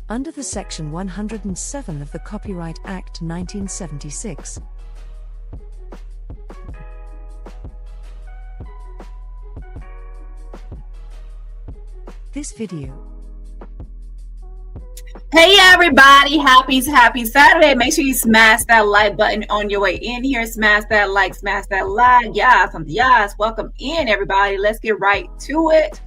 under the Section 107 of the Copyright Act 1976. This video. Hey everybody, happy Saturday. Make sure you smash that like button on your way in here. Smash that like. Yes, welcome in everybody. Let's get right to it.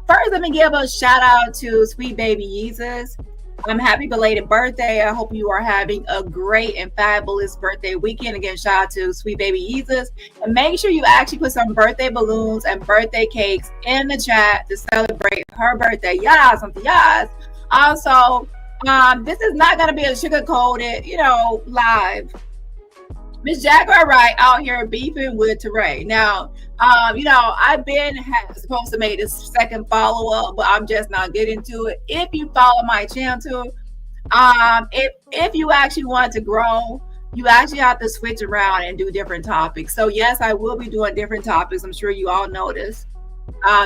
First, let me give a shout out to sweet baby Jesus. Happy belated birthday. I hope you are having a great and fabulous birthday weekend. Again, shout out to sweet baby Jesus. And make sure you actually put some birthday balloons and birthday cakes in the chat to celebrate her birthday. Yes. Also, this is not going to be a sugar-coated, live. Miss Jaguar Wright out here beefing with Touré. Now, I've been supposed to make this second follow-up, but I'm just not getting to it. If you follow my channel too, if you actually want to grow, you actually have to switch around and do different topics. So yes, I will be doing different topics. I'm sure you all noticed.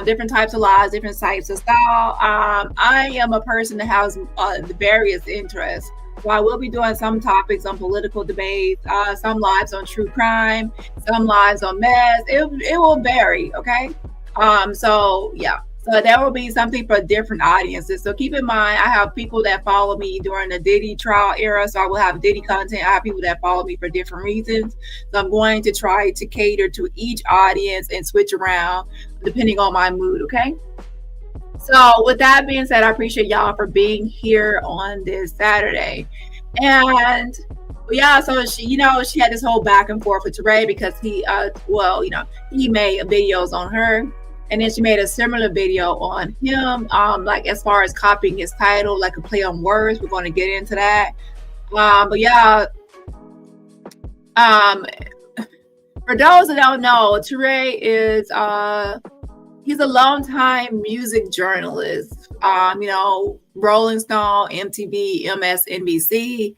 Different types of lives, different types of style. I am a person that has various interests. So I will be doing some topics on political debates, some lives on true crime, some lives on mess. It will vary, okay? So there will be something for different audiences. So keep in mind, I have people that follow me during the Diddy trial era. So I will have Diddy content. I have people that follow me for different reasons. So I'm going to try to cater to each audience and switch around depending on my mood, okay? So with that being said, I appreciate y'all for being here on this Saturday. And so she had this whole back and forth with Touré because he made videos on her. And then she made a similar video on him, like as far as copying his title, like a play on words. We're going to get into that. For those that don't know, Touré is he's a longtime music journalist. Rolling Stone, MTV, MSNBC.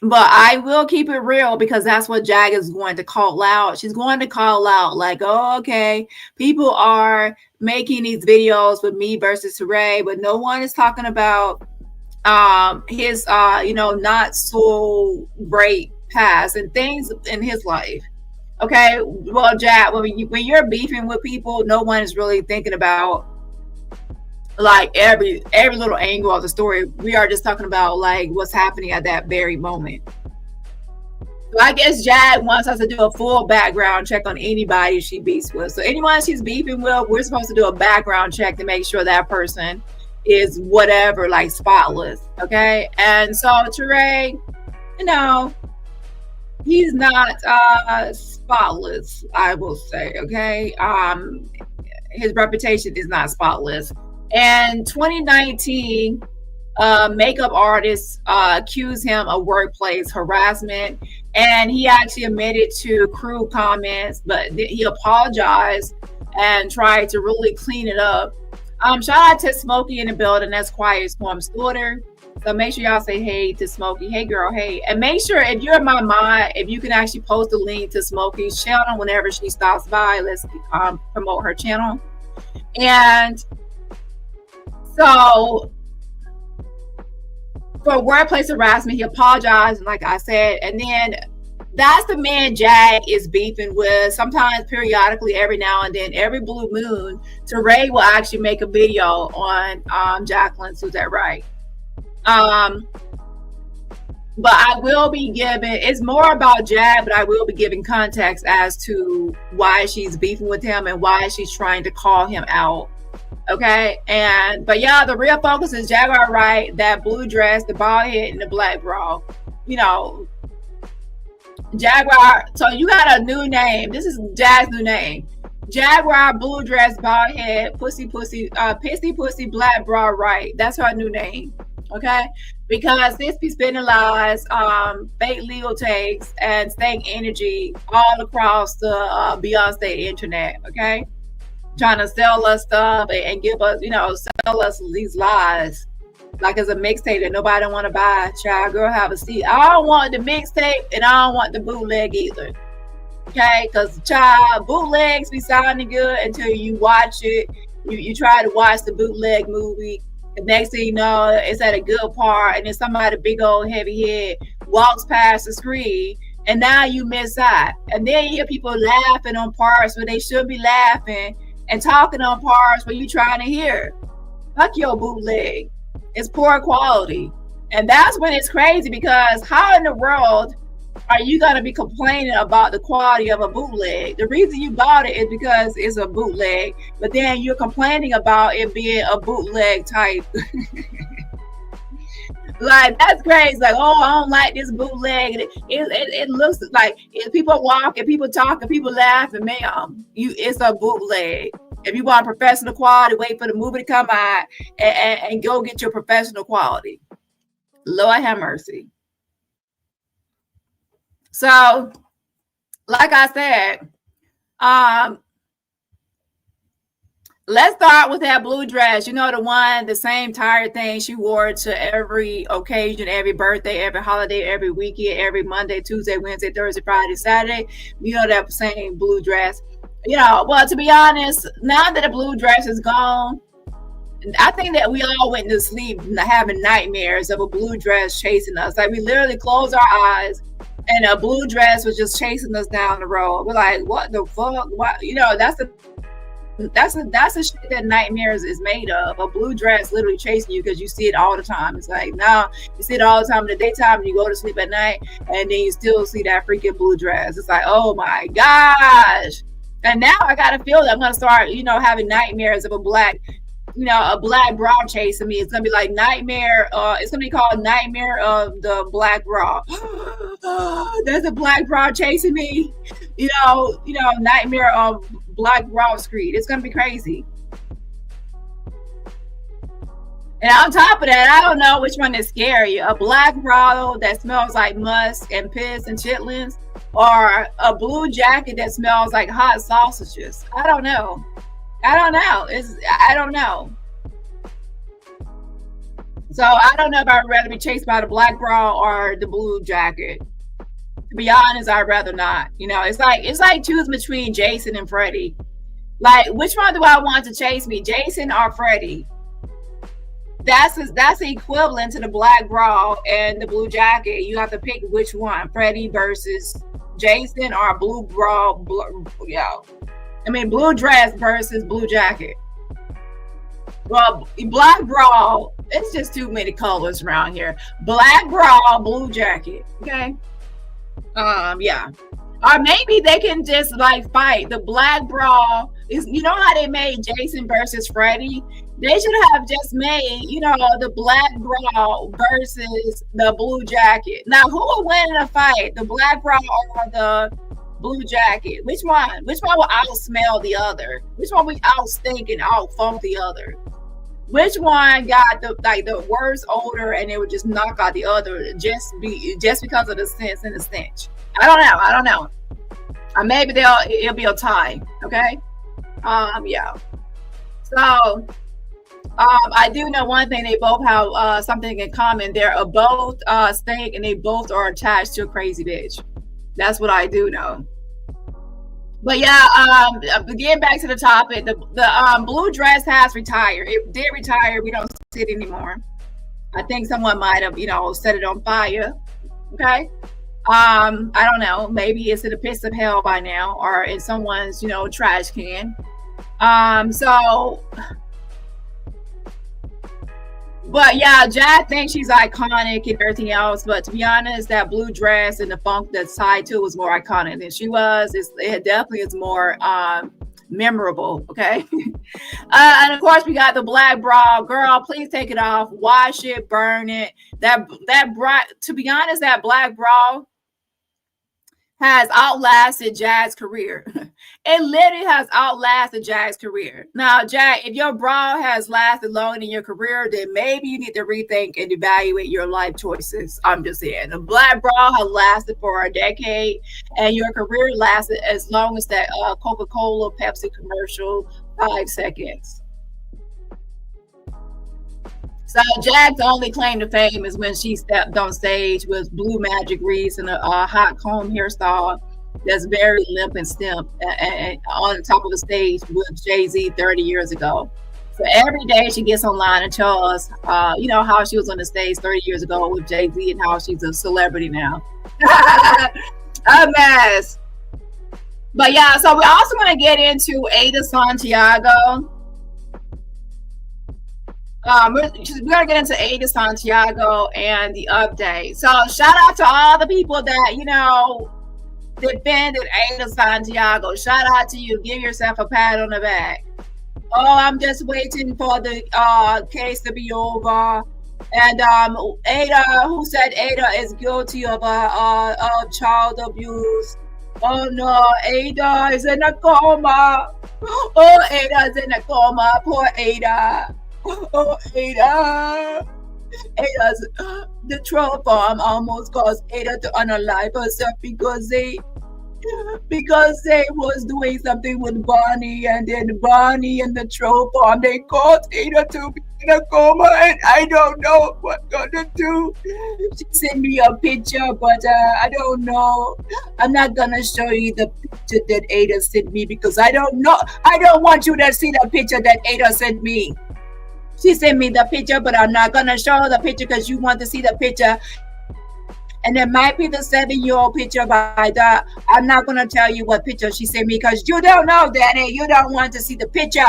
But I will keep it real because that's what Jag is going to call out. She's going to call out like, oh, okay, people are making these videos with me versus Touré, but no one is talking about his not so great past and things in his life. Okay, well, Jag, when you're beefing with people, no one is really thinking about like every little angle of the story. We are just talking about like what's happening at that very moment. So I guess Jag wants us to do a full background check on anybody she beefs with. So anyone she's beefing with, we're supposed to do a background check to make sure that person is whatever, like spotless. Okay, and so Touré, he's not spotless, I will say. Okay, his reputation is not spotless. In 2019, makeup artists accused him of workplace harassment, and he actually admitted to crude comments, but he apologized and tried to really clean it up. Shout out to Smokey in the building. That's Quiet Storm's daughter. So make sure y'all say hey to Smokey. Hey girl, hey. And make sure if you're in my mind, if you can actually post a link to Smokey's channel whenever she stops by. Let's promote her channel. And so for workplace harassment, he apologized, like I said, and then that's the man Jag is beefing with. Sometimes periodically, every now and then, every blue moon, Touré will actually make a video on Jacqueline Suzette Wright. But I will be giving, it's more about Jag, but I will be giving context as to why she's beefing with him and why she's trying to call him out. Okay, the real focus is Jaguar Wright, that blue dress, the bald head, and the black bra. Jaguar. So you got a new name. This is Jag's new name. Jaguar, blue dress, bald head, pissy pussy, black bra Wright. That's her new name. Okay, because this be spinning lies, fake legal takes, and stank energy all across the Beyonce internet. Okay. Trying to sell us stuff and give us, sell us these lies like it's a mixtape that nobody don't want to buy. Child, girl, have a seat. I don't want the mixtape and I don't want the bootleg either. Okay, because child, bootlegs be sounding good until you watch it. You try to watch the bootleg movie The next thing you know, it's at a good part, and then somebody big old heavy head walks past the screen, and now you miss out. And then you hear people laughing on parts where they should be laughing, and talking on parts where you trying to hear. Fuck your bootleg. It's poor quality. And that's when it's crazy, because how in the world are you going to be complaining about the quality of a bootleg? The reason you bought it is because it's a bootleg, but then you're complaining about it being a bootleg type. Like, that's crazy. Like, oh, I don't like this bootleg. It looks like if people walk and people talk and people laugh, and ma'am, it's a bootleg. If you want professional quality, wait for the movie to come out and go get your professional quality. Lord have mercy. So, like I said, let's start with that blue dress. You know, the same tired thing she wore to every occasion, every birthday, every holiday, every weekend, every Monday, Tuesday, Wednesday, Thursday, Friday, Saturday. You know, that same blue dress. You know, well, to be honest, now that the blue dress is gone, I think that we all went to sleep having nightmares of a blue dress chasing us. Like, we literally closed our eyes and a blue dress was just chasing us down the road. We're like, what the fuck? What? You know, that's the shit that nightmares is made of. A blue dress literally chasing you because you see it all the time. It's like, now you see it all the time in the daytime, and you go to sleep at night, and then you still see that freaking blue dress. It's like, oh my gosh. And now I gotta feel that I'm gonna start, you know, having nightmares of a black bra chasing me. It's gonna be like nightmare. It's gonna be called Nightmare of the Black Bra. There's a black bra chasing me. You know, Nightmare of Black Bra Street. It's gonna be crazy. And on top of that, I don't know which one is scarier: a black bra that smells like musk and piss and chitlins, or a blue jacket that smells like hot sausages. I don't know. I don't know. So I don't know if I'd rather be chased by the black bra or the blue jacket. To be honest, I'd rather not. You know, it's like choosing between Jason and Freddy. Like, which one do I want to chase me, Jason or Freddy? That's equivalent to the black bra and the blue jacket. You have to pick which one, Freddy versus Jason, or blue bra. Blue dress versus blue jacket. Well, black bra, it's just too many colors around here. Black bra, blue jacket. Okay. Yeah. Or maybe they can just like fight. The black bra is, you know how they made Jason versus Freddy? They should have just made, you know, the black bra versus the blue jacket. Now, who will win in a fight? The black bra or the blue jacket? Which one will out smell the other? Which one will out stink and out funk the other? Which one got the worst odor and it would just knock out the other just because of the sense and the stench? I don't know. Maybe it'll be a tie. Okay. Yeah. So I do know one thing: they both have something in common. They're both stink, and they both are attached to a crazy bitch. That's what I do know. But yeah, getting back to the topic, the blue dress has retired. It did retire. We don't see it anymore. I think someone might have, set it on fire. Okay. I don't know. Maybe it's in a pit of hell by now, or in someone's, trash can. But yeah, Jack thinks she's iconic and everything else. But to be honest, that blue dress and the funk that's tied to it was more iconic than she was. It definitely is more memorable. Okay. And of course, we got the black bra. Girl, please take it off. Wash it, burn it. That bra. To be honest, that black bra has outlasted Jack's career. It literally has outlasted Jack's career. Now, Jack, if your bra has lasted longer than your career, then maybe you need to rethink and evaluate your life choices. I'm just saying. The black bra has lasted for a decade, and your career lasted as long as that Coca-Cola, Pepsi commercial, 5 seconds. So Jack's only claim to fame is when she stepped on stage with blue magic wreaths and a hot comb hairstyle that's very limp and stiff and on the top of the stage with Jay-Z 30 years ago. So every day she gets online and tells us, you know, how she was on the stage 30 years ago with Jay-Z and how she's a celebrity now. A mess. But yeah, so we're also going to get into Ada Santiago. We're going to get into Ada Santiago and the update. So shout out to all the people that, you know, defended Ada Santiago. Shout out to you. Give yourself a pat on the back. Oh, I'm just waiting for the case to be over. And Ada, who said Ada is guilty of child abuse. Oh no, Ada is in a coma. Oh, Ada is in a coma. Poor Ada. Oh, Ada. Ada's the troll farm almost caused Ada to unalive herself because they was doing something with Bonnie, and then Bonnie and the troll farm, they caused Ada to be in a coma, and I don't know what I'm gonna do. She sent me a picture, but I don't know. I'm not gonna show you the picture that Ada sent me because I don't know. I don't want you to see the picture that Ada sent me. She sent me the picture, but I'm not gonna show the picture because you want to see the picture. And it might be the 7-year-old picture by that. I'm not going to tell you what picture she sent me because you don't know, Dani. You don't want to see the picture.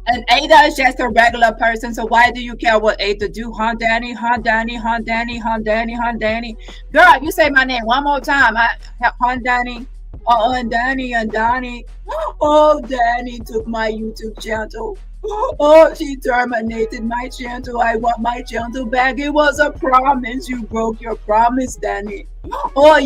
And Ada is just a regular person, so why do you care what Ada do? Huh, Dani? Huh, Dani? Huh, Dani? Huh, Dani? Huh, Dani? Girl, you say my name one more time. Huh, Dani? Oh, and Dani, and Dani. Oh, Dani took my YouTube channel. Oh, she terminated my channel. I want my channel back. It was a promise. You broke your promise, Dani. Oh,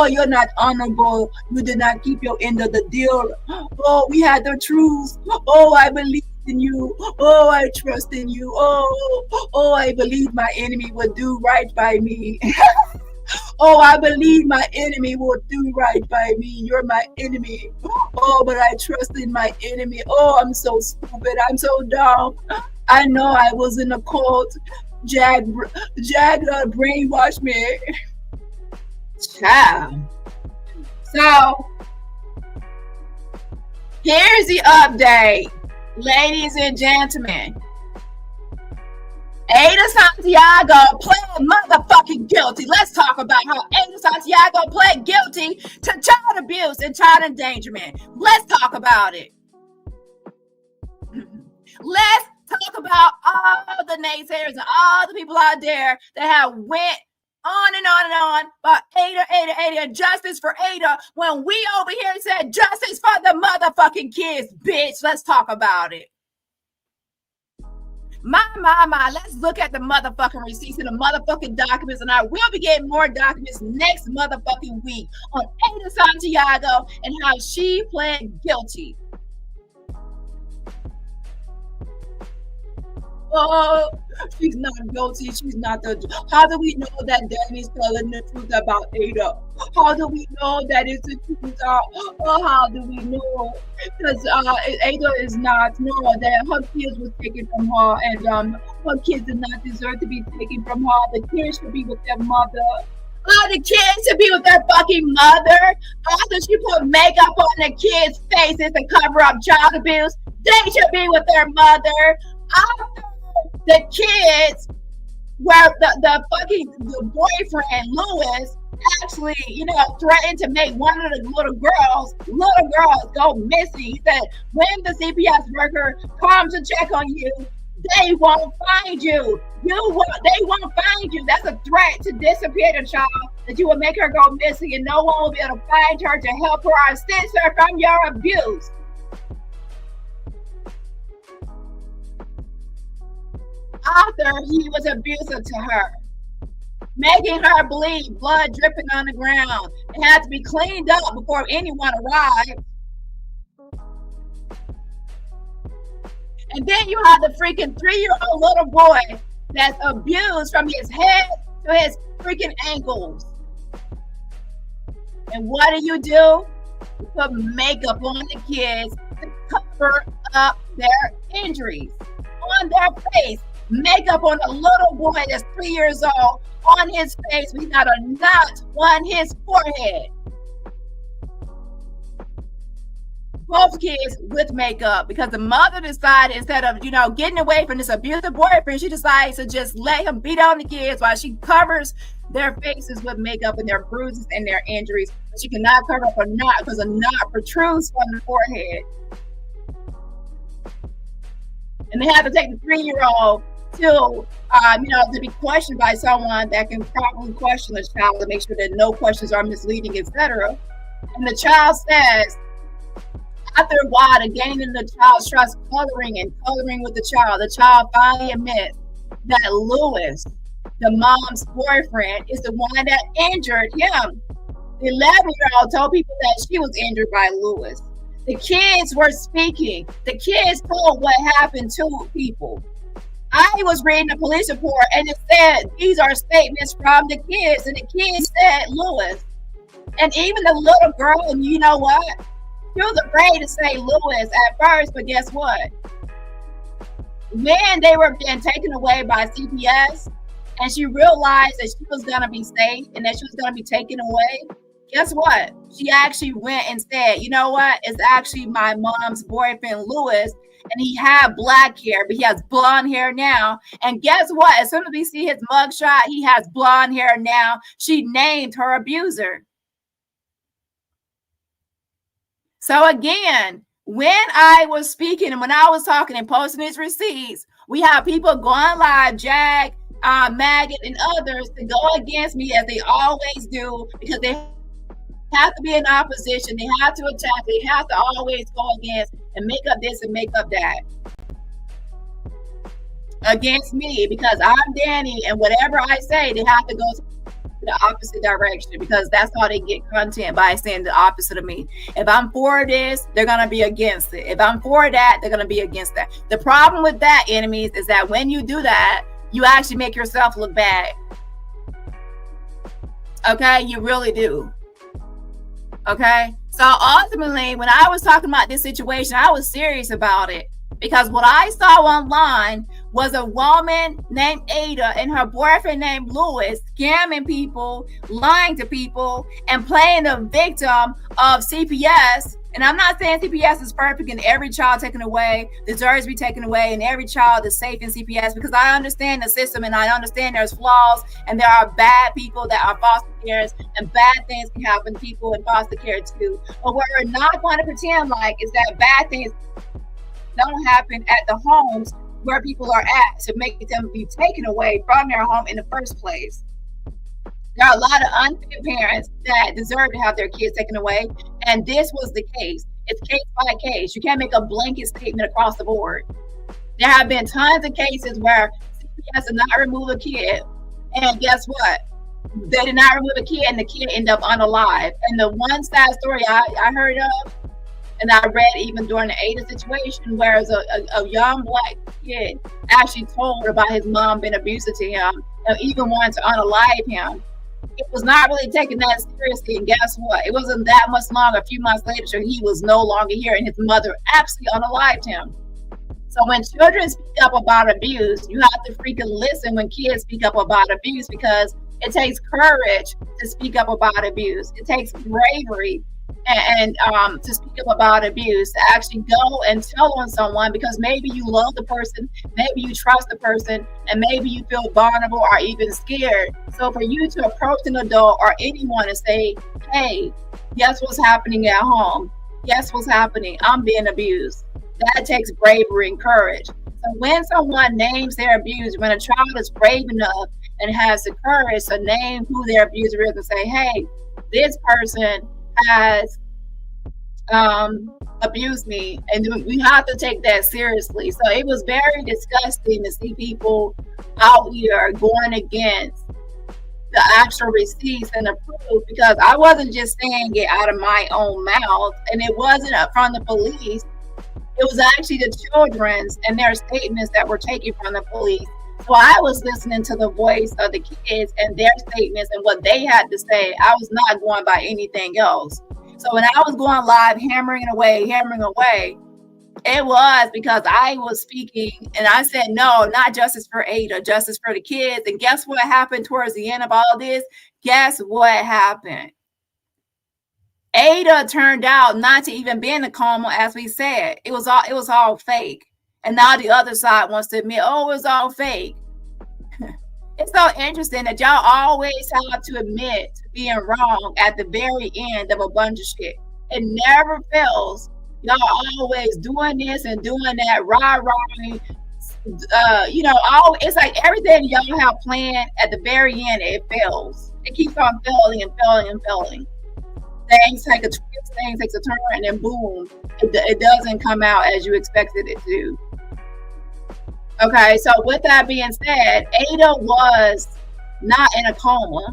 you're not honorable. You did not keep your end of the deal. Oh, we had the truth. Oh, I believed in you. Oh, I trust in you. Oh, I believe my enemy would do right by me. Oh, I believe my enemy will do right by me. You're my enemy. Oh, but I trust in my enemy. Oh, I'm so stupid. I'm so dumb. I know I was in a cult. Jag brainwashed me. Child. So, here's the update, ladies and gentlemen. Ada Santiago pled motherfucking guilty. Let's talk about how Ada Santiago pled guilty to child abuse and child endangerment. Let's talk about it. Let's talk about all the naysayers and all the people out there that have went on and on and on about Ada, justice for Ada, when we over here said justice for the motherfucking kids, bitch. Let's talk about it. My, let's look at the motherfucking receipts and the motherfucking documents, and I will be getting more documents next motherfucking week on Ada Santiago and how she pled guilty. Oh, she's not guilty. She's not the. How do we know that Dani's telling the truth about Ada? How do we know that it's the truth? Oh, how do we know? Because Ada is not. No, that her kids was taken from her, and her kids did not deserve to be taken from her. The kids should be with their mother. Oh, the kids should be with their fucking mother. Also, she put makeup on the kids' faces to cover up child abuse. They should be with their mother. The kids, where the boyfriend Lewis actually, threatened to make one of the little girls go missing. He said, when the CPS worker comes to check on you, they won't find you. They won't find you. That's a threat to disappear the child, that you will make her go missing and no one will be able to find her to help her or assist her from your abuse. After he was abusive to her, making her bleed, blood dripping on the ground. It had to be cleaned up before anyone arrived. And then you have the freaking 3-year-old little boy that's abused from his head to his freaking ankles. And what do? You put makeup on the kids to cover up their injuries on their face. Makeup on a little boy that's 3 years old on his face. We got a knot on his forehead. both kids with makeup because the mother decided instead of, getting away from this abusive boyfriend, she decides to just let him beat on the kids while she covers their faces with makeup and their bruises and their injuries. But she cannot cover up a knot because a knot protrudes from the forehead. And they have to take the 3-year-old to be questioned by someone that can properly question the child to make sure that no questions are misleading, etc. And the child says, after a while, to gaining the child's trust, coloring with the child finally admits that Lewis, the mom's boyfriend, is the one that injured him. The 11-year-old told people that she was injured by Lewis. The kids were speaking. The kids told what happened to people. I was reading the police report and it said these are statements from the kids, and the kids said Lewis. And even the little girl, and you know what? She was afraid to say Lewis at first, but guess what? When they were being taken away by CPS and she realized that she was going to be safe and that she was going to be taken away, guess what? She actually went and said, you know what? It's actually my mom's boyfriend, Lewis, and he had black hair, but he has blonde hair now. And guess what? As soon as we see his mugshot, he has blonde hair now. She named her abuser. So again, when I was speaking and when I was talking and posting these receipts, we have people going live, Jag, Maggot, and others to go against me as they always do, because they have to be in opposition. They have to attack. They have to always go against and make up this and make up that against me, because I'm Dani, and whatever I say, they have to go the opposite direction, because that's how they get content, by saying the opposite of me. If I'm for this, they're gonna be against it. If I'm for that, they're gonna be against that. The problem with that, enemies, is that when you do that, you actually make yourself look bad. Okay, you really do. Okay, so ultimately, when I was talking about this situation, I was serious about it, because what I saw online was a woman named Ada and her boyfriend named Lewis scamming people, lying to people, and playing the victim of CPS. And I'm not saying CPS is perfect and every child taken away deserves to be taken away and every child is safe in CPS, because I understand the system and I understand there's flaws and there are bad people that are foster carers and bad things can happen to people in foster care too. But what we're not going to pretend like is that bad things don't happen at the homes where people are at to make them be taken away from their home in the first place. There are a lot of unfit parents that deserve to have their kids taken away, and this was the case. It's case by case. You can't make a blanket statement across the board. There have been tons of cases where CPS did not remove a kid, and guess what? They did not remove a kid, and the kid ended up unalive. And the one sad story I heard of, and I read even during the Ada situation, where a young black kid actually told about his mom being abusive to him and even wanted to unalive him. It was not really taken that seriously, and guess what? It wasn't that much long, a few months later, so he was no longer here, and his mother absolutely unalived him. So when children speak up about abuse, you have to freaking listen when kids speak up about abuse, because it takes courage to speak up about abuse. It takes bravery and to speak up about abuse, to actually go and tell on someone, because maybe you love the person, maybe you trust the person, and maybe you feel vulnerable or even scared. So for you to approach an adult or anyone and say, hey, guess what's happening at home? Guess what's happening? I'm being abused. That takes bravery and courage. So when someone names their abuser, when a child is brave enough and has the courage to name who their abuser is and say, hey, this person has abused me, and we have to take that seriously. So it was very disgusting to see people out here going against the actual receipts and the proof, because I wasn't just saying it out of my own mouth, and it wasn't from the police. It was actually the children's and their statements that were taken from the police. So I was listening to the voice of the kids and their statements and what they had to say. I was not going by anything else. So when I was going live, hammering away, it was because I was speaking and I said, no, not justice for Ada, justice for the kids. And guess what happened towards the end of all this? Guess what happened? Ada turned out not to even be in a coma, as we said. It was all fake. And now the other side wants to admit, oh, it was all fake. It's so interesting that y'all always have to admit to being wrong at the very end of a bunch of shit. It never fails. Y'all always doing this and doing that, rah-rahing. It's like everything y'all have planned at the very end, it fails. It keeps on failing and failing and failing. Things take a twist, things takes a turn, and then boom, it doesn't come out as you expected it to. Okay, so with that being said, Ada was not in a coma.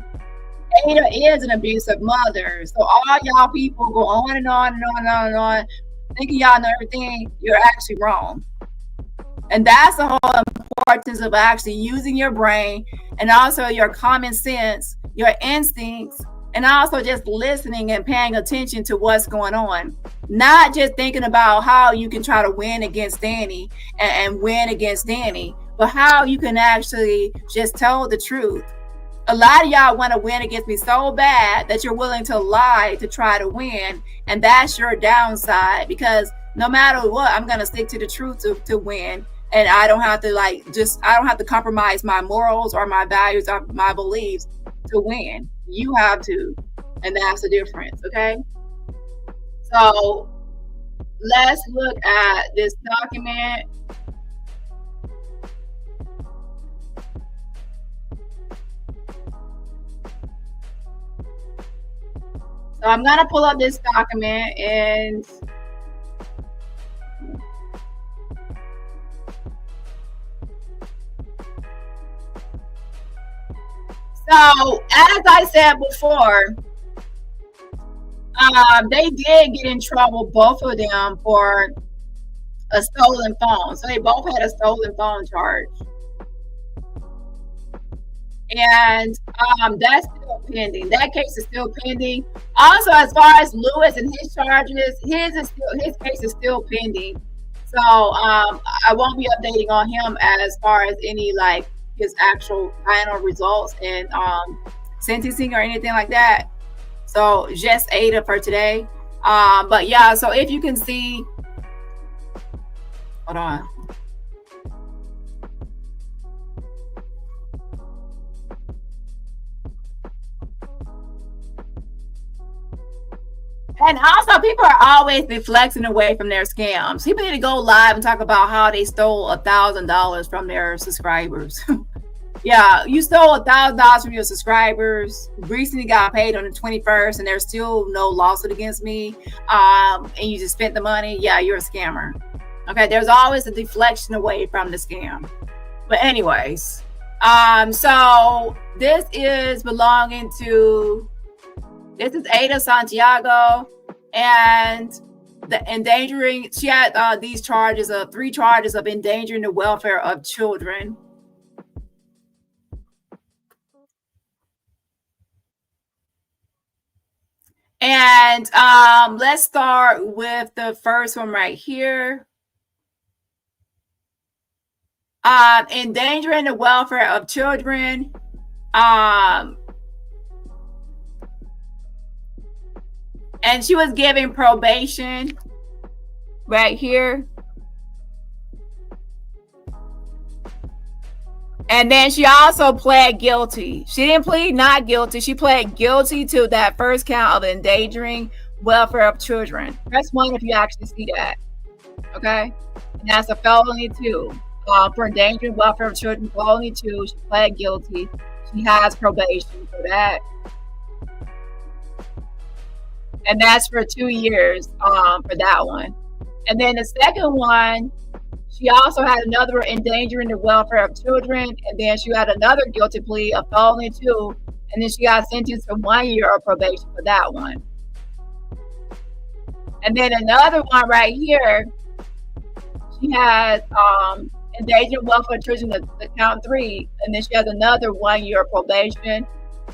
Ada is an abusive mother. So all y'all people go on and on and on and on and on, thinking y'all know everything. You're actually wrong. And that's the whole importance of actually using your brain and also your common sense, your instincts, and also just listening and paying attention to what's going on. Not just thinking about how you can try to win against Dani and win against Dani, but how you can actually just tell the truth. A lot of y'all want to win against me so bad that you're willing to lie to try to win. And that's your downside, because no matter what, I'm going to stick to the truth to win. And I don't have to I don't have to compromise my morals or my values or my beliefs to win. You have to. And that's the difference. Okay. So let's look at this document. So I'm going to pull up this document and so, as I said before, they did get in trouble, both of them, for a stolen phone. So they both had a stolen phone charge. And that's still pending. That case is still pending. Also, as far as Lewis and his charges, his case is still pending. So I won't be updating on him as far as any his actual final results and sentencing or anything like that. So just Ada for today. But yeah, so if you can see, hold on. And also, people are always deflecting away from their scams. People need to go live and talk about how they stole $1,000 from their subscribers. Yeah, you stole $1,000 from your subscribers. Recently got paid on the 21st, and there's still no lawsuit against me. And you just spent the money. Yeah, you're a scammer. Okay, there's always a deflection away from the scam. But anyways, so this is Ada Santiago, and the endangering. She had these charges of 3 charges of endangering the welfare of children. And let's start with the first one right here. Endangering the welfare of children. And she was given probation right here. And then she also pled guilty. She didn't plead not guilty. She pled guilty to that first count of endangering welfare of children. Press 1 if you actually see that. Okay? And that's a felony 2. For endangering welfare of children, felony 2. She pled guilty. She has probation for that. And that's for 2 years for that one. And then the second one, she also had another endangering the welfare of children, and then she had another guilty plea of felony 2, and then she got sentenced to 1 year of probation for that one. And then another one right here, she has endangering welfare of children, the count 3, and then she has another 1 year of probation.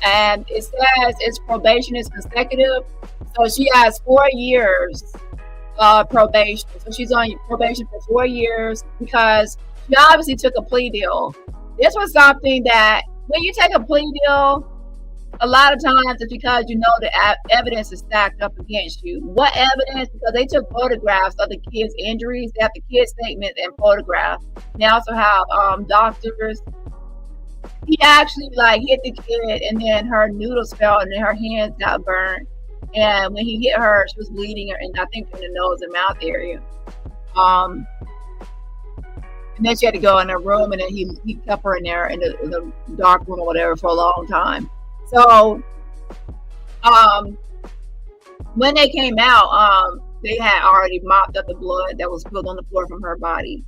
And it says its probation is consecutive, so she has 4 years probation. So she's on probation for 4 years because she obviously took a plea deal. This was something that when you take a plea deal, a lot of times it's because you know the evidence is stacked up against you. What evidence? Because they took photographs of the kids' injuries. They have the kids' statement and photographs. They also have doctors. He actually like hit the kid, and then her noodles fell, and then her hands got burned. And when he hit her, she was bleeding, and I think in the nose and mouth area. And then she had to go in her room, and then he kept her in there in the dark room or whatever for a long time. So, when they came out, they had already mopped up the blood that was spilled on the floor from her body.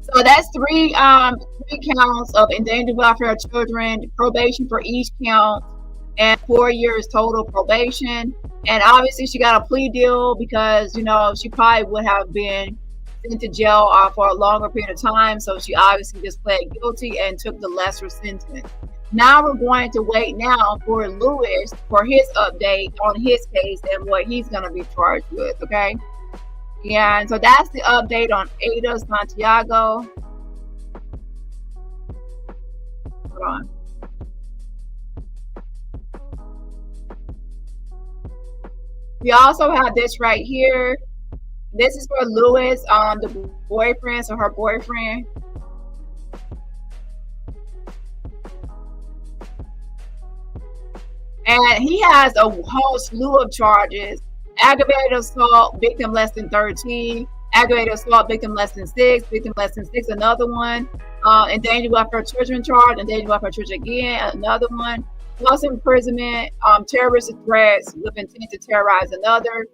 So that's three counts of endangered welfare of children, probation for each count, and 4 years total probation. And obviously, she got a plea deal because she probably would have been sent to jail for a longer period of time. So she obviously just pled guilty and took the lesser sentence. Now we're going to wait now for Lewis for his update on his case and what he's going to be charged with, okay? And so that's the update on Ada Santiago. Hold on. We also have this right here. This is for Lewis, the boyfriend, so her boyfriend. And he has a whole slew of charges. Aggravated assault, victim less than 13. Aggravated assault, victim less than 6. Victim less than 6, another one. Endangered welfare children charge. Endangered welfare children again, another one. False imprisonment, terrorist threats with intent to terrorize another.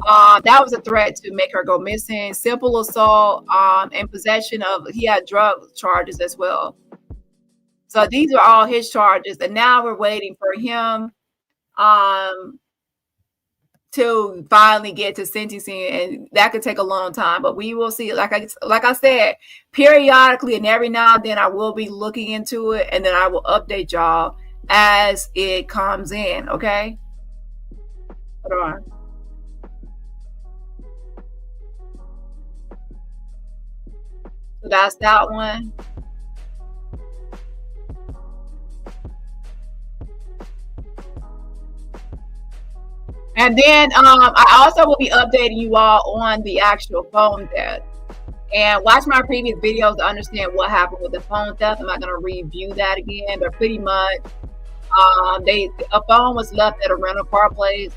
That was a threat to make her go missing. Simple assault, and possession of, he had drug charges as well. So these are all his charges, and now we're waiting for him to finally get to sentencing, and that could take a long time. But we will see. Like I said, periodically and every now and then, I will be looking into it, and then I will update y'all as it comes in. Okay, hold on. So that's that one. And then I also will be updating you all on the actual phone theft. And watch my previous videos to understand what happened with the phone theft. I'm not going to review that again, but pretty much a phone was left at a rental car place,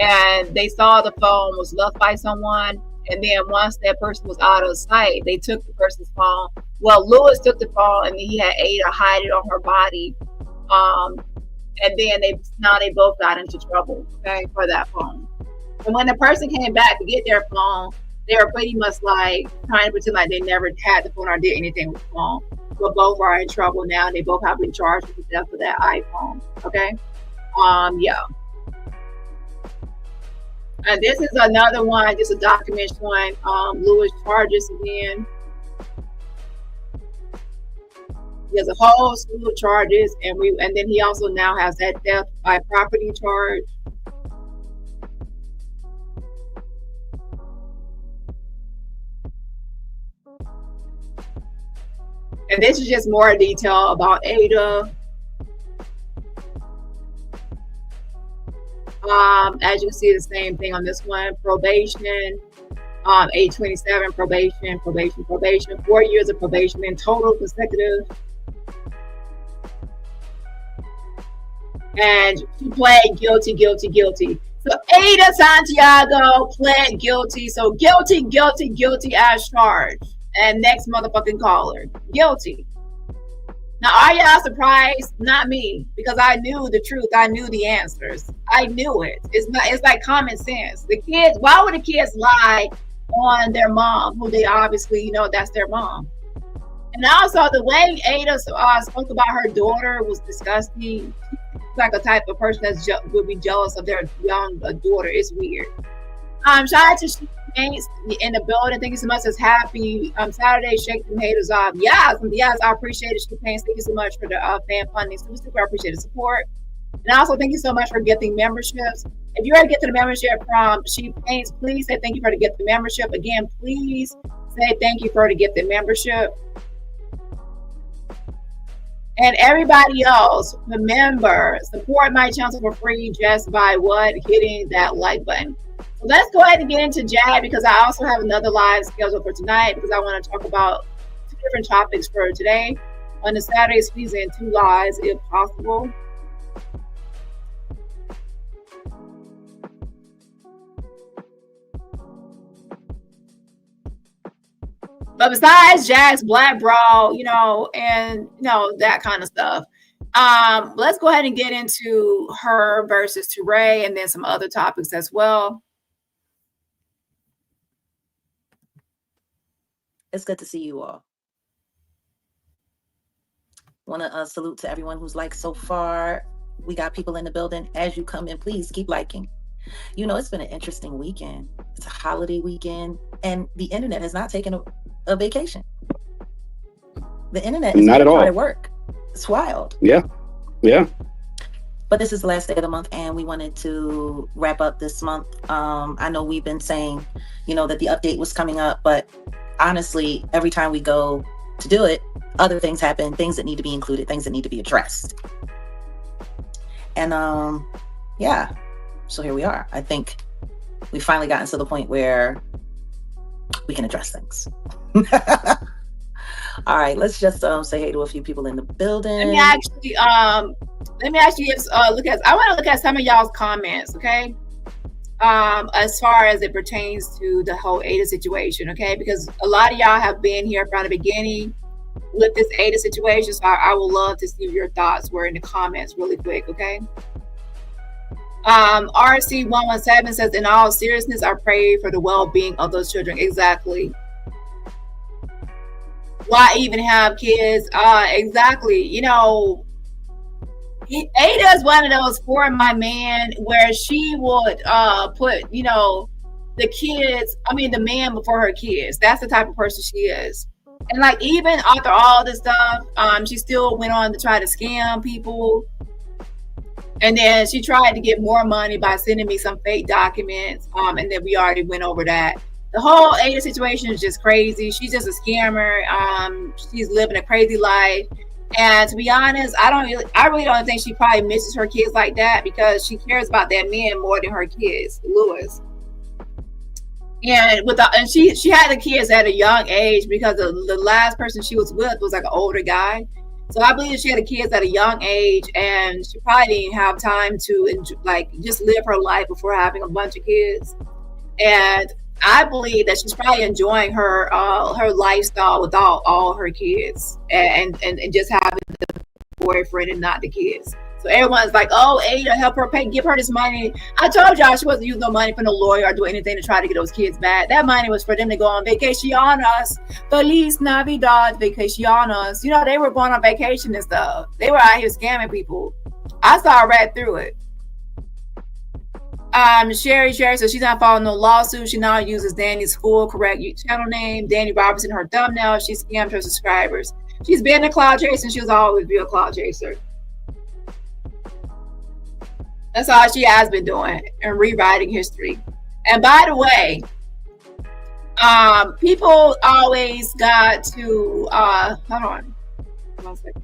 and they saw the phone was left by someone. And then once that person was out of sight, they took the person's phone. Well, Lewis took the phone, and he had Ada hide it on her body. And then they both got into trouble, okay, for that phone. And when the person came back to get their phone, they were pretty much like trying to pretend like they never had the phone or did anything with the phone. But both are in trouble now. They both have been charged with the theft of that iPhone. Okay. Yeah. And this is another one, just a document showing Lewis charges again. He has a whole slew of charges, and then he also now has that theft by property charge. And this is just more detail about Ada. As you can see, the same thing on this one. Probation, age 27, probation. 4 years of probation in total consecutive. And she pled guilty. So Ada Santiago pled guilty. So guilty as charged. And next motherfucking caller, guilty. Now, are y'all surprised? Not me, because I knew the truth. I knew the answers. I knew it. It's like common sense. The kids, why would the kids lie on their mom, who they obviously that's their mom? And also the way Ada spoke about her daughter was disgusting. She's like a type of person that would be jealous of their young daughter. It's weird. Shout out to She Paints in the building. Thank you so much. It's happy Saturday. Shake them haters off. Yes, I appreciate it. She Paints. Thank you so much for the fan funding. Super appreciate the support. And also thank you so much for getting memberships. If you already get to the membership from She Paints, please say thank you for the gift the membership. Again, please say thank you for the gift the membership. And everybody else, remember, support my channel for free just by what? Hitting that like button. So let's go ahead and get into Jag, because I also have another live scheduled for tonight, because I want to talk about 2 different topics for today. On the Saturday, squeeze in 2 lives if possible. But besides Jag's Black Brawl, and that kind of stuff, let's go ahead and get into her versus Touré, and then some other topics as well. It's good to see you all. Want to salute to everyone who's liked so far. We got people in the building. As you come in, please keep liking. It's been an interesting weekend. It's a holiday weekend, and the internet has not taken a vacation. The internet is not at all at work. It's wild. Yeah. But this is the last day of the month, and we wanted to wrap up this month. I know we've been saying, that the update was coming up, but honestly, every time we go to do it, other things happen, things that need to be included, things that need to be addressed. And so here we are. I think we've finally gotten to the point where we can address things. All right, let's just say hey to a few people in the building. Let me actually I want to look at some of y'all's comments, okay? As far as it pertains to the whole Ada situation, okay? Because a lot of y'all have been here from the beginning with this Ada situation, so I would love to see your thoughts were in the comments really quick, okay? RC117 says, in all seriousness, I pray for the well-being of those children. Exactly. Why even have kids? Exactly. Ada is one of those for my man where she would put, the man before her kids. That's the type of person she is. And like, even after all this stuff, she still went on to try to scam people. And then she tried to get more money by sending me some fake documents. And then we already went over that. The whole Ada situation is just crazy. She's just a scammer. She's living a crazy life. And to be honest, I really don't think she probably misses her kids like that, because she cares about that man more than her kids, Lewis. And she had the kids at a young age, because the last person she was with was like an older guy. So I believe she had the kids at a young age, and she probably didn't have time to just live her life before having a bunch of kids. And I believe that she's probably enjoying her lifestyle without all her kids, and just having the boyfriend and not the kids. So everyone's like, "Oh, Ada, help her give her this money." I told y'all she wasn't using no money for no lawyer or do anything to try to get those kids back. That money was for them to go on vacaciones. Feliz Navidad, vacaciones. They were going on vacation and stuff. They were out here scamming people. I saw right through it. Sherry says she's not following no lawsuit. She now uses Dani's full correct channel name, Dani Robertson, her thumbnail. She scammed her subscribers. She's been a cloud chaser, and she'll always be a cloud chaser. That's all she has been doing, and rewriting history. And by the way, people always got to hold on 1 second.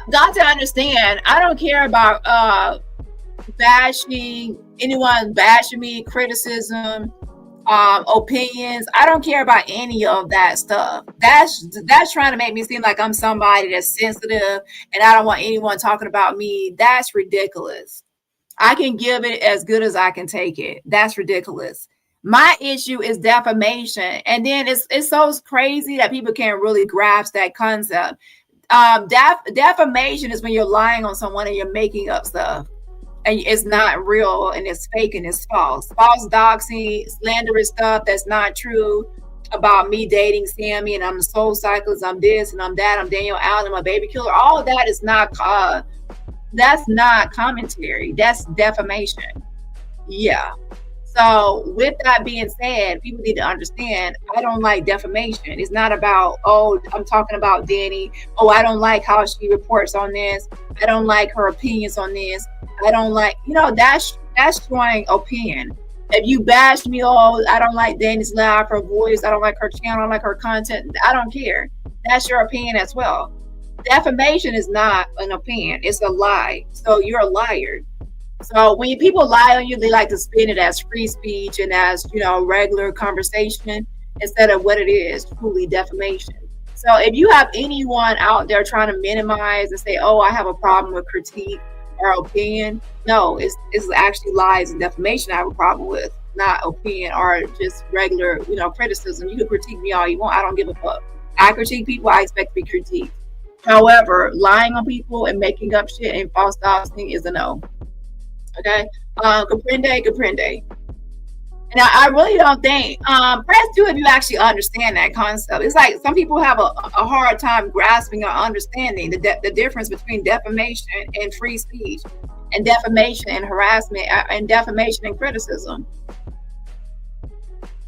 Got to understand, I don't care about anyone bashing me, criticism, opinions. I don't care about any of that stuff. That's trying to make me seem like I'm somebody that's sensitive and I don't want anyone talking about me. That's ridiculous. I can give it as good as I can take it. That's ridiculous. My issue is defamation. And then it's so crazy that people can't really grasp that concept. Defamation is when you're lying on someone and you're making up stuff. And it's not real, and it's fake, and it's false. False doxing, slanderous stuff that's not true about me dating Sammy, and I'm the soul cyclist, I'm this, and I'm that, I'm Daniel Allen, I'm a baby killer. All of that is that's not commentary. That's defamation. Yeah. So with that being said, people need to understand, I don't like defamation. It's not about, oh, I'm talking about Dani. Oh, I don't like how she reports on this. I don't like her opinions on this. I don't like, that's showing opinion. If you bash me, oh, I don't like Dani's laugh, her voice, I don't like her channel, I don't like her content, I don't care. That's your opinion as well. defamation is not an opinion, it's a lie. So you're a liar. So when people lie on you, they like to spin it as free speech and as, regular conversation instead of what it is, truly defamation. So if you have anyone out there trying to minimize and say, oh, I have a problem with critique or opinion, no, it's actually lies and defamation I have a problem with, not opinion or just regular, criticism. You can critique me all you want. I don't give a fuck. I critique people, I expect to be critiqued. However, lying on people and making up shit and false doxing is a no. Okay? Comprende. And I really don't think, press 2 if you actually understand that concept. It's like some people have a hard time grasping or understanding the difference between defamation and free speech, and defamation and harassment, and defamation and criticism.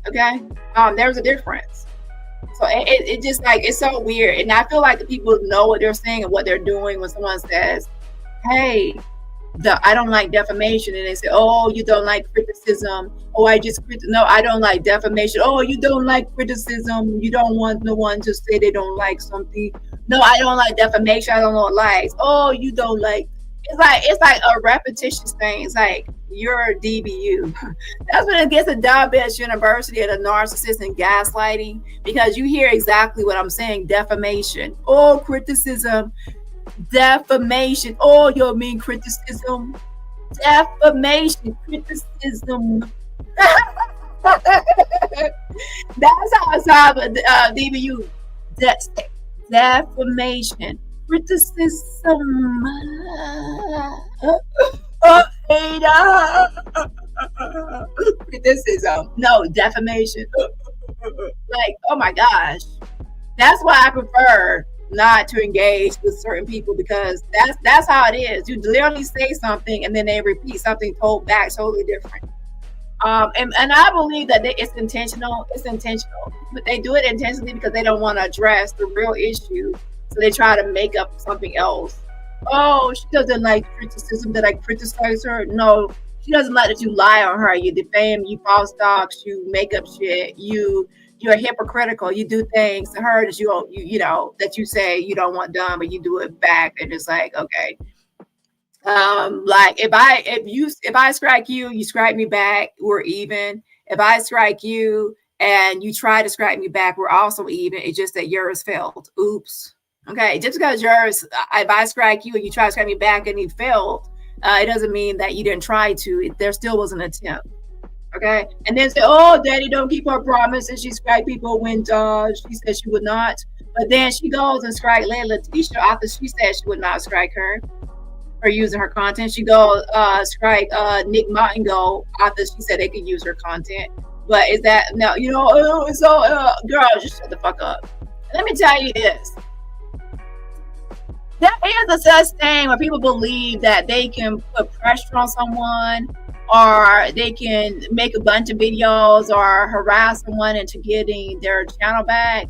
Okay? There's a difference. So it just like, it's so weird. And I feel like the people know what they're saying and what they're doing when someone says, hey, I don't like defamation, and they say, oh, you don't like criticism. Oh, I don't like defamation. Oh, you don't like criticism. You don't want no one to say they don't like something. No, I don't like defamation. I don't know what lies. Oh, you don't like. It's like a repetitious thing. It's like you're a DBU. That's when it gets a Diabetes University and a narcissist and gaslighting, because you hear exactly what I'm saying. Defamation. Oh, criticism. Defamation. Oh, you mean criticism. Defamation. Criticism. That's how it's DBU. Defamation. Criticism. Criticism. No, defamation. Like, oh my gosh. That's why I prefer not to engage with certain people, because that's how it is. You literally say something and then they repeat something told back totally different. And I believe that it's intentional. It's intentional, but they do it intentionally because they don't want to address the real issue. So they try to make up something else. Oh, she doesn't like criticism that I criticize her. No, she doesn't like that you lie on her. You defame, you false dox, you make up shit. You're hypocritical. You do things to her that that you say you don't want done, but you do it back. And it's like, okay. Like if I strike you, you strike me back, we're even. If I strike you and you try to strike me back, we're also even. It's just that yours failed. Oops. Okay, just because yours, if I strike you and you try to strike me back and you failed, it doesn't mean that you didn't try to. There still was an attempt. Okay, and then say, oh, Daddy don't keep her promise, and she strike people when she said she would not. But then she goes and strike Layla Tisha after she said she would not strike her for using her content. She goes strike Nick Martingale after she said they could use her content. But is that no? Girl, just shut the fuck up. Let me tell you this. There is a such thing where people believe that they can put pressure on someone, or they can make a bunch of videos or harass someone into getting their channel back.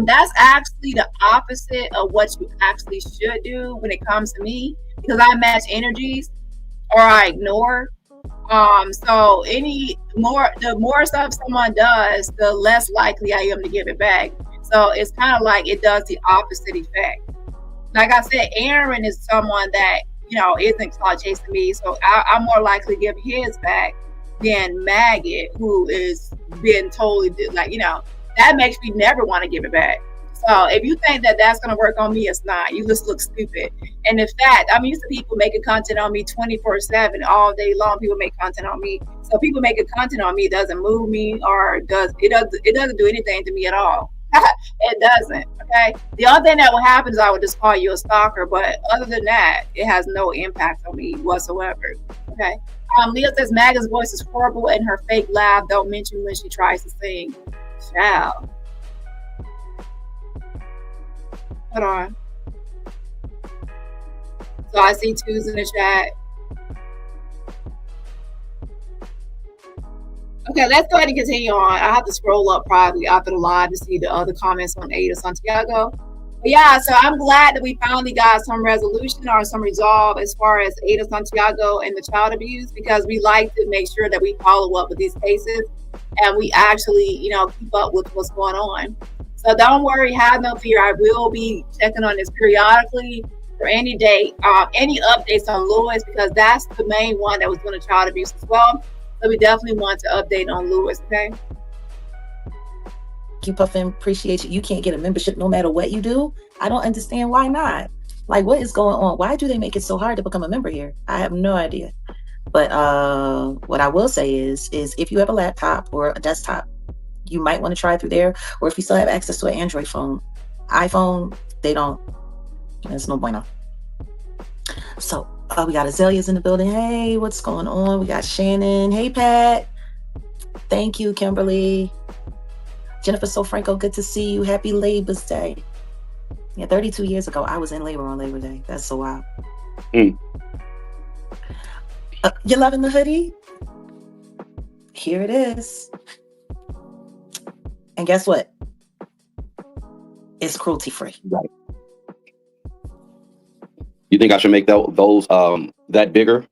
That's actually the opposite of what you actually should do when it comes to me, because I match energies or I ignore. So the more stuff someone does, the less likely I am to give it back. So it's kind of like it does the opposite effect. Like I said, Aaron is someone that, isn't clout chasing me. So I'm more likely to give his back than Maggot, who is being totally that makes me never want to give it back. So if you think that that's going to work on me, it's not. You just look stupid. And in fact, I'm used to people making content on me 24/7 all day long. People make content on me. So people making content on me doesn't move me, or it doesn't do anything to me at all. It doesn't. Okay. The only thing that will happen is I would just call you a stalker, but other than that, it has no impact on me whatsoever. Okay. Leah says Maga's voice is horrible and her fake laugh. Don't mention when she tries to sing. Child. Hold on. So I see twos in the chat. Okay, let's go ahead and continue on. I have to scroll up probably after the live to see the other comments on Ada Santiago. But yeah, so I'm glad that we finally got some resolution or some resolve as far as Ada Santiago and the child abuse, because we like to make sure that we follow up with these cases and we actually, keep up with what's going on. So don't worry, have no fear. I will be checking on this periodically for any date, any updates on Lewis, because that's the main one that was doing child abuse as well. So we definitely want to update on Lewis, okay? You Puffin, appreciate you. You can't get a membership no matter what you do. I don't understand why not. Like, what is going on? Why do they make it so hard to become a member here? I have no idea. But what I will say is if you have a laptop or a desktop, you might want to try through there. Or if you still have access to an Android phone, iPhone, they don't. There's no bueno. So we got Azalea's in the building. Hey, what's going on? We got Shannon. Hey, Pat. Thank you, Kimberly. Jennifer Sofranco, good to see you. Happy Labor's Day. Yeah, 32 years ago, I was in labor on Labor Day. That's so wild. You loving the hoodie? Here it is. And guess what? It's cruelty free. Right. You think I should make those that bigger?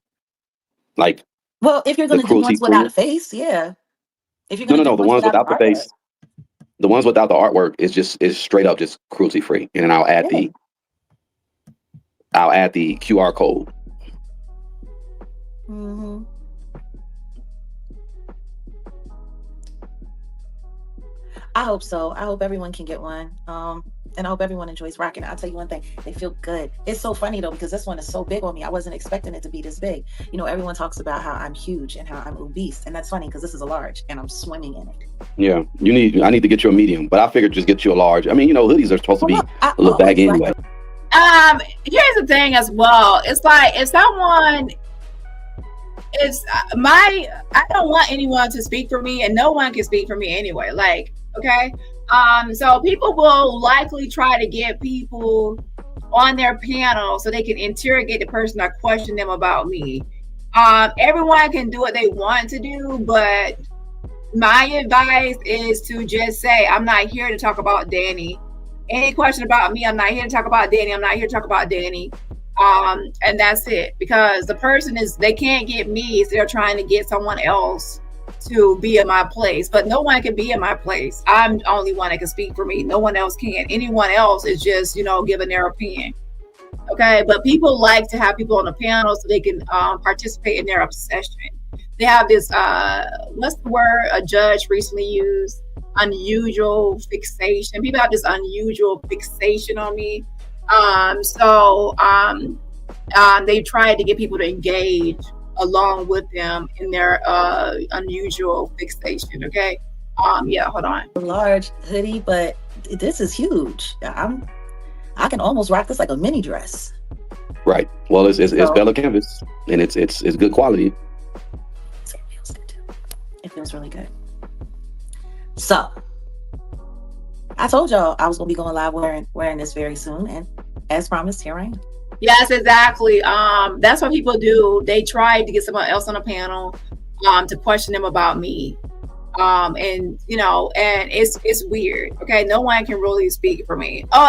Like, well, if you're going to do ones without a face, yeah. If you're going no, the ones without the face. The ones without the artwork is straight up just cruelty free, and then I'll add the QR code. Mm-hmm. I hope so. I hope everyone can get one. And I hope everyone enjoys rocking. I'll tell you one thing, they feel good. It's so funny though, because this one is so big on me. I wasn't expecting it to be this big. You know, everyone talks about how I'm huge and how I'm obese. And that's funny because this is a large and I'm swimming in it. Yeah, I need to get you a medium, but I figured just get you a large. I mean, you know, hoodies are supposed to be a little baggy anyway. Here's the thing as well. It's like if someone I don't want anyone to speak for me, and no one can speak for me anyway. Like, okay. So people will likely try to get people on their panel so they can interrogate the person or question them about me. Everyone can do what they want to do, but my advice is to just say, I'm not here to talk about Dani. Any question about me, I'm not here to talk about Dani. I'm not here to talk about Dani. And that's it, because the person they can't get me, so they're trying to get someone else to be in my place, but no one can be in my place. I'm the only one that can speak for me. No one else can. Anyone else is just, giving their opinion. Okay, but people like to have people on the panel so they can participate in their obsession. They have this, what's the word a judge recently used? Unusual fixation. People have this unusual fixation on me. They tried to get people to engage along with them in their unusual fixation. Okay. Hold on. Large hoodie, but this is huge. I can almost rock this like a mini dress. Right. Well, it's Bella canvas, and it's good quality. It feels good too. It feels really good. So I told y'all I was gonna be going live wearing this very soon, and as promised, here I am. Yes, exactly. That's what people do. They try to get someone else on a panel to question them about me. And it's weird. Okay, no one can really speak for me. Oh,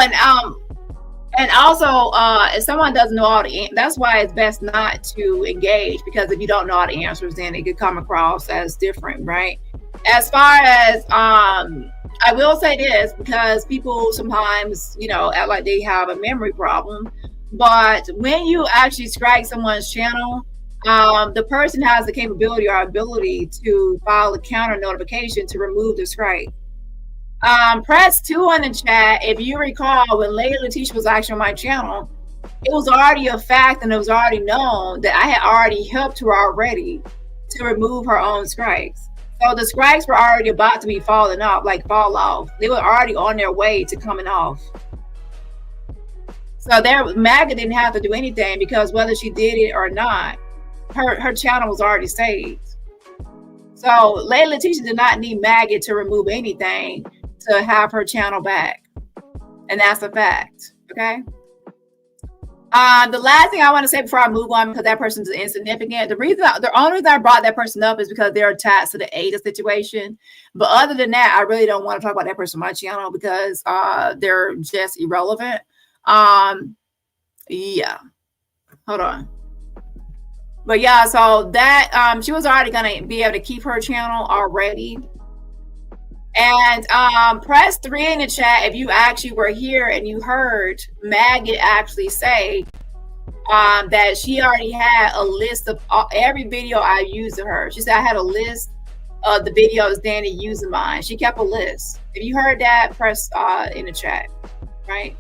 and also if someone doesn't know all the that's why it's best not to engage, because if you don't know all the answers, then it could come across as different, right? As far as I will say this, because people sometimes act like they have a memory problem. But when you actually strike someone's channel, the person has the capability or ability to file a counter notification to remove the strike. Press 2 on the chat. If you recall, when Lady Letitia was actually on my channel, it was already a fact and it was already known that I had already helped her already to remove her own strikes. So the strikes were already about to be fall off. They were already on their way to coming off. So MAGA didn't have to do anything, because whether she did it or not, her channel was already saved. So Lady Letitia did not need MAGA to remove anything to have her channel back. And that's a fact. Okay. The last thing I want to say before I move on, because that person's insignificant, the only reason I brought that person up is because they're attached to the Ada situation. But other than that, I really don't want to talk about that person on my channel, because they're just irrelevant. Hold on. But yeah, so that she was already gonna be able to keep her channel already. And press 3 in the chat if you actually were here and you heard Maggot actually say that she already had a list of every video I used of her. She said I had a list of the videos Dani using mine. She kept a list. If you heard that, press in the chat, right?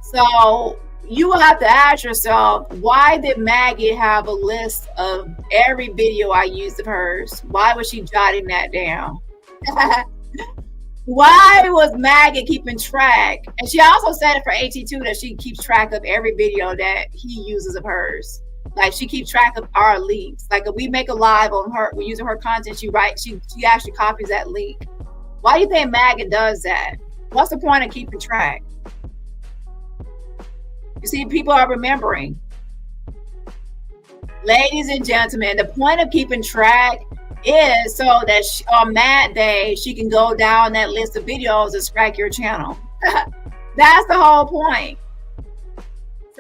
So you will have to ask yourself, why did Maggie have a list of every video I used of hers? Why was she jotting that down? Why was Maggie keeping track? And she also said it for AT2 that she keeps track of every video that he uses of hers. Like she keeps track of our links. Like if we make a live on her, we're using her content, she actually copies that link. Why do you think Maggie does that? What's the point of keeping track? You see, people are remembering. Ladies and gentlemen, the point of keeping track is so that on Mad Day, she can go down that list of videos and strike your channel. That's the whole point.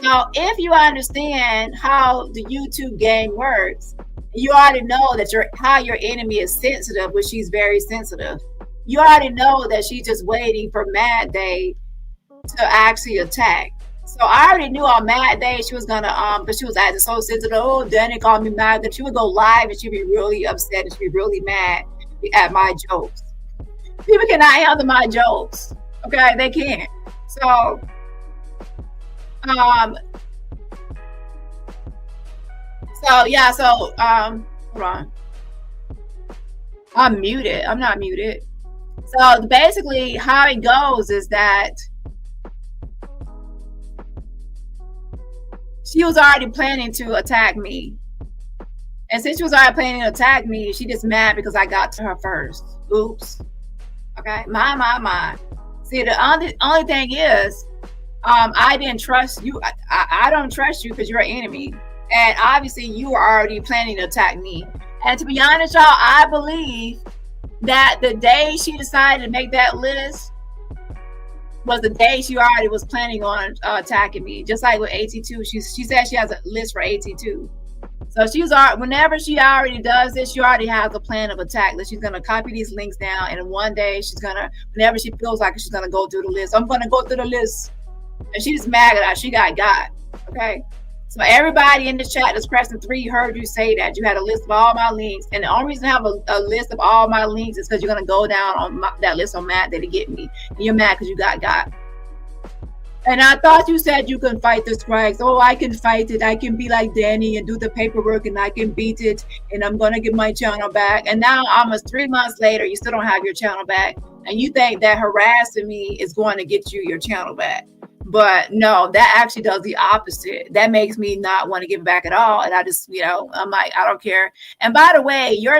So if you understand how the YouTube game works, you already know that how your enemy is sensitive, which she's very sensitive. You already know that she's just waiting for Mad Day to actually attack. So I already knew on Mad Day she was gonna but she was acting so sensitive. Oh, Dani called me mad. That she would go live and she'd be really upset and she'd be really mad at my jokes. People cannot handle my jokes. Okay, they can't. So hold on. I'm muted. I'm not muted. So basically how it goes is that she was already planning to attack me. And since she was already planning to attack me, she just mad because I got to her first. Oops. Okay, my. See, the only thing is, I didn't trust you. I don't trust you because you're an enemy. And obviously you were already planning to attack me. And to be honest, y'all, I believe that the day she decided to make that list was the day she already was planning on attacking me. Just like with AT2, she said she has a list for AT2. So whenever she already does this, she already has a plan of attack. That she's gonna copy these links down, and one day she's gonna, whenever she feels like it, she's gonna go through the list. I'm gonna go through the list, and she's mad at her. She got. Okay. So everybody in the chat that's pressing 3 heard you say that you had a list of all my links, and the only reason I have a list of all my links is because you're gonna go down on that list on Mad Day to get me. And you're mad because you got. And I thought you said you can fight the strikes. Oh, I can fight it. I can be like Dani and do the paperwork, and I can beat it, and I'm gonna get my channel back. And now, almost 3 months later, you still don't have your channel back, and you think that harassing me is going to get you your channel back. But no, that actually does the opposite. That makes me not want to give it back at all. And I just, I'm like, I don't care. And by the way, you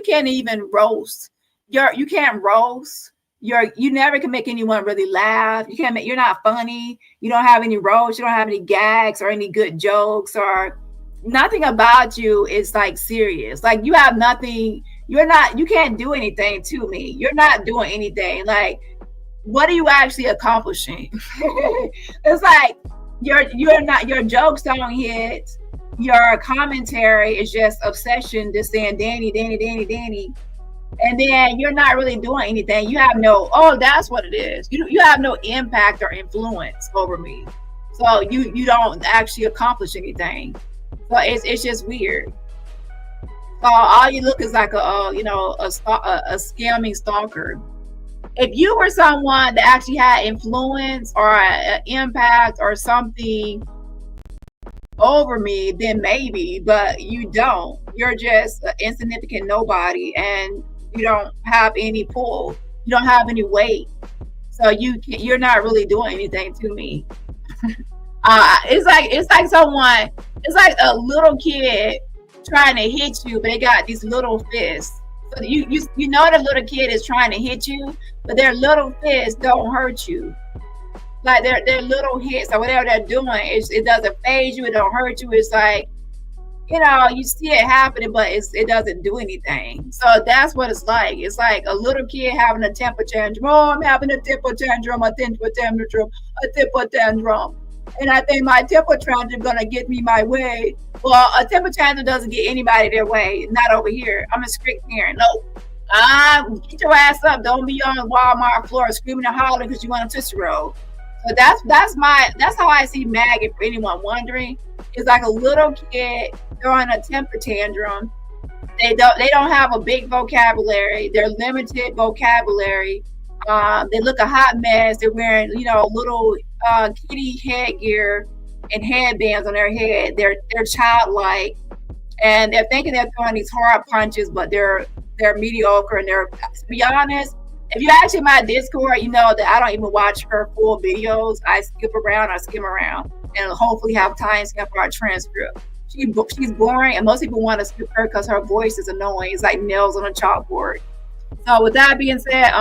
can't even roast. You can't roast. You never can make anyone really laugh. You're not funny. You don't have any roast. You don't have any gags or any good jokes, or nothing about you is like serious. Like you have nothing. You can't do anything to me. You're not doing anything. Like, what are you actually accomplishing? It's like your jokes don't hit. Your commentary is just obsession, just saying Dani. And then you're not really doing anything. You have that's what it is. You have no impact or influence over me. So you don't actually accomplish anything. So it's just weird. So all you look is like a scamming stalker. If you were someone that actually had influence or an impact or something over me, then maybe, but you don't. You're just an insignificant nobody, and you don't have any pull. You don't have any weight. So you're not really doing anything to me. It's like a little kid trying to hit you, but they got these little fists. So you know the little kid is trying to hit you, but their little fists don't hurt you. Like their little hits or whatever they're doing, it doesn't phase you, it don't hurt you. It's like, you see it happening, but it doesn't do anything. So that's what it's like. It's like a little kid having a temper tantrum. Oh, I'm having a temper tantrum. And I think my temper tantrum gonna get me my way. Well, a temper tantrum doesn't get anybody their way. Not over here. I'm a strict parent. No, Get your ass up. Don't be on the Walmart floor screaming and hollering because you want a Tootsie Roll. So that's how I see Maggie. For anyone wondering, it's like a little kid throwing a temper tantrum. They don't have a big vocabulary. They're limited vocabulary. They look a hot mess. They're wearing, little kitty headgear and headbands on their head. They're childlike, and they're thinking they're throwing these hard punches, but they're mediocre. And they're, to be honest, if you actually my Discord, you know that I don't even watch her full videos. I skip around, I skim around, and hopefully have time skip our transcript. She's boring, and most people want to skip her because her voice is annoying. It's like nails on a chalkboard. So with that being said,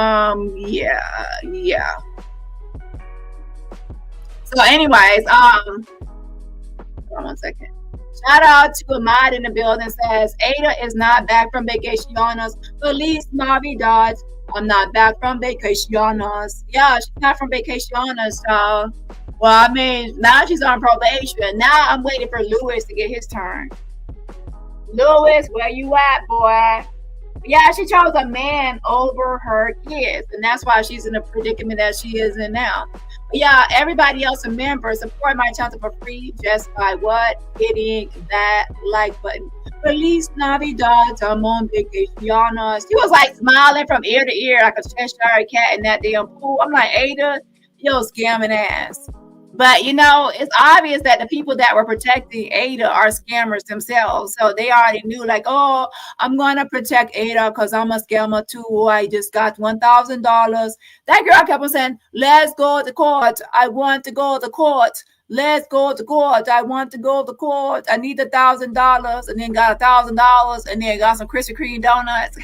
yeah. So anyways, hold on 1 second. Shout out to Ahmad in the building, says Ada is not back from vacaciones. Feliz Navidad. I'm not back from vacaciones. Yeah, she's not from vacaciones, so well, I mean, now she's on probation. Now I'm waiting for Lewis to get his turn. Lewis, where you at, boy? Yeah, she chose a man over her kids, and that's why she's in the predicament that she is in now. But yeah, everybody else, remember, support my channel for free just by what? Hitting that like button. Feliz Navidad, I'm on vacaciones. She was like smiling from ear to ear like a Cheshire cat in that damn pool. I'm like, Ada, yo, scamming ass. But, it's obvious that the people that were protecting Ada are scammers themselves. So they already knew, like, oh, I'm going to protect Ada because I'm a scammer too. I just got $1,000. That girl kept on saying, let's go to court. I want to go to court. Let's go to court. I want to go to court. I need $1,000. And then got $1,000. And then got some Krispy Kreme donuts.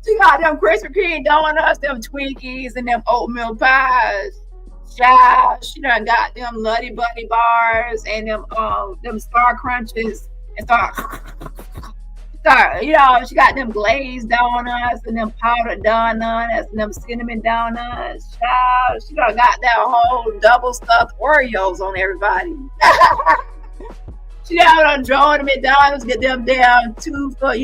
She got them Krispy Kreme donuts, them Twinkies, and them oatmeal pies. Child, she done got them Luddy Buddy bars and them Star Crunches and she got them glazed donuts and them powdered donuts and them cinnamon donuts. Child, she done got that whole double stuffed Oreos on everybody. She done drove to McDonald's, get them down two for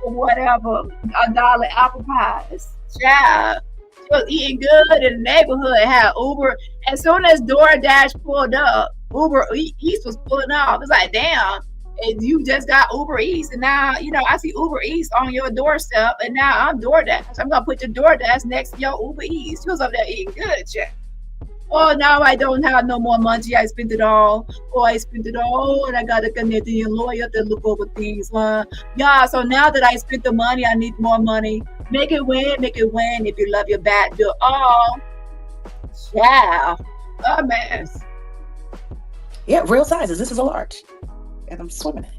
whatever, $1 apple pies. Child. Was eating good in the neighborhood, had Uber. As soon as DoorDash pulled up, Uber Eats was pulling off. It's like, damn, and you just got Uber Eats, and now I see Uber Eats on your doorstep, and now I'm DoorDash. I'm gonna put your DoorDash next to your Uber Eats. She was up there eating good, Jack. Oh, now I don't have no more money. I spent it all. Oh, I spent it all, and I got a Canadian lawyer to look over things. Yeah, so now that I spent the money, I need more money. Make it win. If you love your bat, do all. Yeah, a mess. Yeah, real sizes. This is a large, and I'm swimming in it.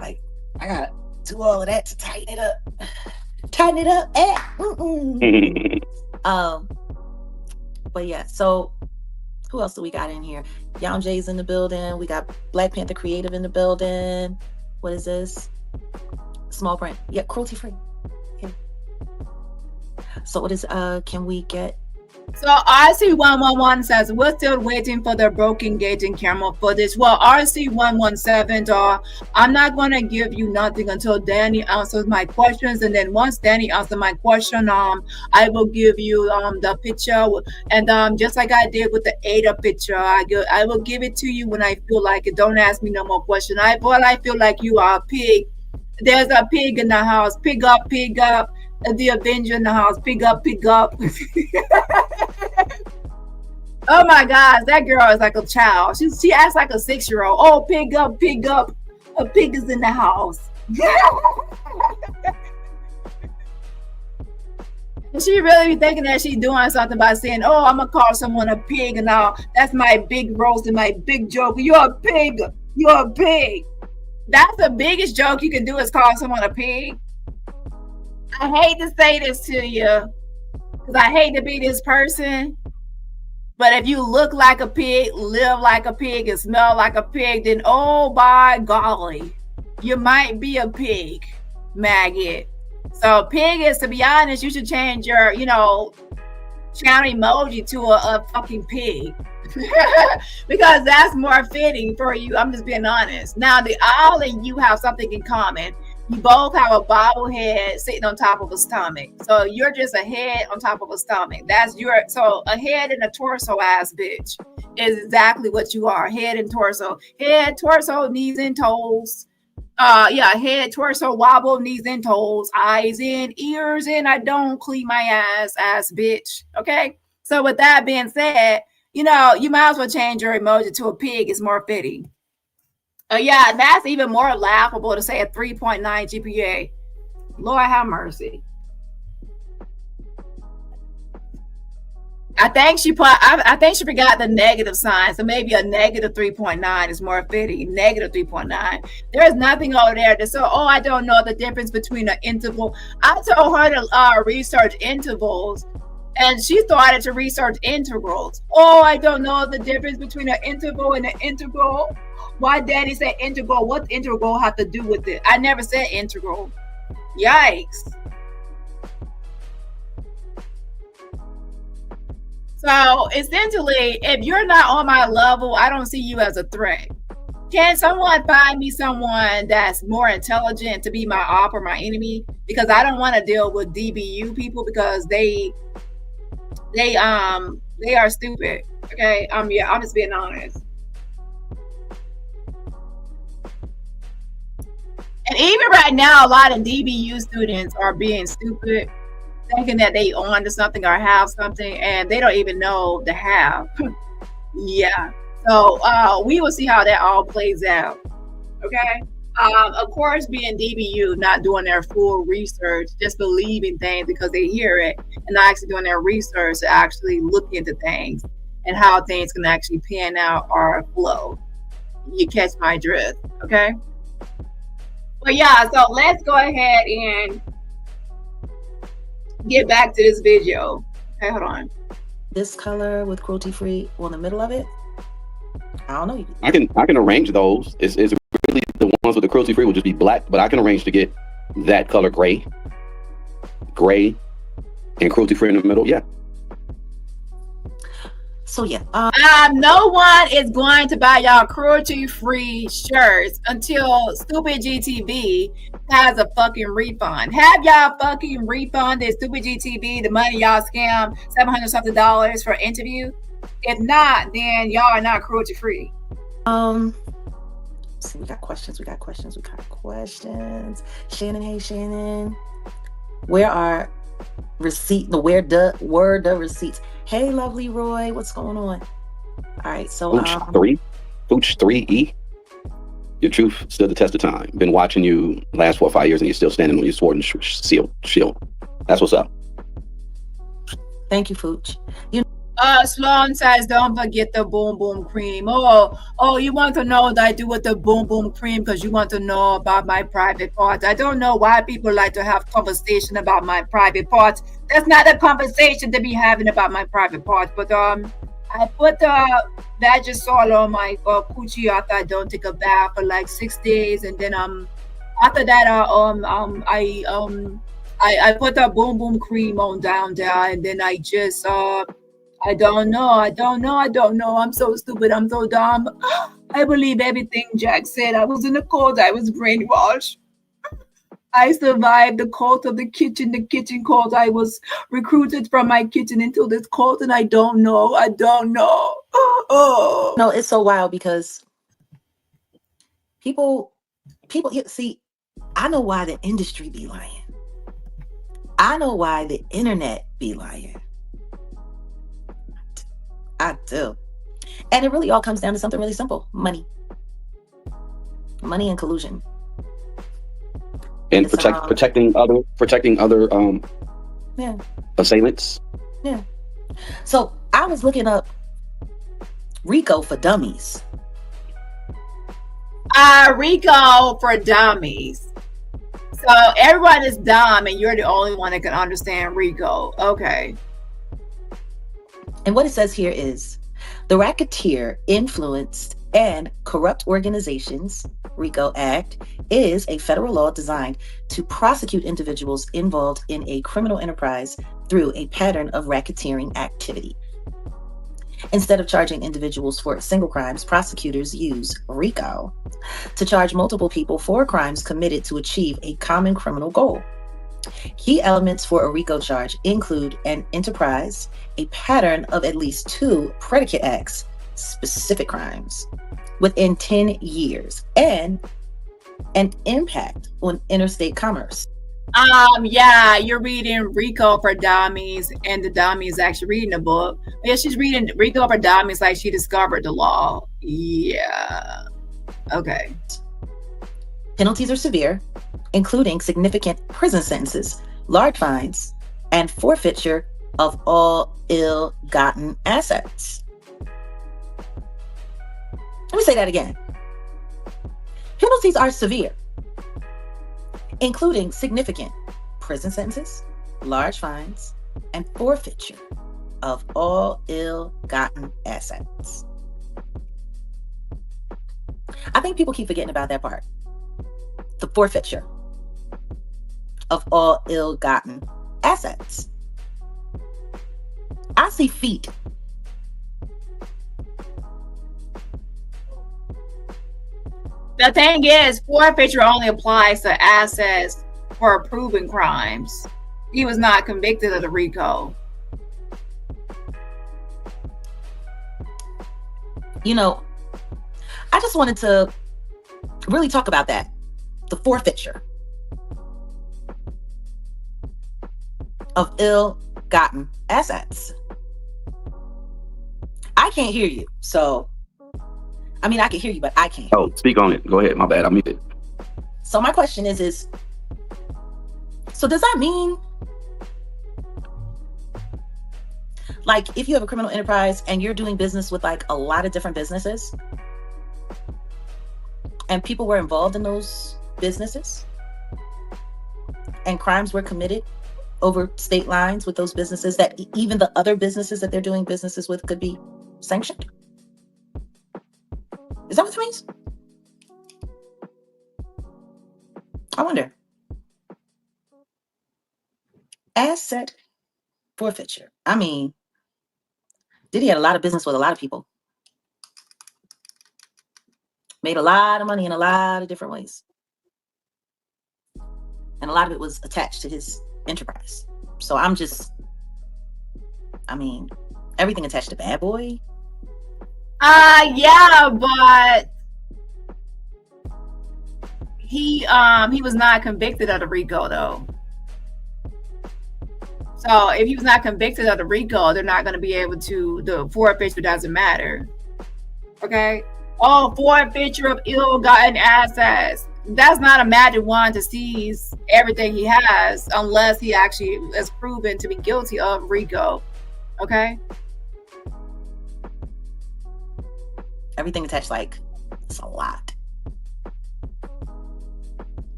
Like, I gotta do all of that to tighten it up. But yeah, so who else do we got in here? Young Jay's in the building. We got Black Panther Creative in the building. What is this? Small print. Yeah, cruelty free. Okay. So what is can we get? So RC111 says we're still waiting for the broken gauging camera footage. Well, RC117, I'm not going to give you nothing until Danny answers my questions, and then once Danny answers my question, I will give you the picture, and just like I did with the Ada picture, I will give it to you when I feel like it. Don't ask me no more questions. I feel like you are a pig. There's a pig in the house. Pig up, pig up. The Avenger in the house. Pig up, pig up. Oh my gosh, that girl is like a child. She acts like a 6-year-old. Oh, pig up, pig up. A pig is in the house. She really be thinking that she's doing something by saying, oh, I'm gonna call someone a pig and all. That's my big roast and my big joke. You're a pig. You're a pig. That's the biggest joke you can do is call someone a pig. I hate to say this to you because I hate to be this person, but if you look like a pig, live like a pig, and smell like a pig, then oh by golly, you might be a pig, maggot. So pig is, to be honest, you should change your, channel emoji to a fucking pig. Because that's more fitting for you. I'm just being honest. Now the owl and you have something in common. You both have a bobblehead sitting on top of a stomach. So you're just a head on top of a stomach. That's so a head and a torso ass bitch is exactly what you are. Head and torso. Head, torso, knees and toes. Head, torso, wobble, knees and toes, eyes in, ears in. I don't clean my ass bitch. Okay. So with that being said, you might as well change your emoji to a pig. It's more fitting. And that's even more laughable to say a 3.9 GPA. Lord have mercy. I think she forgot the negative sign, so maybe a negative 3.9 is more fitting. Negative 3.9. There's nothing over there to say, I don't know the difference between an interval. I told her to research intervals, and she started to research integrals. I don't know the difference between an interval and an integral. Why Daddy said integral? What's integral have to do with it? I never said integral. Yikes. So essentially, if you're not on my level, I don't see you as a threat. Can someone find me someone that's more intelligent to be my op or my enemy? Because I don't want to deal with DBU people because they are stupid. Okay. I'm just being honest. And even right now, a lot of DBU students are being stupid, thinking that they on to something or have something, and they don't even know the have. Yeah. So we will see how that all plays out. Okay. Of course, being DBU, not doing their full research, just believing things because they hear it, and not actually doing their research to actually look into things and how things can actually pan out or flow. You catch my drift. Okay. But yeah, so let's go ahead and get back to this video. Okay, hold on. This color with cruelty free on the middle of it. I don't know. I can arrange those. It's really the ones with the cruelty free will just be black, but I can arrange to get that color gray, and cruelty free in the middle. Yeah. So yeah, no one is going to buy y'all cruelty-free shirts until Stupid GTV has a fucking refund. Have y'all fucking refunded Stupid GTV the money y'all scammed $700 something for interview? If not, then y'all are not cruelty-free. See, we got questions. Shannon, hey Shannon, where are where the receipts? Hey, lovely Roy, what's going on? All right, so Pooch 3E. Your truth stood the test of time. Been watching you last 4 or 5 years, and you're still standing on your sword and shield. That's what's up. Thank you, Pooch. Sloan says, don't forget the boom boom cream. Oh, you want to know what I do with the boom boom cream because you want to know about my private parts. I don't know why people like to have conversation about my private parts. That's not a conversation to be having about my private parts. But I put Vagisil on my coochie after I don't take a bath for like 6 days, and then after that I put the boom boom cream on down there, and then I just I don't know. I'm so stupid. I'm so dumb. I believe everything Jack said. I was in the cold. I was brainwashed. I survived the cult of the kitchen cult. I was recruited from my kitchen into this cult, and I don't know. Oh. No, it's so wild because people see, I know why the industry be lying. I know why the internet be lying. I do. And it really all comes down to something really simple. Money and collusion. And protecting other assailants. Yeah. So I was looking up RICO for dummies. RICO for dummies. So everyone is dumb and you're the only one that can understand RICO. Okay. And what it says here is the Racketeer Influenced and Corrupt Organizations RICO Act is a federal law designed to prosecute individuals involved in a criminal enterprise through a pattern of racketeering activity. Instead of charging individuals for single crimes, prosecutors use RICO to charge multiple people for crimes committed to achieve a common criminal goal. Key elements for a RICO charge include an enterprise, a pattern of at least 2 predicate acts, specific crimes, within 10 years, and an impact on interstate commerce. Yeah, you're reading RICO for Dummies, and the dummy is actually reading a book. Yeah, she's reading RICO for Dummies like she discovered the law. Yeah. Okay. Penalties are severe, including significant prison sentences, large fines, and forfeiture of all ill-gotten assets. Let me say that again. Penalties are severe, including significant prison sentences, large fines, and forfeiture of all ill-gotten assets. I think people keep forgetting about that part. The forfeiture of all ill-gotten assets. I see feet. The thing is, forfeiture only applies to assets for proven crimes. He was not convicted of the RICO. You know, I just wanted to really talk about that. The forfeiture of ill-gotten assets. I can't hear you, so I mean, I can hear you, but I can't. Oh, speak on it. Go ahead. My bad. I muted. So my question is, so does that mean, like, if you have a criminal enterprise and you're doing business with like a lot of different businesses and people were involved in those businesses and crimes were committed over state lines with those businesses, that even the other businesses that they're doing businesses with could be sanctioned? Is that what it means? I wonder. Asset forfeiture. I mean, Diddy had a lot of business with a lot of people. Made a lot of money in a lot of different ways. And a lot of it was attached to his enterprise. So everything attached to Bad Boy. Yeah, but he was not convicted of the RICO though. So if he was not convicted of the RICO, they're not going to be able to. The forfeiture doesn't matter. Okay. Oh, forfeiture of ill-gotten assets. That's not a magic wand to seize everything he has, unless he actually is proven to be guilty of RICO. Okay. Everything attached, like, it's a lot.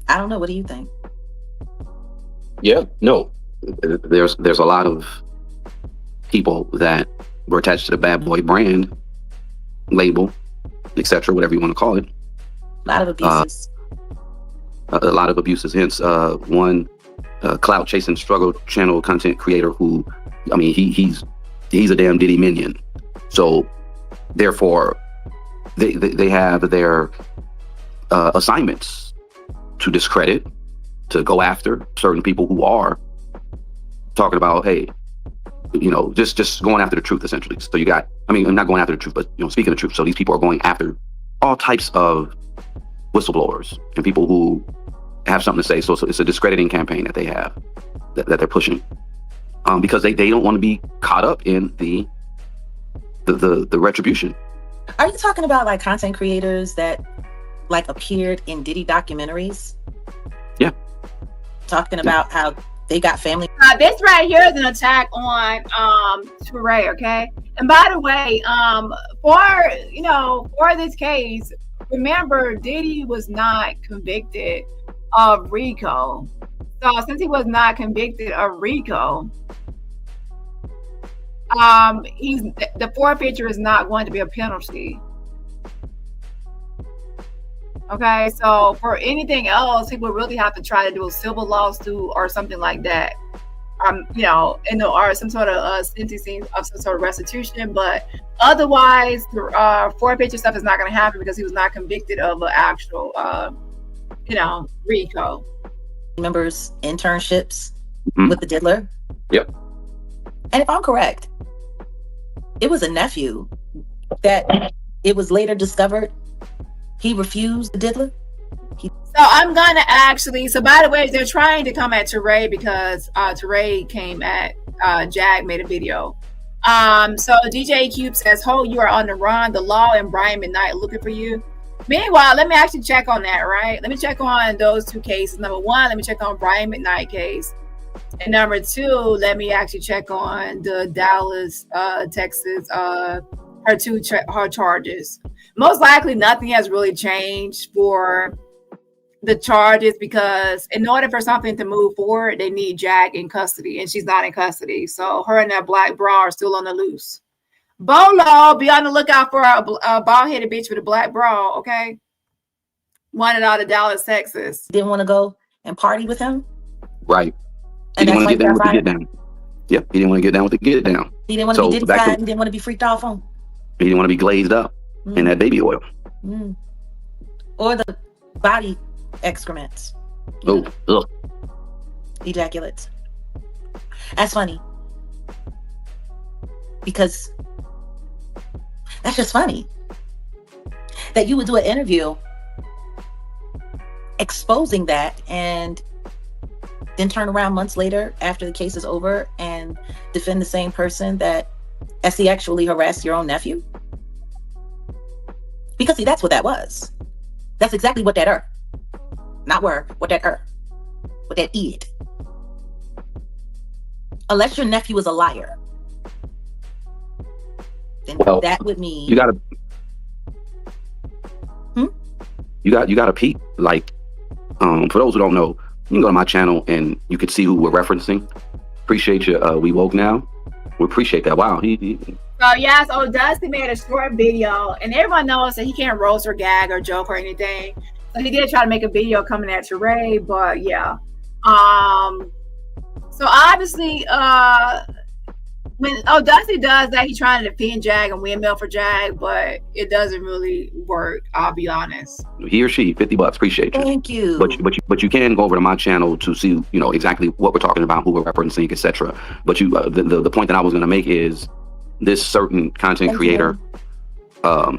I don't know. What do you think? Yeah, no. There's a lot of people that were attached to the Bad Boy brand, label, etc., whatever you want to call it. A lot of abuses. A lot of abuses. Hence, one clout chasing struggle channel content creator who, I mean, he's a damn Diddy minion. So therefore, they have their assignments to discredit, to go after certain people who are talking about, hey, you know, just going after the truth, essentially. So you got, I mean, I'm not going after the truth, but, you know, speaking the truth. So these people are going after all types of whistleblowers and people who have something to say. So it's a discrediting campaign that they have, that they're pushing, because they don't want to be caught up in the retribution. Are you talking about like content creators that like appeared in Diddy documentaries? Yeah. Talking about how they got family. This right here is an attack on Touré, okay? And by the way, for this case, remember Diddy was not convicted of RICO. So since he was not convicted of RICO, the forfeiture is not going to be a penalty. Okay, so for anything else, he would really have to try to do a civil lawsuit or something like that. or some sort of sentencing of some sort of restitution. But otherwise, the forfeiture stuff is not going to happen because he was not convicted of an actual, RICO. Members internships Mhm. with the diddler. Yep. And if I'm correct, it was a nephew that it was later discovered he refused the diddler. So I'm gonna so by the way, they're trying to come at Touré because Touré came at Jag made a video. So DJ Cube says, "Ho, you are on the run. The law and Brian McKnight looking for you." Meanwhile, let me actually check on that, right? Let me check on those two cases. Number one, let me check on Brian McKnight case. And number two, let me actually check on the Dallas, Texas, her charges. Most likely nothing has really changed for the charges because in order for something to move forward, they need Jag in custody, and she's not in custody. So her and that black bra are still on the loose. Bolo, be on the lookout for a bald-headed bitch with a black bra, okay? Wanted out of Dallas, Texas. Didn't want to go and party with him. Right. He And didn't want that's to get down why with the get down. Yep. He didn't want to get down with the get down. he didn't want to So be Diddy back to- side. He didn't want to be freaked off on. He didn't want to be glazed up in that baby oil. Mm. Or the body excrements. Oh, ugh. Ejaculates. That's funny. Because that's just funny. That you would do an interview exposing that and then turn around months later after the case is over and defend the same person that he actually harassed your own nephew. Because see, that's what that was. That's exactly what that not were, what that what that id. Unless your nephew is a liar, then Well, that would mean You gotta. You gotta peep. Like, for those who don't know, you can go to my channel and you can see who we're referencing. Appreciate you. We woke now. We appreciate that. Wow. So yes, Dusty made a short video, and everyone knows that he can't roast or gag or joke or anything. So he did try to make a video coming at Touré, but yeah. So obviously, when Dusty does that, he's trying to defend Jag and windmill for Jag, but it doesn't really work. I'll be honest. He or she, $50. Appreciate you. thank you. But you can go over to my channel to see exactly what we're talking about, who we're referencing, etc. But the point that I was going to make is this certain content Thank creator, put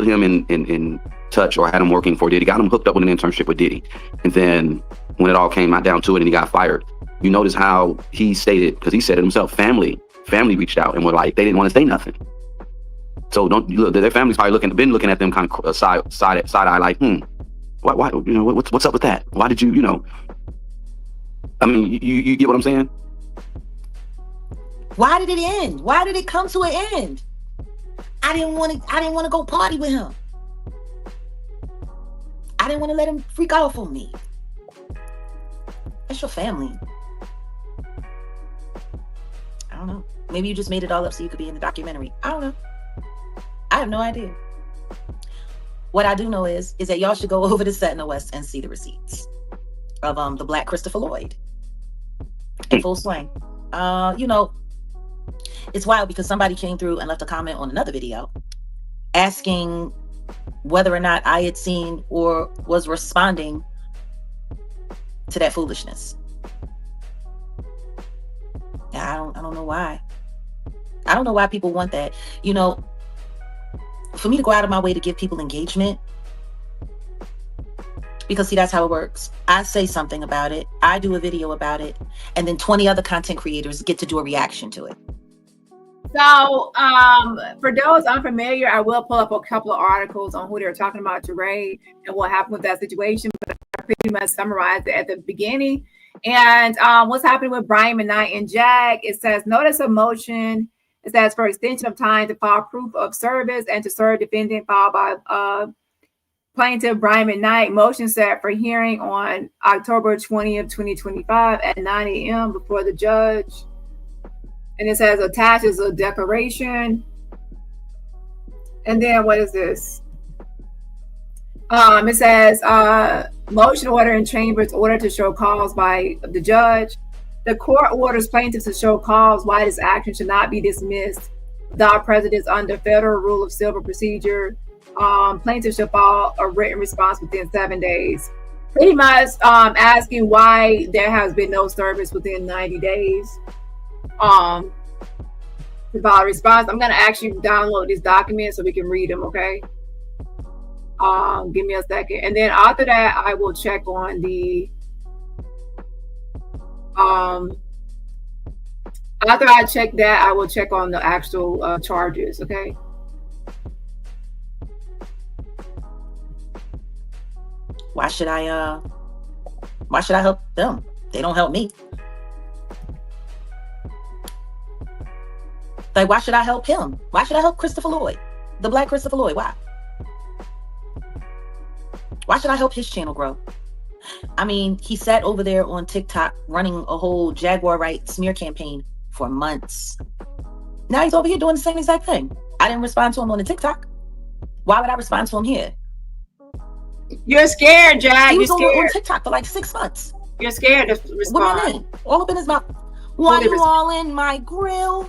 him in touch or had him working for Diddy, got him hooked up with an internship with Diddy, and then when it all came down to it and he got fired, you notice how he stated, because he said it himself, family reached out and were like, they didn't want to say nothing. So their family's probably been looking at them kind of side eye, like, why, what's up with that? Why did you, I mean, you get what I'm saying? Why did it end? Why did it come to an end? I didn't want to go party with him. I didn't want to let him freak off on me. That's your family. I don't know. Maybe you just made it all up so you could be in the documentary. I don't know. I have no idea. What I do know is that y'all should go over to Sentinel West and see the receipts of the Black Christopher Lloyd in full swing. It's wild because somebody came through and left a comment on another video asking whether or not I had seen or was responding to that foolishness. I don't know why. I don't know why people want that. For me to go out of my way to give people engagement, because see, that's how it works. I say something about it, I do a video about it, and then 20 other content creators get to do a reaction to it. So, for those unfamiliar, I will pull up a couple of articles on who they were talking about Touré and what happened with that situation, but I pretty much summarized it at the beginning. And what's happening with Brian McKnight and Jag, it says, notice of motion. It says for extension of time to file proof of service and to serve defendant filed by plaintiff Brian McKnight. Motion set for hearing on October 20th, 2025 at 9 a.m. before the judge. And it says attaches a declaration. And then what is this? It says motion order in chambers order to show cause by the judge. The court orders plaintiffs to show cause why this action should not be dismissed without prejudice under federal rule of civil procedure. Plaintiffs should file a written response within 7 days. Pretty much asking why there has been no service within 90 days. To file a response. I'm gonna actually download these documents so we can read them, okay? Give me a second. And then after that, I will check on the after I check that, I will check on the actual charges, okay? Why should I help them? They don't help me. Like, why should I help him? Why should I help Christopher Lloyd? The Black Christopher Lloyd, why? Why should I help his channel grow? I mean, he sat over there on TikTok running a whole Jaguar Wright smear campaign for months. Now he's over here doing the same exact thing. I didn't respond to him on the TikTok. Why would I respond to him here? You're scared, Jag. He was You're scared. on TikTok for like 6 months. You're scared to respond. What do you mean? All up in his mouth. Why you all in my grill?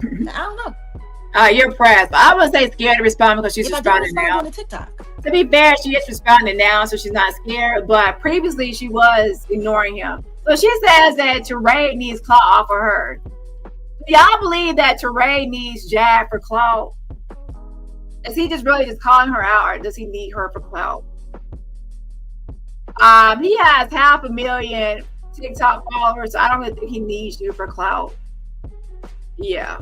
I don't know. You're pressed. I would say scared to respond because she's responding now. On the TikTok. To be fair, she is responding now, so she's not scared. But previously, she was ignoring him. So she says that Touré needs clout off of her. Do y'all believe that Touré needs Jag for clout? Is he just really just calling her out, or does he need her for clout? He has 500,000 TikTok followers, so I don't really think he needs you for clout. Yeah.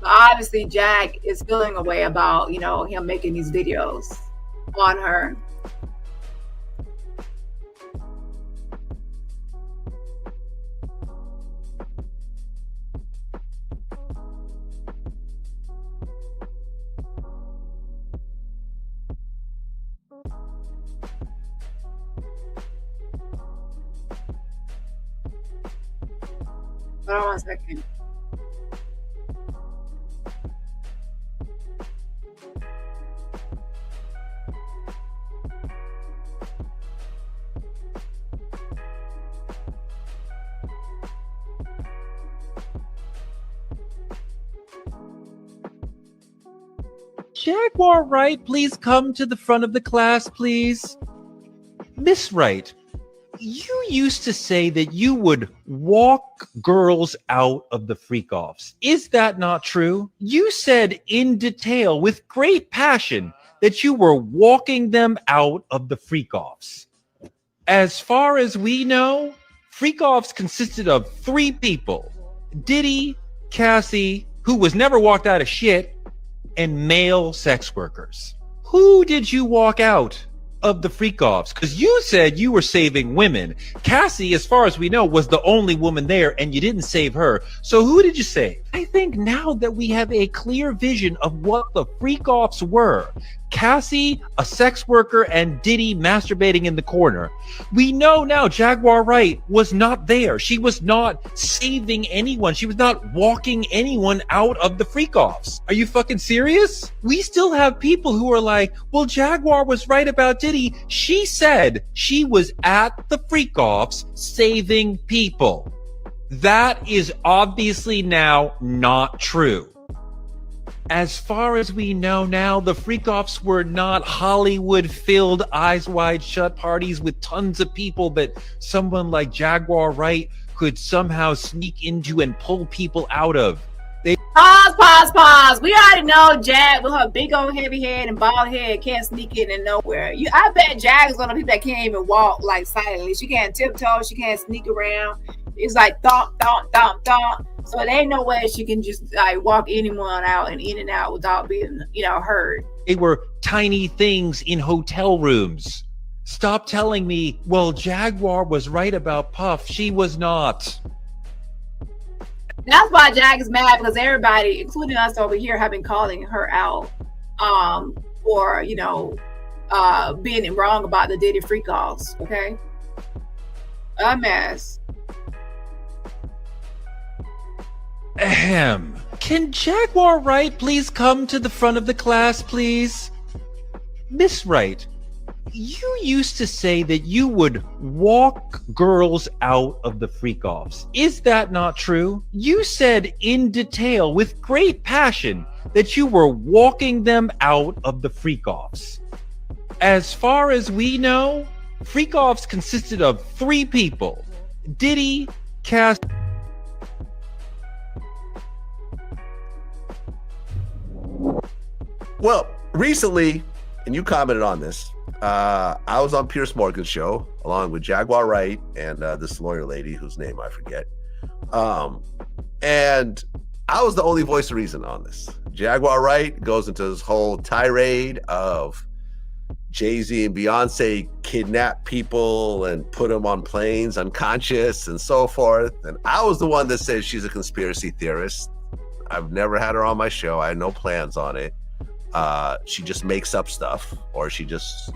Obviously, Jag is feeling a way about, him making these videos on her. Hold on 1 second. Jaguar Wright, please come to the front of the class, please. Miss Wright, you used to say that you would walk girls out of the freak-offs. Is that not true? You said in detail, with great passion, that you were walking them out of the freak-offs. As far as we know, freak-offs consisted of 3 people. Diddy, Cassie, who was never walked out of shit, and male sex workers. Who did you walk out of the freak-offs? Because you said you were saving women. Cassie, as far as we know, was the only woman there, and you didn't save her. So who did you save? I think now that we have a clear vision of what the freak-offs were, Cassie, a sex worker, and Diddy masturbating in the corner, we know now Jaguar Wright was not there. She was not saving anyone. She was not walking anyone out of the freak-offs. Are you fucking serious? We still have people who are like, well, Jaguar was right about Diddy. She said she was at the freak-offs saving people. That is obviously now not true. As far as we know now, the freak-offs were not Hollywood-filled, eyes wide shut parties with tons of people that someone like Jaguar Wright could somehow sneak into and pull people out of. Pause. We already know Jag with her big old heavy head and bald head can't sneak in nowhere. I bet Jag is one of the people that can't even walk like silently. She can't tiptoe. She can't sneak around. It's like thump, thump, thump, thump. So there ain't no way she can just like walk anyone out and in and out without being, heard. They were tiny things in hotel rooms. Stop telling me, well, Jaguar was right about Puff. She was not. That's why Jag is mad, because everybody, including us over here, have been calling her out for, being wrong about the Diddy freak-offs, okay? A mess. Ahem. Can Jaguar Wright please come to the front of the class, please? Miss Wright, you used to say that you would walk girls out of the freak-offs. Is that not true? You said in detail, with great passion, that you were walking them out of the freak-offs. As far as we know, freak-offs consisted of 3 people. Diddy, Cass... Well, recently, and you commented on this, I was on Piers Morgan's show along with Jaguar Wright and this lawyer lady whose name I forget. And I was the only voice of reason on this. Jaguar Wright goes into this whole tirade of Jay-Z and Beyonce kidnap people and put them on planes unconscious and so forth. And I was the one that said she's a conspiracy theorist. I've never had her on my show. I had no plans on it. She just makes up stuff, or she just,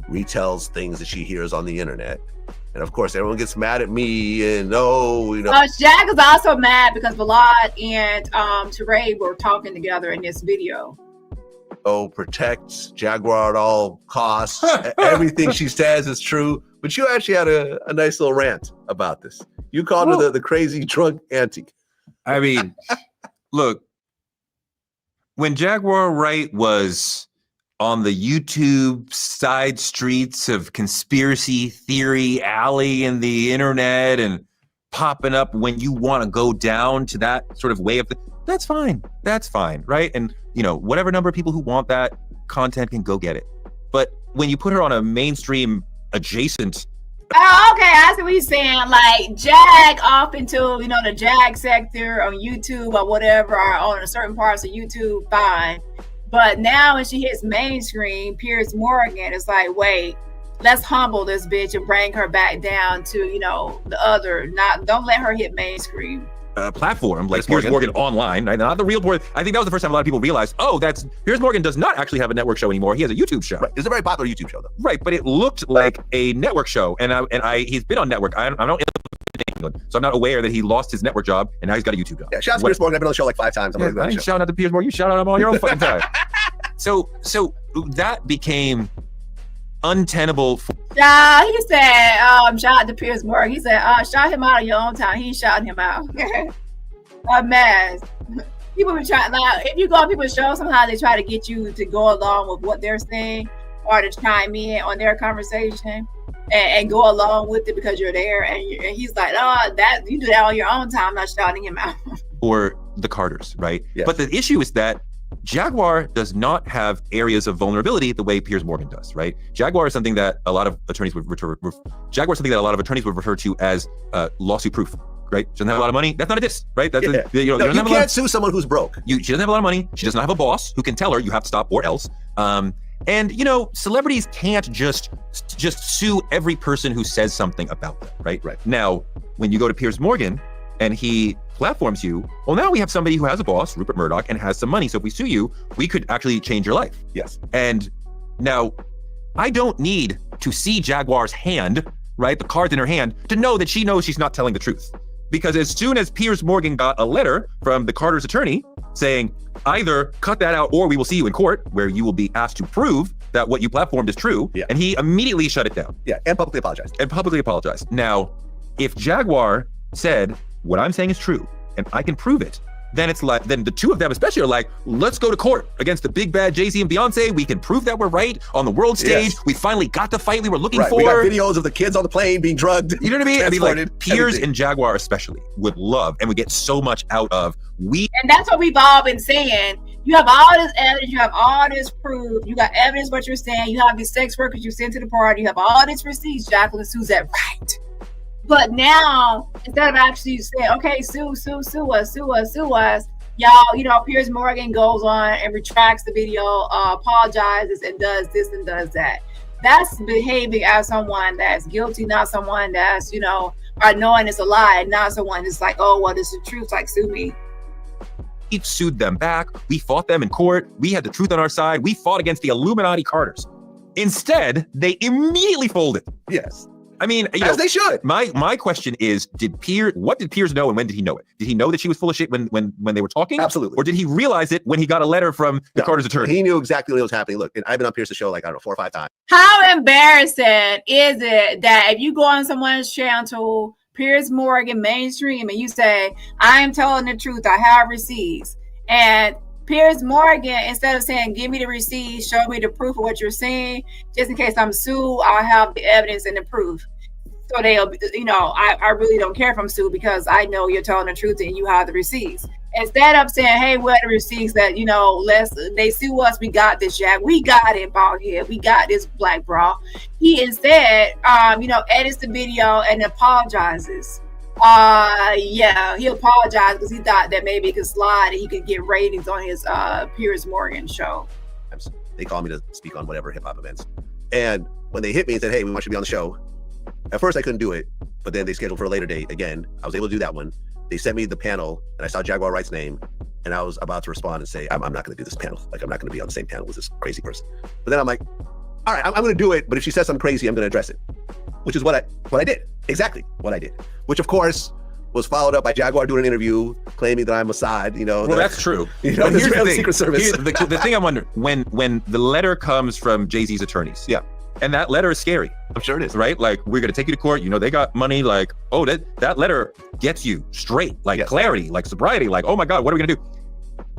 retells things that she hears on the internet. And of course, everyone gets mad at me and Jag is also mad because Vlad and Touré were talking together in this video. Protect Jaguar at all costs. Everything she says is true. But you actually had a nice little rant about this. You called her the crazy drunk auntie. I mean, look, when Jaguar Wright was on the YouTube side streets of conspiracy theory alley in the internet and popping up when you want to go down to that sort of way of that's fine. That's fine, right? And, whatever number of people who want that content can go get it. But when you put her on a mainstream adjacent... Oh, okay, I see what you're saying. Like, Jag off into, the Jag sector on YouTube or whatever, or on certain parts of YouTube, fine. But now when she hits mainstream, Piers Morgan is like, wait, let's humble this bitch and bring her back down to, the other. Don't let her hit mainstream. Platform like Piers Morgan online, right? Not the real board. I think that was the first time a lot of people realized, that's Piers Morgan does not actually have a network show anymore. He has a YouTube show. Right. It's a very popular YouTube show, though. Right, but it looked like a network show, and he's been on network. I don't in England, so I'm not aware that he lost his network job and now he's got a YouTube job. Yeah, shout out to Piers Morgan. I've been on the show like 5 times. I ain't shouting out to Piers Morgan. You shout out him all your own fucking time. So that became untenable. Yeah, he said, shout out to Piers Morgan. He said, shout him out of your own time. He ain't shouting him out. A mess. People be trying, like, if you go on people's shows, somehow they try to get you to go along with what they're saying or to chime in on their conversation and go along with it because you're there. And he's like, that you do that on your own time. I'm not shouting him out. Or the Carters, right? Yes. But the issue is that Jaguar does not have areas of vulnerability the way Piers Morgan does, right? Jaguar is something that a lot of attorneys would refer to as lawsuit proof, right? She doesn't have a lot of money. That's not a diss, right? That's you can't sue someone who's broke. She doesn't have a lot of money. She does not have a boss who can tell her you have to stop or else. And celebrities can't just sue every person who says something about them, right? Right. Now, when you go to Piers Morgan and he platforms you, well, now we have somebody who has a boss, Rupert Murdoch, and has some money. So if we sue you, we could actually change your life. Yes. And now I don't need to see Jaguar's hand, right? The cards in her hand to know that she knows she's not telling the truth. Because as soon as Piers Morgan got a letter from the Carter's attorney saying, either cut that out or we will see you in court where you will be asked to prove that what you platformed is true. Yeah. And he immediately shut it down. Yeah, and publicly apologized. Now, if Jaguar said, what I'm saying is true, and I can prove it, then it's like, then the two of them especially are like, let's go to court against the big bad Jay-Z and Beyonce. We can prove that we're right on the world stage. Yes. We finally got the fight we were looking for. We got videos of the kids on the plane being drugged. You know what I mean? Like Piers and Jaguar especially would love, and would get so much out of. And that's what we've all been saying. You have all this evidence, you have all this proof, you got evidence what you're saying, you have these sex workers you sent to the party, you have all these receipts, Jacqueline Suzette, right? But now, instead of actually saying, okay, sue us, y'all, Piers Morgan goes on and retracts the video, apologizes and does this and does that. That's behaving as someone that's guilty, not someone that's, or knowing it's a lie, not someone that's like, oh, well, this is the truth, like, sue me. We sued them back. We fought them in court. We had the truth on our side. We fought against the Illuminati Carters. Instead, they immediately folded. Yes. I mean, as they should. My question is, what did Piers know and when did he know it? Did he know that she was full of shit when they were talking? Absolutely. Or did he realize it when he got a letter from the Carter's attorney? He knew exactly what was happening. Look, I've been on Piers' show like, I don't know, 4 or 5 times. How embarrassing is it that if you go on someone's channel, Piers Morgan mainstream, and you say, I am telling the truth, I have receipts, and Piers Morgan, instead of saying, give me the receipts, show me the proof of what you're saying, just in case I'm sued, I'll have the evidence and the proof. So they'll, I really don't care if I'm sued because I know you're telling the truth and you have the receipts. Instead of saying, hey, what are the receipts that, they sue us, we got this, Jack. We got it, bald head. We got this, black bra. He instead, edits the video and apologizes. He apologized because he thought that maybe it could slide and he could get ratings on his Piers Morgan show. They call me to speak on whatever hip hop events. And when they hit me and said, hey, we want you to be on the show, at first I couldn't do it, but then they scheduled for a later date. Again, I was able to do that one. They sent me the panel and I saw Jaguar Wright's name and I was about to respond and say, I'm not going to do this panel. Like, I'm not going to be on the same panel with this crazy person. But then I'm like, all right, I'm going to do it. But if she says something crazy, I'm going to address it, which is what I did. Exactly what I did, which of course was followed up by Jaguar doing an interview claiming that I'm Mossad, Well, that's true. Here's the Secret Service. The thing I'm wondering, when the letter comes from Jay-Z's attorneys, yeah, and that letter is scary. I'm sure it is. Right? Like, we're going to take you to court. They got money. Like, oh, that letter gets you straight, like clarity, like sobriety. Like, oh my God, what are we going to do?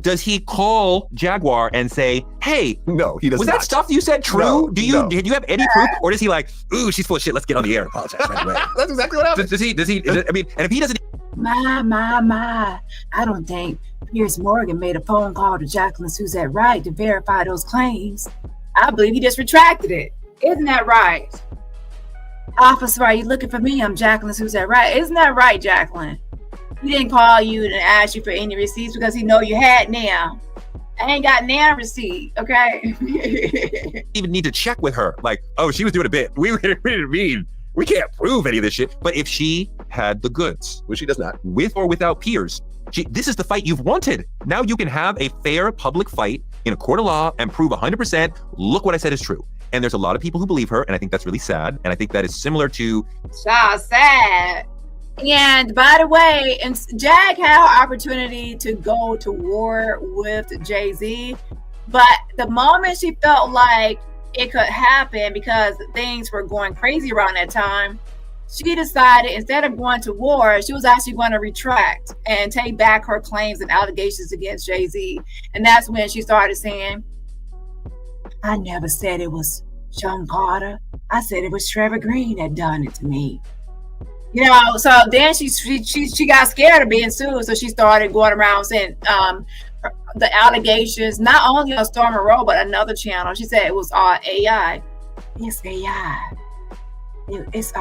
Does he call Jaguar and say, hey, no, he doesn't. Was that stuff you said true? No, did you have any proof? Or does he like, ooh, she's full of shit, let's get on the air and apologize right away? That's exactly what happened. Does he, I mean, and if he doesn't. My, I don't think Piers Morgan made a phone call to Jacqueline Suzette Wright to verify those claims. I believe he just retracted it. Isn't that right? Officer, are you looking for me? I'm Jacqueline Suzette Wright. Isn't that right, Jacqueline? He didn't call you and ask you for any receipts because he know you had now. I ain't got now receipt, okay? Even need to check with her. Like, oh, she was doing a bit. We didn't mean. We can't prove any of this shit. But if she had the goods, which she does not, with or without Piers, this is the fight you've wanted. Now you can have a fair public fight in a court of law and prove 100%, look what I said is true. And there's a lot of people who believe her, and I think that's really sad. And I think that is similar to... sad. And by the way, Jag had an opportunity to go to war with Jay-Z, but the moment she felt like it could happen because things were going crazy around that time, she decided instead of going to war, she was actually going to retract and take back her claims and allegations against Jay-Z. And that's when she started saying, I never said it was Sean Carter. I said it was Trevor Green that done it to me. So then she got scared of being sued, so she started going around saying the allegations, not only on Storm and Row, but another channel. She said it was AI. It's AI. It's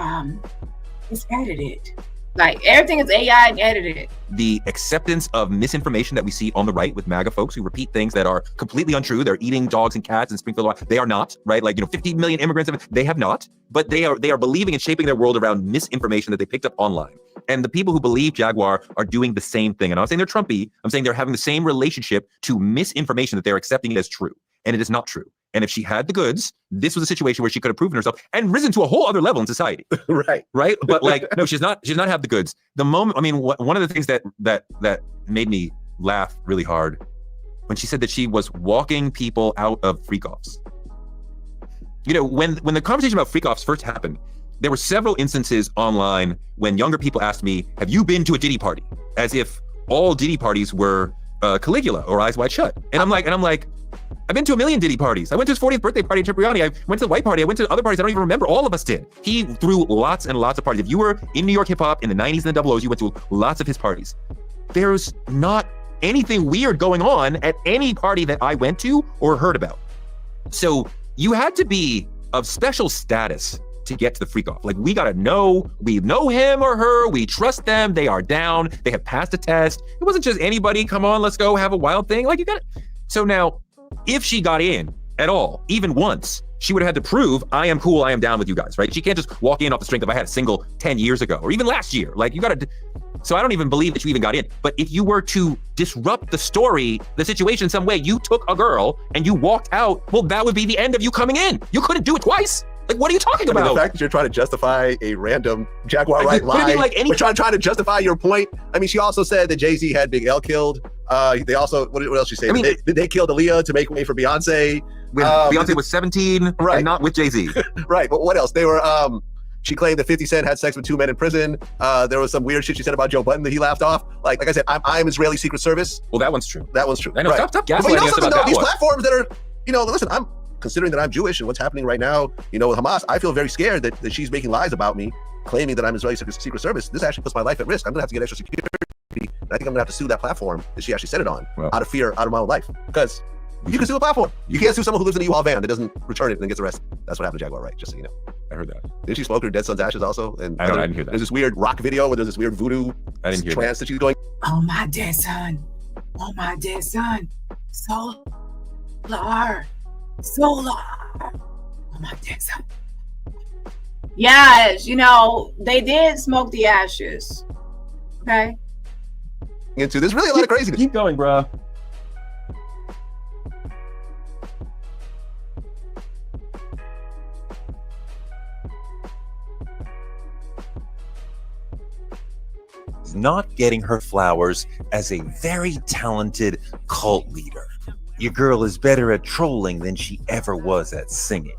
edited. Like, everything is AI and edited. The acceptance of misinformation that we see on the right with MAGA folks who repeat things that are completely untrue. They're eating dogs and cats in Springfield. They are not, right? Like, 50 million immigrants, they have not, but they are believing and shaping their world around misinformation that they picked up online. And the people who believe Jaguar are doing the same thing. And I'm not saying they're Trumpy. I'm saying they're having the same relationship to misinformation that they're accepting it as true. And it is not true. And if she had the goods, this was a situation where she could have proven herself and risen to a whole other level in society. Right. But no, she's not have the goods. The moment, one of the things that made me laugh really hard when she said that she was walking people out of freak-offs. When the conversation about freak-offs first happened, there were several instances online when younger people asked me, have you been to a Diddy party? As if all Diddy parties were Caligula or Eyes Wide Shut. And I'm like, I've been to a million Diddy parties. I went to his 40th birthday party in Cipriani. I went to the white party. I went to other parties I don't even remember. All of us did. He threw lots and lots of parties. If you were in New York hip hop in the 90s and the 00s, you went to lots of his parties. There's not anything weird going on at any party that I went to or heard about. So you had to be of special status to get to the freak off. Like, we know him or her, we trust them, they are down, they have passed a test. It wasn't just anybody, come on, let's go have a wild thing. Like, you got it. So now, if she got in at all, even once, she would have had to prove, I am cool, I am down with you guys, right? She can't just walk in off the strength of, I had a single 10 years ago, or even last year. Like, you gotta, so I don't even believe that you even got in. But if you were to disrupt the story, the situation in some way, you took a girl and you walked out, well, that would be the end of you coming in. You couldn't do it twice. Like, what are you talking I mean, about? the fact that you're trying to justify a random Jaguar Like, Wright what do you mean, lie, like any- but trying to justify your point. I mean, she also said that Jay-Z had Big L killed. They also, what else she say? I mean, they killed Aaliyah to make way for Beyonce. When Beyonce was 17 Right. and not with Jay-Z. Right, but what else? They were, she claimed that 50 Cent had sex with 2 men in prison. There was some weird shit she said about Joe Budden that he laughed off. Like I said, I'm Israeli Secret Service. Well, that one's true. That one's true. I know, right. stop But gaslighting you know us something about though, that these one. platforms that are, listen, I'm considering that I'm Jewish and what's happening right now, with Hamas, I feel very scared that she's making lies about me, claiming that I'm Israeli Secret Service. This actually puts my life at risk. I'm gonna have to get extra security. And I think I'm gonna have to sue that platform that she actually said it on, out of fear, out of my own life. Because you can sue a platform. You can't sue someone who lives in a U-Haul van that doesn't return it and then gets arrested. That's what happened to Jaguar Wright, just so you know. I heard that. Didn't she smoke her dead son's ashes also? And I didn't hear that. There's this weird rock video where there's this weird voodoo I didn't hear trance that she's going. Oh, my dead son. Oh, my dead son. Solar. Oh, my dead son. Yes, they did smoke the ashes. Okay. Into there's really a lot of craziness. Keep going, bro. Not getting her flowers as a very talented cult leader. Your girl is better at trolling than she ever was at singing.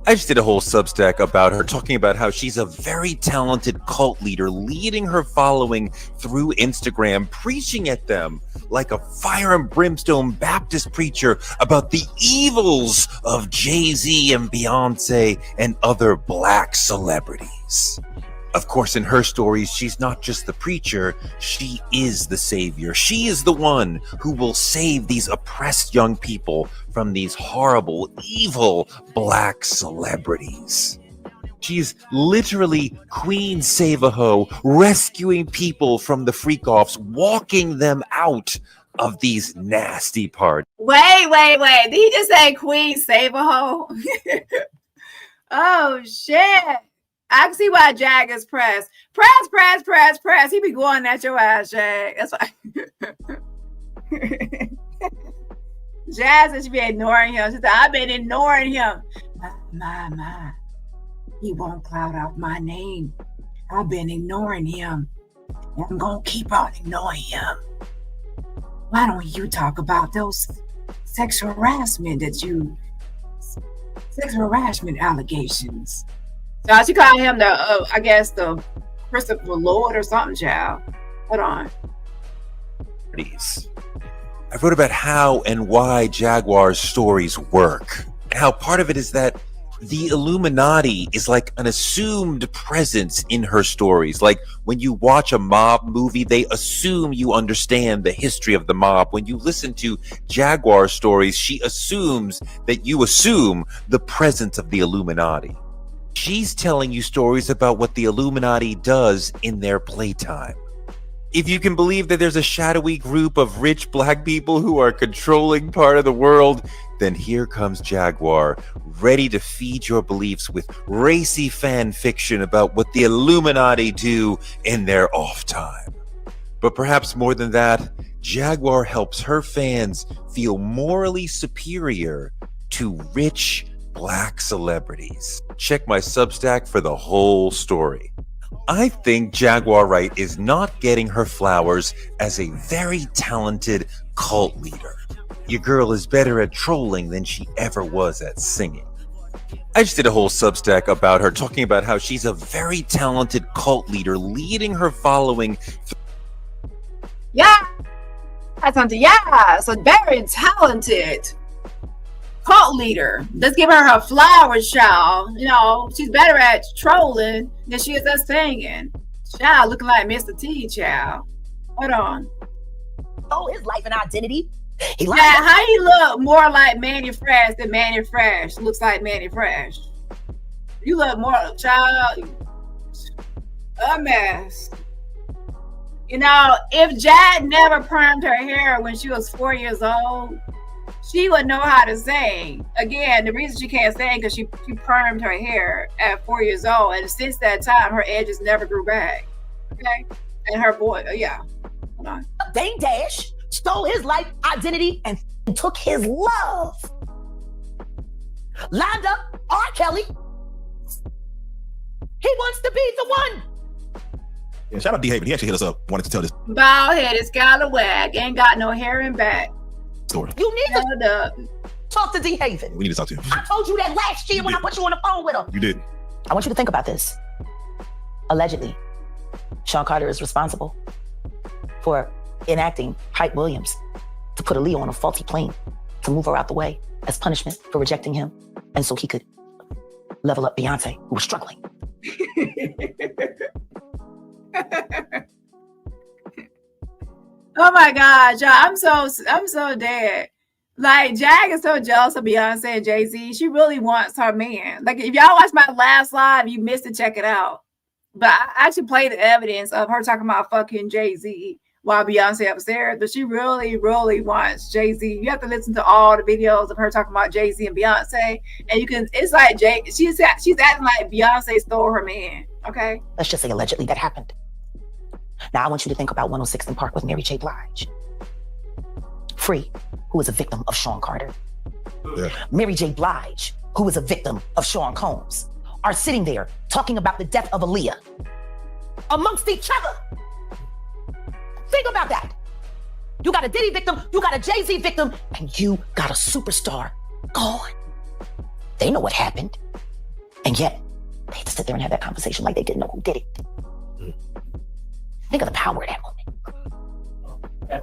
I just did a whole Substack about her, talking about how she's a very talented cult leader, leading her following through Instagram, preaching at them like a fire and brimstone Baptist preacher about the evils of Jay-Z and Beyonce and other black celebrities. Of course, in her stories, she's not just the preacher, she is the savior. She is the one who will save these oppressed young people from these horrible, evil black celebrities. She's literally Queen Save-A-Ho, rescuing people from the freak-offs, walking them out of these nasty parties. Wait. Did he just say Queen Save-A-Ho? Oh, shit. I can see why Jag is pressed. Press. He be going at your ass, Jag. That's why. Jazz said she be ignoring him. She said, I've been ignoring him. My. He won't cloud out my name. I've been ignoring him. I'm going to keep on ignoring him. Why don't you talk about those sexual harassment allegations? So she called him the Christopher Lord or something, child. Hold on. I wrote about how and why Jaguar's stories work. And how part of it is that the Illuminati is like an assumed presence in her stories. Like when you watch a mob movie, they assume you understand the history of the mob. When you listen to Jaguar stories, she assumes that you assume the presence of the Illuminati. She's telling you stories about what the Illuminati does in their playtime. If you can believe that there's a shadowy group of rich black people who are controlling part of the world, then here comes Jaguar, ready to feed your beliefs with racy fan fiction about what the Illuminati do in their off time. But perhaps more than that, Jaguar helps her fans feel morally superior to rich black celebrities. Check my Substack for the whole story. I think Jaguar Wright is not getting her flowers as a very talented cult leader. Your girl is better at trolling than she ever was at singing. I just did a whole Substack about her, talking about how she's a very talented cult leader, leading her following. Yeah, so very talented cult leader. Let's give her flowers, child. She's better at trolling than she is at singing. Child, looking like Mr. T, child. Hold on. Oh, his life and identity. How he look more like Manny Fresh than Manny Fresh looks like Manny Fresh? You look more, child, a mess. If Jad never permed her hair when she was 4 years old, she would know how to sing. Again, the reason she can't sing because she permed her hair at 4 years old, and since that time, her edges never grew back. Okay, and her voice, hold on. Dame Dash stole his life, identity, and took his love. Lined up R. Kelly He wants to be the one. Yeah, shout out D Haven. He actually hit us up, wanted to tell this Bald headed scallywag, ain't got no hair in back. story. You need to Shut up. talk to D Haven. We need to talk to him. I told you that last year when I put you on the phone with him. You did. I want you to think about this. Allegedly, Sean Carter is responsible for enacting Hype Williams to put Aaliyah on a faulty plane to move her out the way as punishment for rejecting him, and so he could level up Beyonce, who was struggling. Oh my God, y'all! I'm so dead. Like, Jag is so jealous of Beyonce and Jay-Z. She really wants her man. Like, if y'all watched my last live, you missed it. Check it out. But I actually played the evidence of her talking about fucking Jay-Z while Beyonce upstairs. But she really, really wants Jay-Z. You have to listen to all the videos of her talking about Jay-Z and Beyonce, and you can. It's like she's acting like Beyonce stole her man. Okay. Let's just say allegedly that happened. Now I want you to think about 106th and Park with Mary J. Blige. Free, who is a victim of Sean Carter. Yeah. Mary J. Blige, who is a victim of Sean Combs, are sitting there talking about the death of Aaliyah amongst each other. Think about that. You got a Diddy victim, you got a Jay-Z victim, and you got a superstar gone. They know what happened. And yet, they had to sit there and have that conversation like they didn't know who did it. Think of the power of that moment.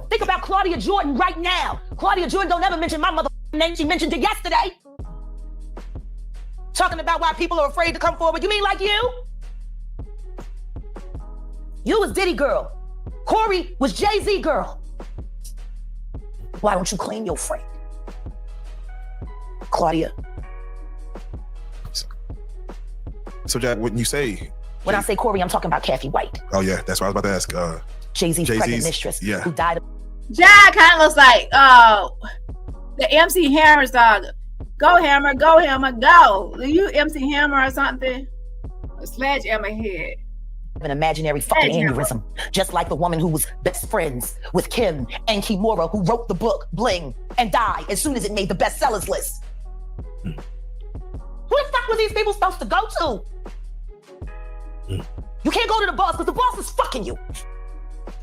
Think about Claudia Jordan right now. Claudia Jordan don't ever mention my motherfucking name. She mentioned it yesterday. Talking about why people are afraid to come forward. You mean like you? You was Diddy girl. Corey was Jay-Z girl. Why don't you claim your friend? Claudia. So, Jack, when you say... When I say Corey, I'm talking about Kathy White. Oh, yeah, that's what I was about to ask. Jay-Z's pregnant mistress, who died of... Jag kind of looks like the MC Hammer dog. Go Hammer, go. Are you MC Hammer or something? A sledgehammer head. An imaginary fucking aneurysm, just like the woman who was best friends with Kim and Kimura, who wrote the book Bling and died as soon as it made the bestsellers list. Who the fuck were these people supposed to go to? You can't go to the boss because the boss is fucking you.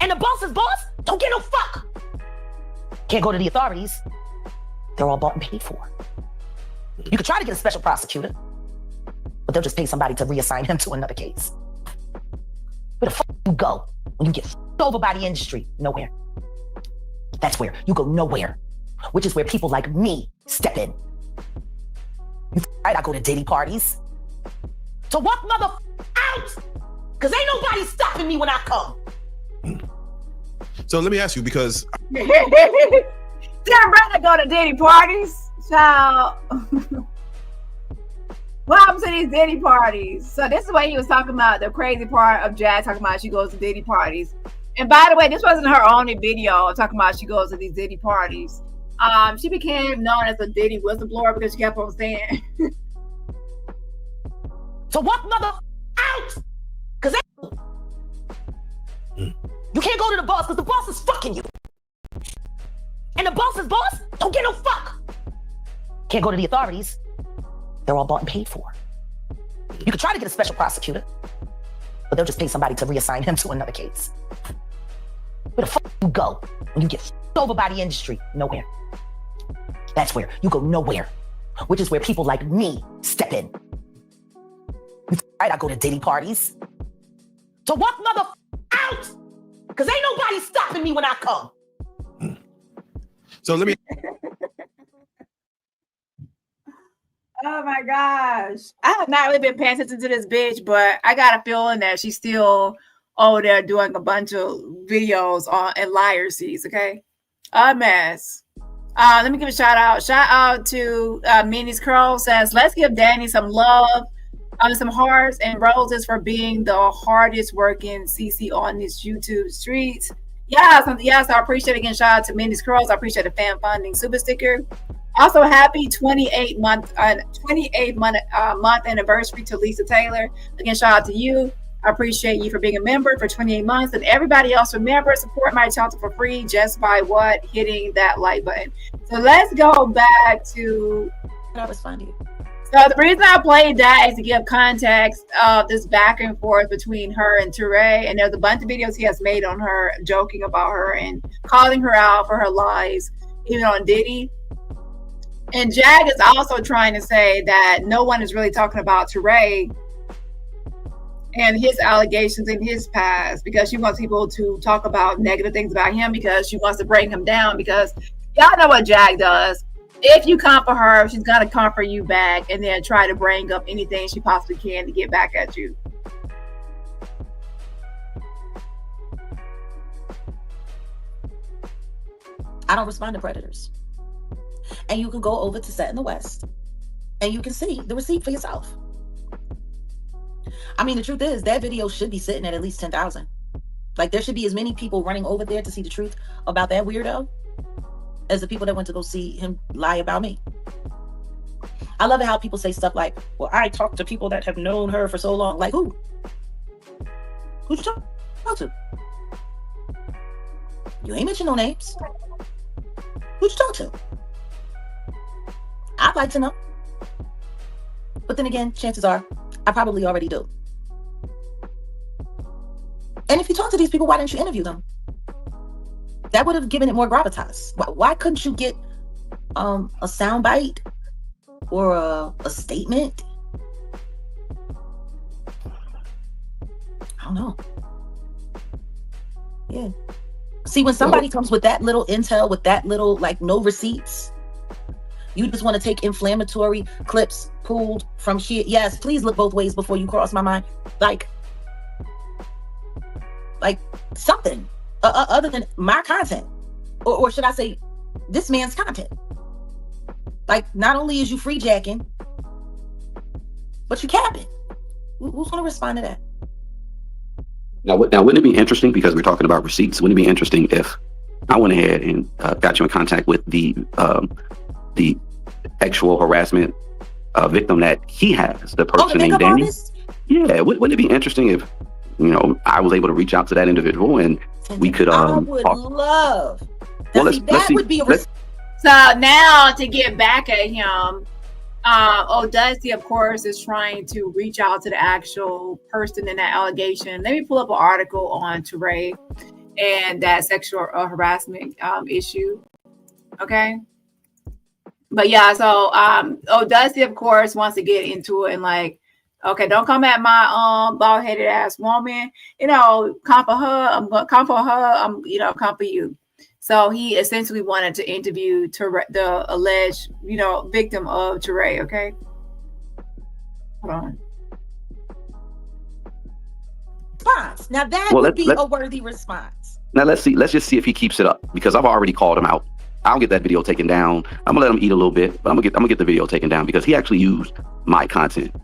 And the boss's boss don't get no fuck. Can't go to the authorities. They're all bought and paid for. You could try to get a special prosecutor, but they'll just pay somebody to reassign him to another case. Where the fuck you go when you get f***ed over by the industry? Nowhere. That's where you go nowhere, which is where people like me step in. You right? I go to Diddy parties. To walk mother out, because ain't nobody stopping me when I come. So let me ask you, because... Damn brother go to Diddy parties, child. What happens to these Diddy parties? So this is what he was talking about, the crazy part of Jazz talking about she goes to Diddy parties. And by the way, this wasn't her only video talking about she goes to these Diddy parties. She became known as a Diddy whistleblower because she kept on saying... So walk mother out, because you can't go to the boss because the boss is fucking you. And the boss's boss don't get no fuck. Can't go to the authorities. They're all bought and paid for. You could try to get a special prosecutor, but they'll just pay somebody to reassign him to another case. Where the fuck you go when you get f***ed over by the industry? Nowhere. That's where you go nowhere, which is where people like me step in. Right, I go to Diddy parties. To walk mother out, because ain't nobody stopping me when I come. So let me... Oh my gosh. I have not really been paying attention to this bitch, but I got a feeling that she's still over there doing a bunch of videos on and liar seeds, okay? A mess. Let me give a shout out. Shout out to Minnie's Curl says, let's give Dani some love. Some hearts and roses for being the hardest working CC on this YouTube streets. Yes, I appreciate it. Again, shout out to Mindy's Curls. I appreciate the fan funding super sticker. Also, happy 28th month anniversary to Lisa Taylor. Again, shout out to you. I appreciate you for being a member for 28 months. And everybody else, remember, support my channel for free just by what? Hitting that like button. So let's go back to... I respond to you. So the reason I played that is to give context of this back and forth between her and Touré. And there's a bunch of videos he has made on her, joking about her and calling her out for her lies, even on Diddy. And Jag is also trying to say that no one is really talking about Touré and his allegations in his past, because she wants people to talk about negative things about him, because she wants to bring him down, because y'all know what Jag does. If you come for her, she's gonna come for you back and then try to bring up anything she possibly can to get back at you. I don't respond to predators. And you can go over to Set in the West and you can see the receipt for yourself. I mean, the truth is that video should be sitting at least 10,000. Like, there should be as many people running over there to see the truth about that weirdo as the people that went to go see him lie about me. I love it how people say stuff like, well, I talked to people that have known her for so long. Like, who? Who'd you talk to? You ain't mentioned no names. Who'd you talk to? I'd like to know. But then again, chances are I probably already do. And if you talk to these people, why didn't you interview them? That would have given it more gravitas. Why couldn't you get a soundbite or a statement? I don't know. Yeah. See, when somebody comes with that little intel, with that little, like, no receipts, you just want to take inflammatory clips pulled from here. Yes, please look both ways before you cross my mind. Like something other than my content, or should I say, this man's content. Like, not only is you free jacking, but you capping. Who's going to respond to that? Now, wouldn't it be interesting, because we're talking about receipts, wouldn't it be interesting if I went ahead and got you in contact with the sexual harassment victim that he has, the person named Dani? Yeah, wouldn't it be interesting if, I was able to reach out to that individual and we could I would love. That would be a So now, to get back at him, Dusty, of course, is trying to reach out to the actual person in that allegation. Let me pull up an article on Touré and that sexual harassment issue. Okay. But yeah, so Dusty, of course, wants to get into it and like, okay, don't come at my bald-headed ass woman. Come for her. I'm gonna come for her. I'm come for you. So he essentially wanted to interview the alleged, victim of Touré. Okay, hold on. Response. Now that would be a worthy response. Now let's just see if he keeps it up, because I've already called him out. I'll get that video taken down. I'm gonna let him eat a little bit, but I'm gonna get the video taken down because he actually used my content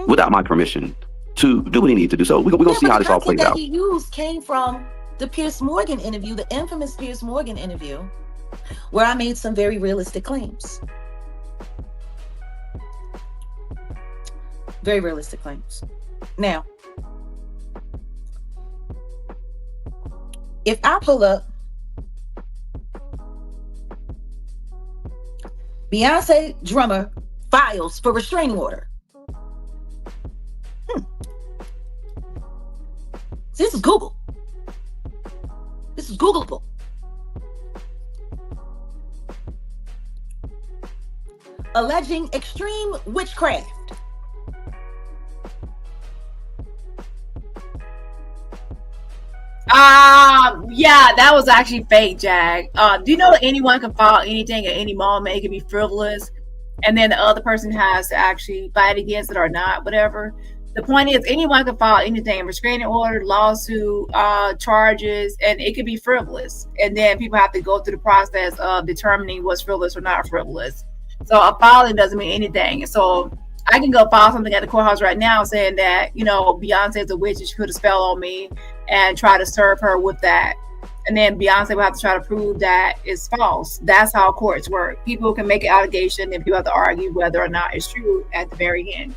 without my permission to do what he needs to do. So we're gonna see how this all plays out. The content that he used came from the Piers Morgan interview, the infamous Piers Morgan interview, where I made some very realistic claims. Very realistic claims. Now, if I pull up Beyonce drummer files for restraining order. See, this is Google. This is Googleable. Alleging extreme witchcraft. Yeah, that was actually fake, Jag. Do you know that anyone can file anything at any moment? It can be frivolous, and then the other person has to actually fight against it or not, whatever. The point is, anyone can file anything: restraining order, lawsuit, charges, and it could be frivolous. And then people have to go through the process of determining what's frivolous or not frivolous. So a filing doesn't mean anything. So I can go file something at the courthouse right now saying that, Beyonce is a witch and she put a spell on me, and try to serve her with that. And then Beyonce will have to try to prove that it's false. That's how courts work. People can make an allegation and people have to argue whether or not it's true at the very end.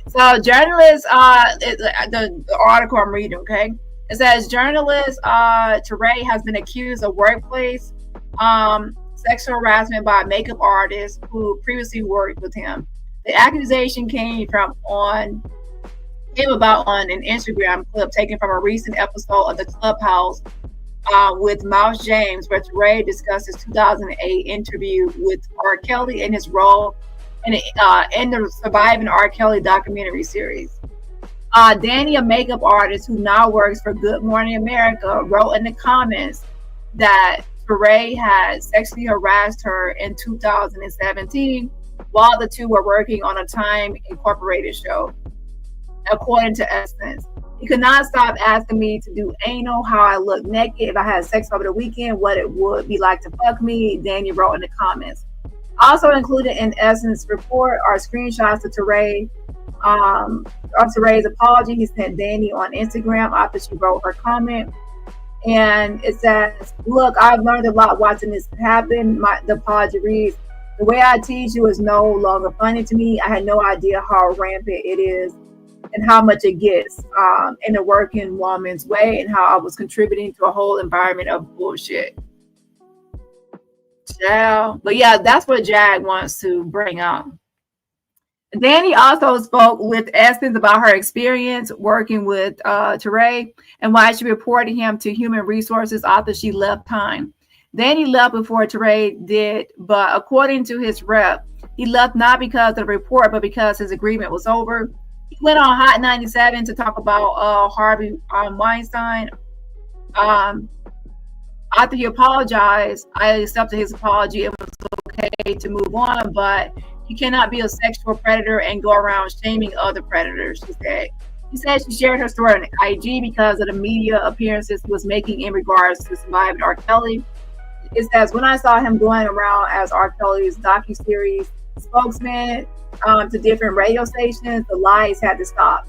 So journalists, the article I'm reading, okay? It says journalist Touré has been accused of workplace sexual harassment by a makeup artist who previously worked with him. The accusation came about on an Instagram clip taken from a recent episode of the Clubhouse with Mouse James, where Touré discussed his 2008 interview with R. Kelly and his role in the Surviving R. Kelly documentary series. Dani, a makeup artist who now works for Good Morning America, wrote in the comments that Touré had sexually harassed her in 2017 while the two were working on a Time Incorporated show. According to Essence, he could not stop asking me to do anal, how I look naked, if I had sex over the weekend, what it would be like to fuck me, Dani wrote in the comments. Also included in Essence report are screenshots of Touré, of Touré's apology he sent Dani on Instagram after she wrote her comment. And it says, look, I've learned a lot watching this happen. The apology reads, the way I tease you is no longer funny to me. I had no idea how rampant it is and how much it gets in a working woman's way, and how I was contributing to a whole environment of bullshit. Yeah. But yeah, that's what Jag wants to bring up. Dani also spoke with Essence about her experience working with Touré and why she reported him to Human Resources after she left Time. Dani left before Touré did, but according to his rep, he left not because of the report, but because his agreement was over. He went on Hot 97 to talk about Harvey Weinstein. After he apologized, I accepted his apology. It was okay to move on, but you cannot be a sexual predator and go around shaming other predators, she said. She said she shared her story on IG because of the media appearances he was making in regards to Surviving R. Kelly. It says, when I saw him going around as R. Kelly's docuseries spokesman to different radio stations, the lies had to stop.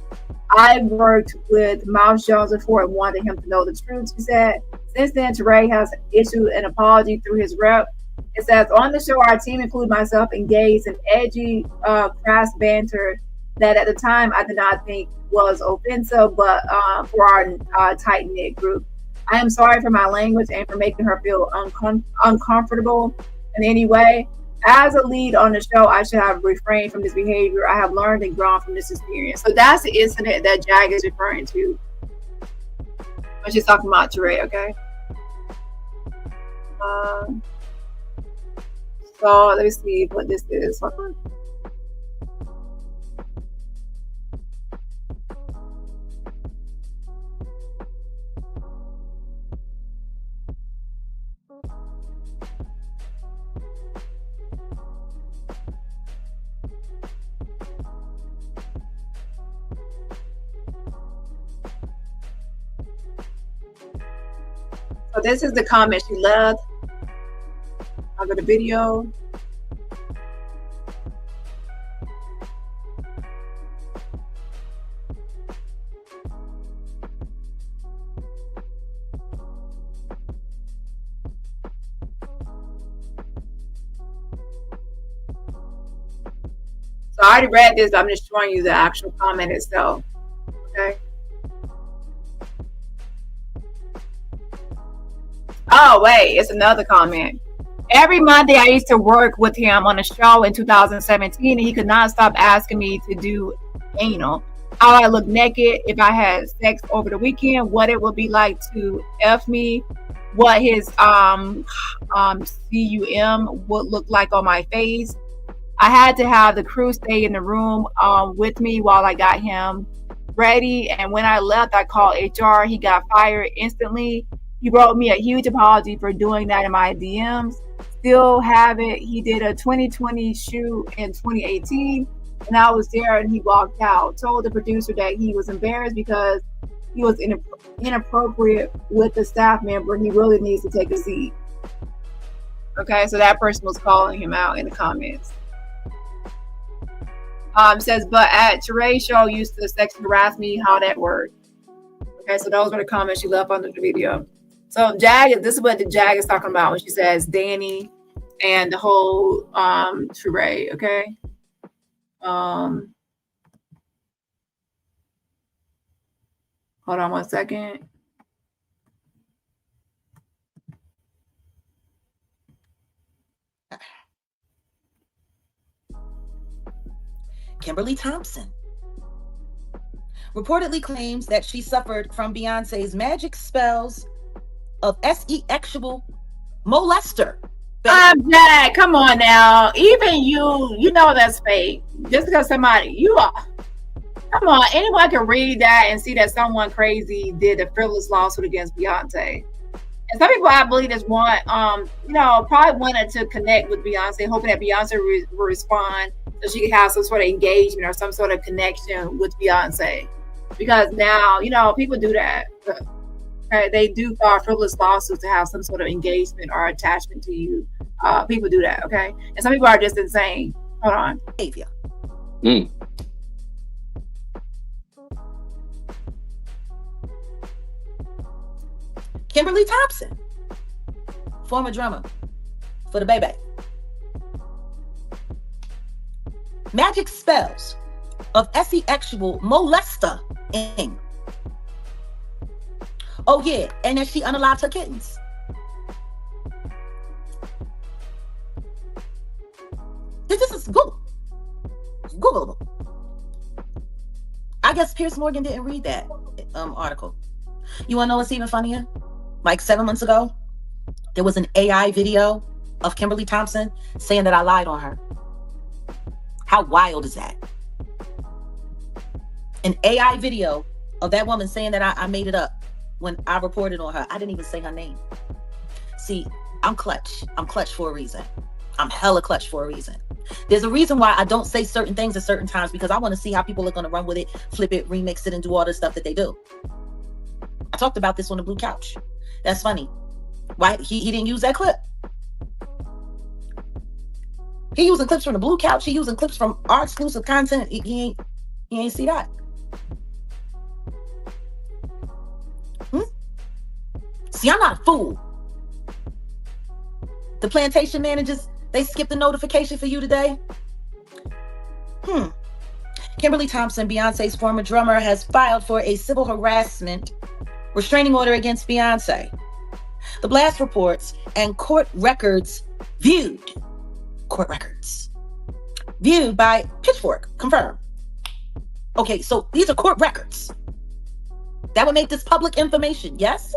I worked with Mouse Jones before and wanted him to know the truth, she said. Since then, Touré has issued an apology through his rep. It says, on the show, our team, including myself, engaged in edgy, crass banter that at the time I did not think was offensive, but for our tight-knit group. I am sorry for my language and for making her feel uncomfortable in any way. As a lead on the show, I should have refrained from this behavior. I have learned and grown from this experience. So that's the incident that Jag is referring to when she's talking about Touré, okay? So let me see what this is. Hold on. So this is the comment she left under the video. So I already read this, but I'm just showing you the actual comment itself. Okay. Oh, wait, it's another comment. Every Monday, I used to work with him on a show in 2017, and he could not stop asking me to do anal. How I look naked, if I had sex over the weekend, what it would be like to F me, what his cum would look like on my face. I had to have the crew stay in the room with me while I got him ready. And when I left, I called HR. He got fired instantly. He wrote me a huge apology for doing that in my DMs. Still have it. He did a 2020 shoot in 2018, and I was there and he walked out. Told the producer that he was embarrassed because he was inappropriate with the staff member. He really needs to take a seat. Okay, so that person was calling him out in the comments. Says, but at Touré's show used to sexually harass me, how that worked. Okay, so those were the comments she left under the video. So Jag, this is what the Jag is talking about when she says Dani and the whole Touré, okay? Hold on one second. Kimberly Thompson reportedly claims that she suffered from Beyonce's magic spells of sexual molester. Jack, come on now. Even you know that's fake. Just because somebody, you are. Come on, anyone can read that and see that someone crazy did a frivolous lawsuit against Beyonce. And some people, I believe, just want, probably wanted to connect with Beyonce, hoping that Beyonce will respond so she could have some sort of engagement or some sort of connection with Beyonce. Because now, people do that. Okay, they do file frivolous lawsuits to have some sort of engagement or attachment to you. People do that, okay? And some people are just insane. Hold on. Behavior. Kimberly Thompson, former drummer for the Baby. Magic spells of sexual molester. Oh yeah, and then she unalived her kittens. This is Googleable. I guess Piers Morgan didn't read that article. You want to know what's even funnier? Like 7 months ago, there was an AI video of Kimberly Thompson saying that I lied on her. How wild is that? An AI video of that woman saying that I made it up when I reported on her. I didn't even say her name. See, I'm clutch. I'm clutch for a reason. I'm hella clutch for a reason. There's a reason why I don't say certain things at certain times, because I want to see how people are going to run with it, flip it, remix it, and do all the stuff that they do. I talked about this on the Blue Couch. That's funny. Why he didn't use that clip? He using clips from the Blue Couch. He using clips from our exclusive content. He ain't see that. See, I'm not a fool. The plantation managers, they skipped the notification for you today. Kimberly Thompson, Beyonce's former drummer, has filed for a civil harassment restraining order against Beyonce. The blast reports and court records viewed by Pitchfork confirm. Okay, so these are court records that would make this public information, yes?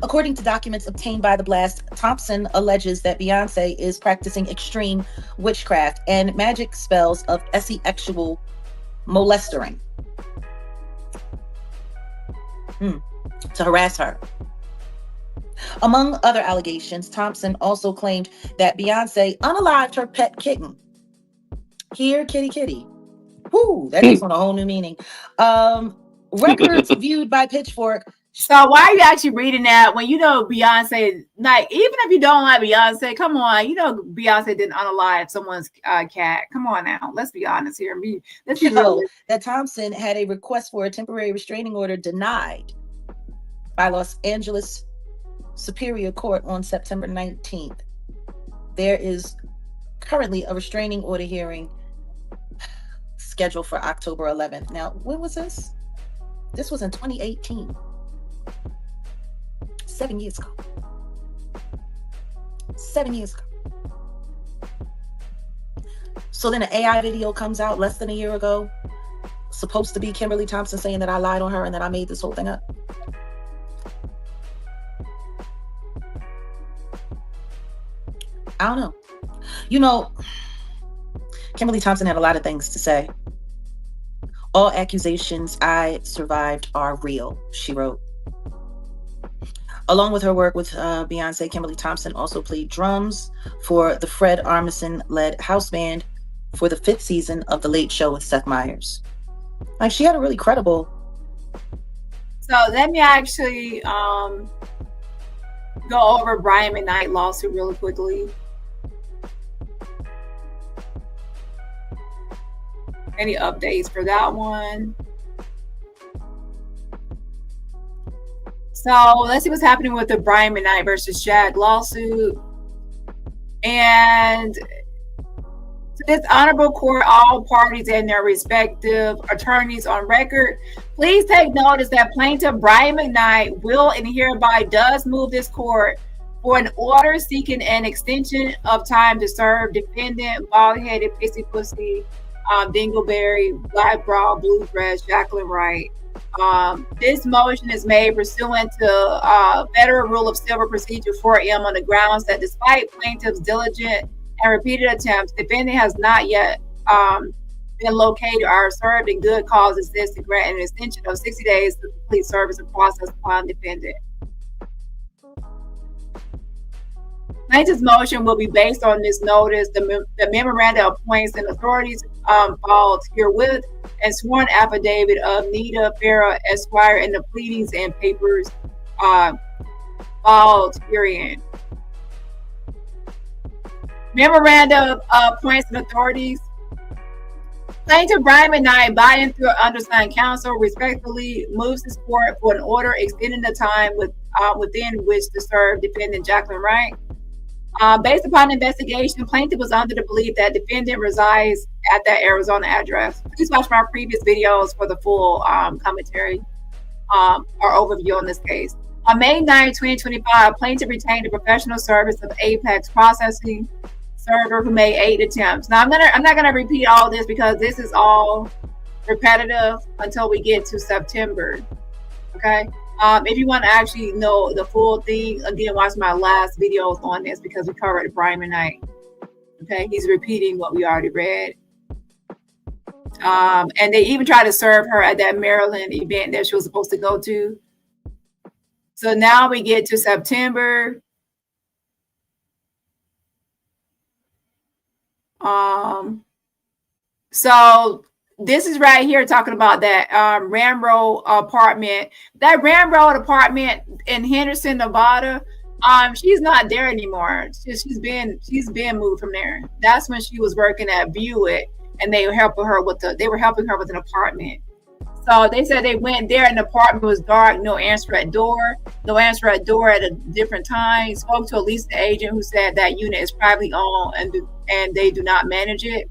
According to documents obtained by the blast, Thompson alleges that Beyonce is practicing extreme witchcraft and magic spells of sexual molestering to harass her. Among other allegations, Thompson also claimed that Beyonce unalived her pet kitten. Here, kitty, kitty. Whoo, that takes on a whole new meaning. Records viewed by Pitchfork. So why are you actually reading that when you know Beyonce, like, even if you don't like Beyonce, come on, Beyonce didn't unalive someone's cat. Come on now, let's be honest here. Let's be real. That Thompson had a request for a temporary restraining order denied by Los Angeles Superior Court on September 19th. There is currently a restraining order hearing scheduled for October 11th. Now, when was this? This was in 2018. 7 years ago. 7 years ago. So then an AI video comes out less than a year ago, supposed to be Kimberly Thompson saying that I lied on her and that I made this whole thing up. I don't know. Kimberly Thompson had a lot of things to say. All accusations I survived are real, she wrote. Along with her work with Beyonce, Kimberly Thompson also played drums for the Fred Armisen-led house band for the 5th season of The Late Show with Seth Meyers. Like, she had a really credible. So let me actually go over Brian McKnight lawsuit really quickly. Any updates for that one? So let's see what's happening with the Brian McKnight versus Jag lawsuit. And To this honorable court, all parties and their respective attorneys on record, please take notice that plaintiff Brian McKnight will and hereby does move this court for an order seeking an extension of time to serve defendant, bald-headed, pissy pussy, dingleberry, black bra, blue dress, Jacqueline Wright. This motion is made pursuant to Federal Rule of Civil Procedure 4M on the grounds that despite plaintiff's diligent and repeated attempts, defendant has not yet been located or served in good cause exists to grant an extension of 60 days to complete service and process upon defendant. Plaintiff's motion will be based on this notice. The memorandum appoints and authorities filed herewith and sworn affidavit of Nita Farah Esquire and the pleadings and papers filed herein. Memorandum appoints and authorities. Plaintiff Brian McKnight, by and through undersigned counsel, respectfully moves this court for an order extending the time within which to serve defendant Jacqueline Wright. Based upon investigation, plaintiff was under the belief that defendant resides at that Arizona address. Please watch my previous videos for the full commentary or overview on this case. On May 9, 2025, plaintiff retained a professional service of Apex processing server who made 8 attempts. Now, I'm not gonna repeat all this because this is all repetitive until we get to September. Okay. If you want to actually know the full thing, again, watch my last videos on this because we covered Brian McKnight. Okay, he's repeating what we already read. And they even tried to serve her at that Maryland event that she was supposed to go to. So now we get to September. So this is right here talking about that Ramroad apartment. That Ramroad apartment in Henderson, Nevada. She's not there anymore. She's been moved from there. That's when she was working at Buick, and they were helping her with an apartment. So they said they went there, and the apartment was dark, no answer at door at a different time. Spoke to a leasing agent who said that unit is privately owned and they do not manage it.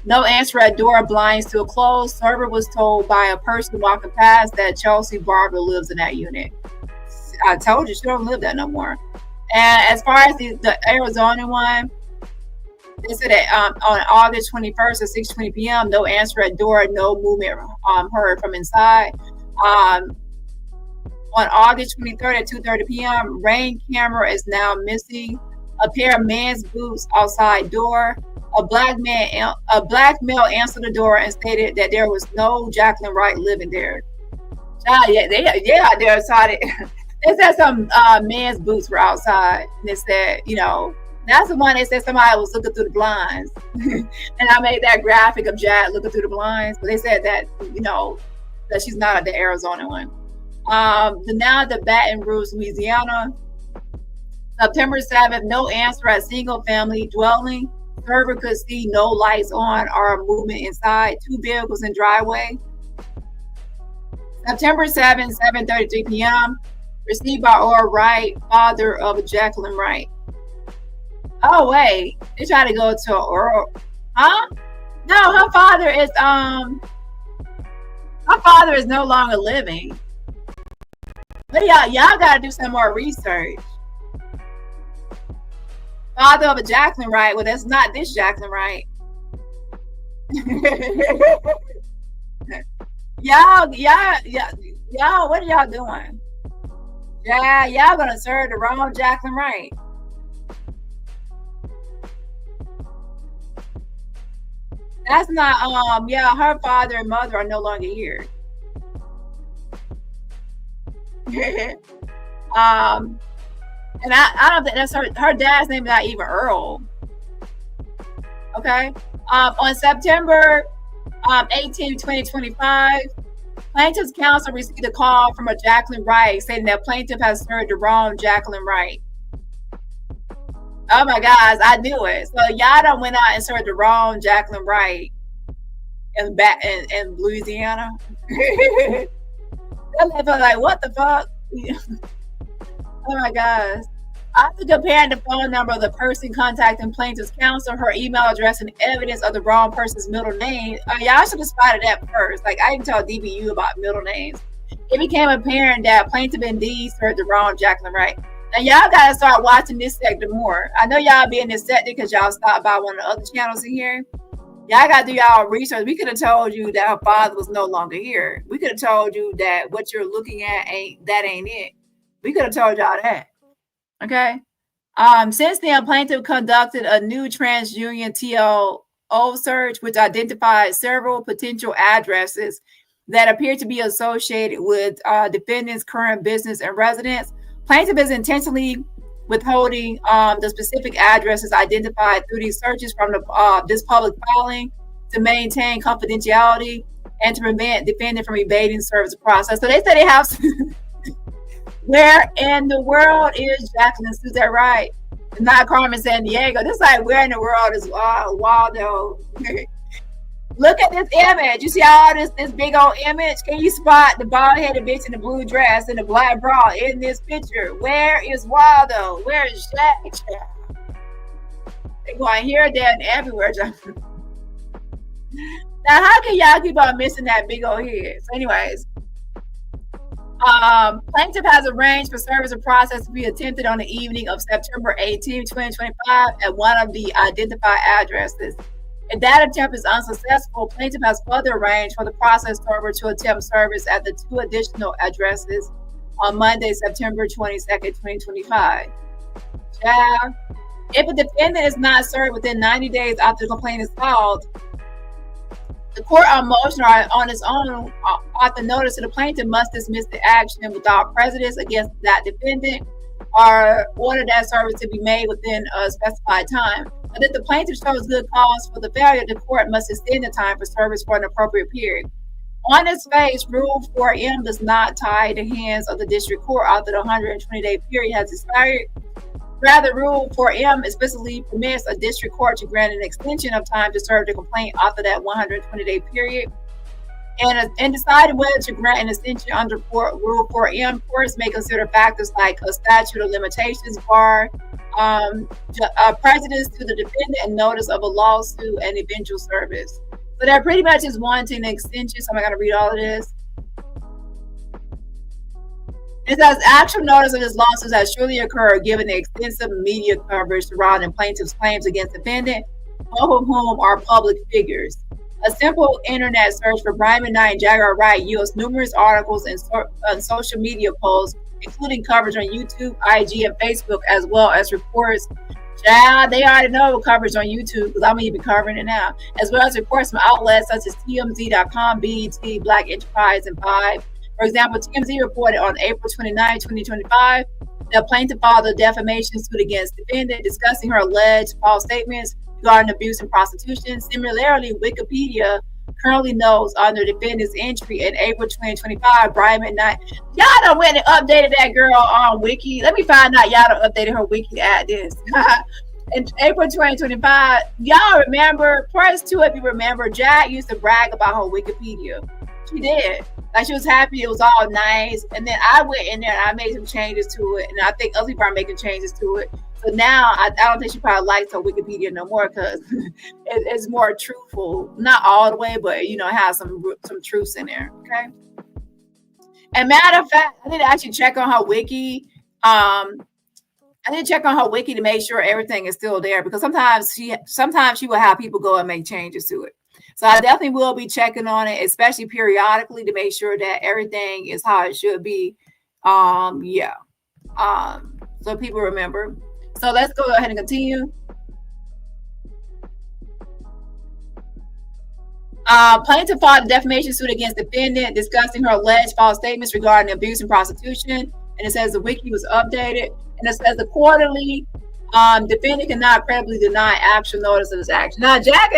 No answer at door, blinds still closed. Server was told by a person walking past that Chelsea Barber lives in that unit. I told you, she don't live there no more. And as far as the Arizona one, they said that on August 21st at 6:20 p.m., no answer at door, no movement heard from inside. On August 23rd at 2:30 p.m., rain camera is now missing. A pair of men's boots outside door. A black male answered the door and stated that there was no Jacqueline Wright living there. They outside. They said some men's boots were outside, and they said, that's the one. They said somebody was looking through the blinds, and I made that graphic of Jack looking through the blinds. But they said that that she's not at the Arizona one. The Baton Rouge, Louisiana, September 7th. No answer at single family dwelling. Server could see no lights on or movement inside. 2 vehicles in driveway. September 7th, 7:33 p.m. Received by Or Wright, father of Jacqueline Wright. Oh wait, they try to go to Or, huh? No, her father is no longer living. But y'all gotta do some more research. Father of a Jacqueline Wright. Well, that's not this Jacqueline Wright. Y'all, what are y'all doing? Yeah, y'all gonna serve the wrong Jacqueline Wright. That's not her father and mother are no longer here. And I don't think that's her dad's name is not even Earl. Okay. On September 18, 2025, plaintiff's counsel received a call from a Jacqueline Wright stating that plaintiff has served the wrong Jacqueline Wright. Oh my gosh, I knew it. So y'all done went out and served the wrong Jacqueline Wright in Louisiana. They're like, what the fuck? Oh my gosh. After comparing the phone number of the person contacting plaintiff's counsel, her email address, and evidence of the wrong person's middle name, y'all should have spotted that first. Like, I didn't tell DBU about middle names. It became apparent that plaintiff indeed served the wrong Jacqueline Wright. Now, y'all got to start watching this sector more. I know y'all be in this sector because y'all stopped by one of the other channels in here. Y'all got to do y'all research. We could have told you that her father was no longer here. We could have told you that what you're looking at ain't it. We could have told y'all that. Okay. Since then, plaintiff conducted a new TransUnion TLO search, which identified several potential addresses that appear to be associated with defendants' current business and residence. Plaintiff is intentionally withholding the specific addresses identified through these searches from this public filing to maintain confidentiality and to prevent defendant from evading service process. So they say they have. Where in the world is Jacqueline? Is that right? Not Carmen Sandiego. This is like, where in the world is Waldo? Look at this image. You see all this big old image? Can you spot the bald-headed bitch in the blue dress and the black bra in this picture? Where is Waldo? Where is Jack? They're going here, there, and everywhere. Now, how can y'all keep on missing that big old head? So anyways, plaintiff has arranged for service of process to be attempted on the evening of September 18, 2025 at one of the identified addresses. If that attempt is unsuccessful, plaintiff has further arranged for the process server to attempt service at the two additional addresses on Monday, September 22nd, 2025. Yeah. If a defendant is not served within 90 days after the complaint is filed, the court on motion or on its own ought to notice that the plaintiff must dismiss the action without prejudice against that defendant or order that service to be made within a specified time. But if the plaintiff shows good cause for the failure, the court must extend the time for service for an appropriate period. On its face, Rule 4M does not tie the hands of the district court after the 120-day period has expired. Rather, Rule 4M explicitly permits a district court to grant an extension of time to serve the complaint after that 120-day period. And in deciding whether to grant an extension under Rule 4M, courts may consider factors like a statute of limitations bar, prejudice to the defendant, and notice of a lawsuit and eventual service. So that pretty much is wanting an extension. So I'm not going to read all of this. It says actual notice of this lawsuit has surely occurred given the extensive media coverage surrounding plaintiff's claims against defendant, both of whom are public figures. A simple internet search for Brian McKnight and Jaguar Wright yields numerous articles and social media posts, including coverage on YouTube, IG, and Facebook, as well as reports. Yeah, they already know coverage on YouTube because I'm even covering it now, as well as reports from outlets such as TMZ.com, BET, Black Enterprise, and Vibe. For example, TMZ reported on April 29, 2025, that plaintiff filed a defamation suit against defendant discussing her alleged false statements regarding abuse and prostitution. Similarly, Wikipedia currently knows under defendant's entry in April 2025, Brian McKnight. Y'all done went and updated that girl on Wiki. Let me find out y'all done updated her Wiki at this. In April 2025, y'all remember, first two of you remember, Jack used to brag about her Wikipedia. She did. Like, she was happy, it was all nice. And then I went in there and I made some changes to it. And I think other people are making changes to it. So now I don't think she probably likes her Wikipedia no more because it's more truthful. Not all the way, but it has some truths in there. Okay. And matter of fact, I need to actually check on her wiki. I need to check on her wiki to make sure everything is still there, because sometimes she will have people go and make changes to it. So I definitely will be checking on it, especially periodically, to make sure that everything is how it should be. So people remember. So let's go ahead and continue. Plaintiff filed a defamation suit against defendant discussing her alleged false statements regarding abuse and prostitution. And it says the wiki was updated. And it says accordingly, defendant cannot credibly deny actual notice of this action. Now, Jack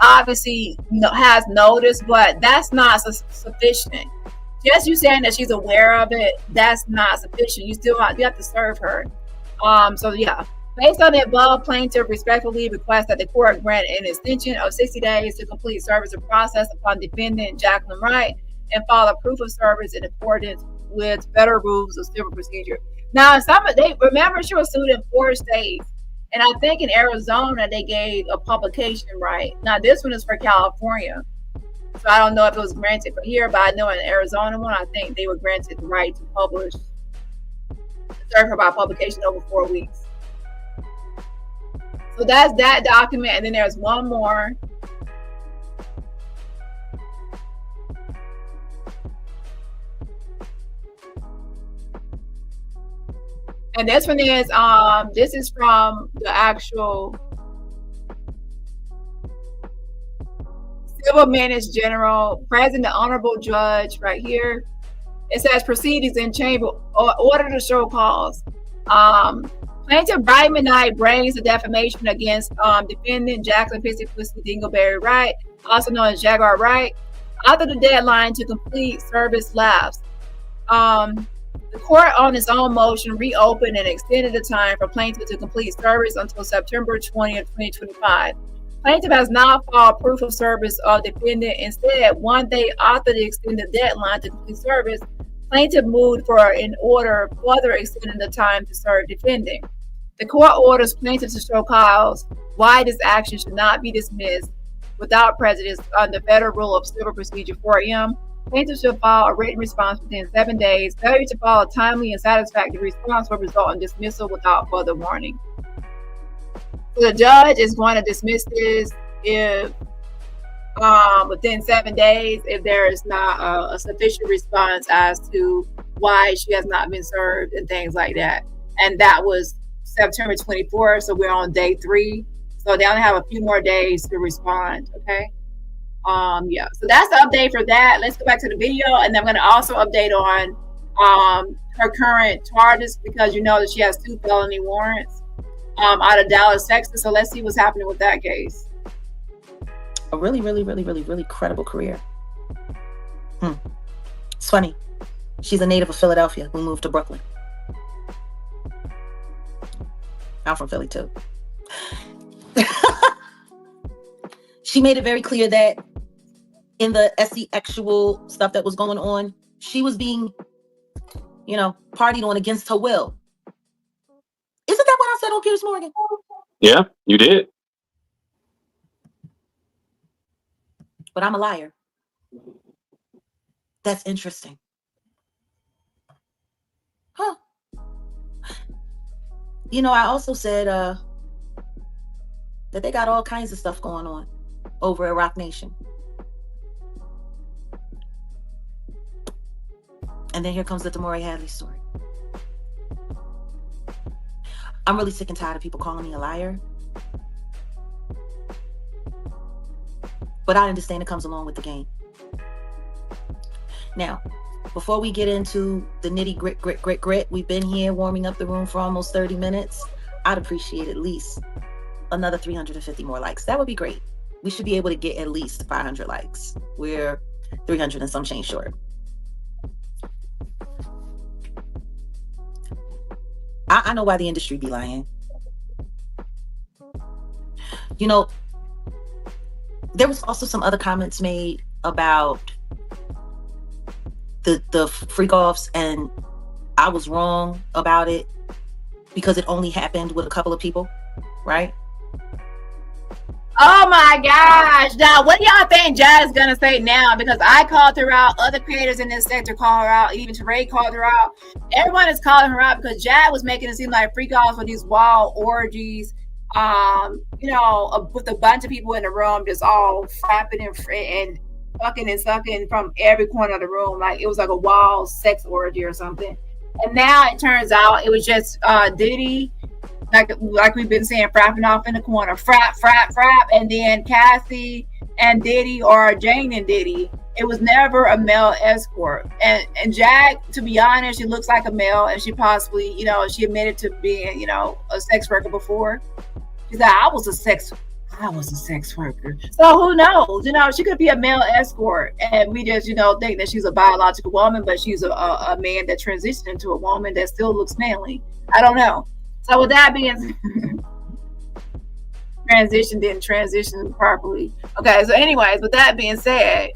obviously has notice, but that's not sufficient. Just you saying that she's aware of it, that's not sufficient. You have to serve her. So yeah, based on the above, plaintiff respectfully requests that the court grant an extension of 60 days to complete service of process upon defendant Jacqueline Wright and file a proof of service in accordance with federal rules of civil procedure. Now, they remember she was sued in 4 states, and I think in Arizona they gave a publication right. Now this one is for California, so I don't know if it was granted for here, but I know in Arizona one, I think they were granted the right to publish, serve her by publication over 4 weeks. So that's that document, and then there's one more. And this one is this is from the actual Civil Maintenance General, President, the Honorable Judge, right here. It says proceedings in chamber, order to show cause. Plaintiff Brian McKnight brings the defamation against defendant Jackson Pissy Pussy Dingleberry Wright, also known as Jaguar Wright, after the deadline to complete service lapsed. The court, on its own motion, reopened and extended the time for plaintiff to complete service until September 20th, 2025. Plaintiff has not filed proof of service of defendant. Instead, one day after the extended deadline to complete service, plaintiff moved for an order further extending the time to serve defendant. The court orders plaintiff to show cause why this action should not be dismissed without prejudice under Federal Rule of Civil Procedure 4M. Plaintiff should file a written response within 7 days. Failure to file a timely and satisfactory response will result in dismissal without further warning. So the judge is going to dismiss this if within 7 days, if there is not a sufficient response as to why she has not been served and things like that. And that was September 24th, so we're on day 3. So they only have a few more days to respond. Okay. Yeah, so that's the update for that. Let's go back to the video, and I'm going to also update on her current charges, because you know that she has 2 felony warrants out of Dallas, Texas. So let's see what's happening with that case. A really, really, really, really, really credible career. It's funny. She's a native of Philadelphia who moved to Brooklyn. I'm from Philly too. She made it very clear that in the SC actual stuff that was going on, she was being, partied on against her will. Isn't that what I said on Piers Morgan? Yeah, you did. But I'm a liar. That's interesting. Huh. I also said that they got all kinds of stuff going on over at Rock Nation. And then here comes the Damore Hadley story. I'm really sick and tired of people calling me a liar. But I understand it comes along with the game. Now, before we get into the nitty grit, we've been here warming up the room for almost 30 minutes. I'd appreciate at least another 350 more likes. That would be great. We should be able to get at least 500 likes. We're 300 and some change short. I know why the industry be lying. There was also some other comments made about the freak offs, and I was wrong about it because it only happened with a couple of people, right? Oh my gosh. Now, what do y'all think Jazz is going to say now? Because I called her out. Other creators in this sector called her out. Even Touré called her out. Everyone is calling her out because Jazz was making it seem like freak offs for these wild orgies. With a bunch of people in the room just all flapping and fucking and sucking from every corner of the room. Like it was like a wild sex orgy or something. And now it turns out it was just Diddy, like we've been saying, frapping off in the corner, frap, and then Cassie and Diddy, or Jane and Diddy. It was never a male escort. And Jack, to be honest, she looks like a male, and she possibly, she admitted to being, a sex worker before. She said, I was a sex worker. So who knows? She could be a male escort, and we just, think that she's a biological woman, but she's a man that transitioned into a woman that still looks manly. I don't know. So with that being didn't transition properly. Okay, so anyways, with that being said,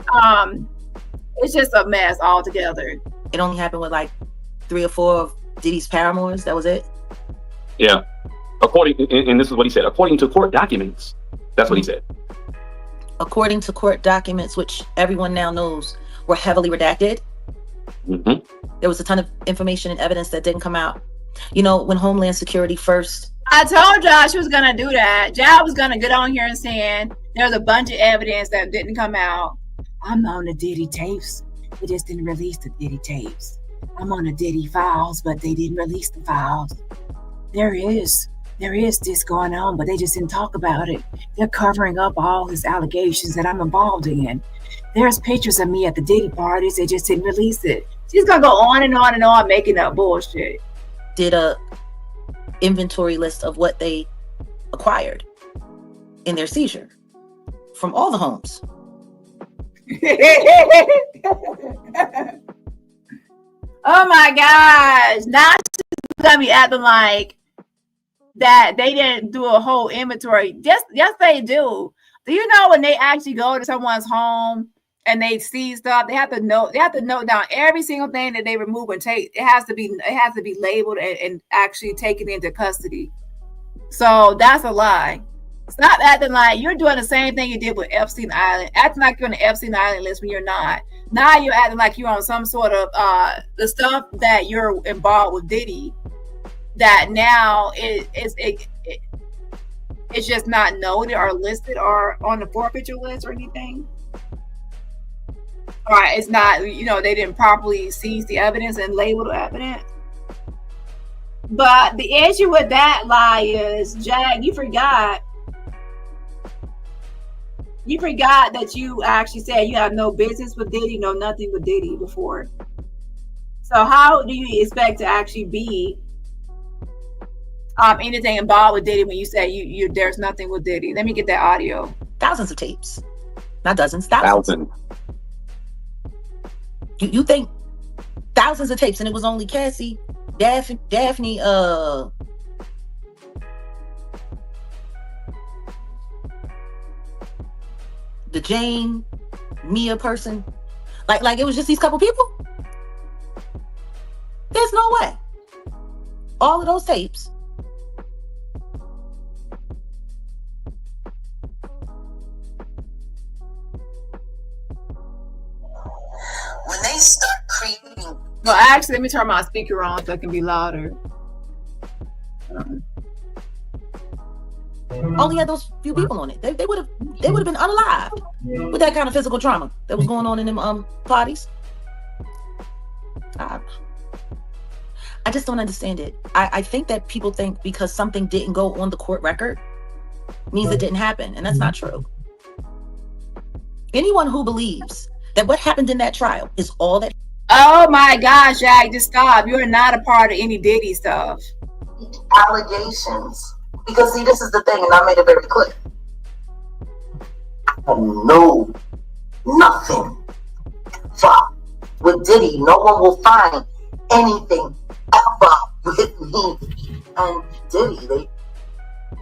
it's just a mess altogether. It only happened with like 3 or 4 of Diddy's paramours. That was it. Yeah. And this is what he said. According to court documents, that's what he said. According to court documents, which everyone now knows were heavily redacted. There was a ton of information and evidence that didn't come out. You know, when Homeland Security first... I told y'all she was going to do that. Jai was going to get on here and saying there's a bunch of evidence that didn't come out. I'm on the Diddy tapes. They just didn't release the Diddy tapes. I'm on the Diddy files, but they didn't release the files. There is this going on, but they just didn't talk about it. They're covering up all his allegations that I'm involved in. There's pictures of me at the Diddy parties. They just didn't release it. She's going to go on and on and on making up bullshit. Did a inventory list of what they acquired in their seizure from all the homes. Oh my gosh. Now she's going to be acting like that they didn't do a whole inventory. Yes, they do. Do you know when they actually go to someone's home and they see stuff, they have to note down every single thing that they remove and take. It has to be labeled and actually taken into custody. So that's a lie. Stop acting like you're doing the same thing you did with Epstein Island. Acting like you're on the Epstein Island list when you're not. Now you're acting like you're on some sort of the stuff that you're involved with Diddy. That now it's just not noted or listed or on the forfeiture list or anything. All right, it's not, they didn't properly seize the evidence and label the evidence. But the issue with that lie is, Jag, you forgot that you actually said you have no business with Diddy, no nothing with Diddy before. So how do you expect to actually be anything involved with Diddy when you say you there's nothing with Diddy? Let me get that audio. Thousands of tapes, not dozens, thousands. You think thousands of tapes, and it was only Cassie, Daphne, the Jane, Mia person, like it was just these couple people? There's no way. All of those tapes. When they start creating... Well, actually, let me turn my speaker on so it can be louder. Only had those few people on it. They would have been unalive with that kind of physical trauma that was going on in them parties. I just don't understand it. I think that people think because something didn't go on the court record means it didn't happen, and that's not true. Anyone who believes that what happened in that trial is all that... Oh my gosh, Jag, just stop. You're not a part of any Diddy stuff. Allegations. Because see, this is the thing, and I made it very clear. I know nothing. With Diddy, no one will find anything ever with me and Diddy.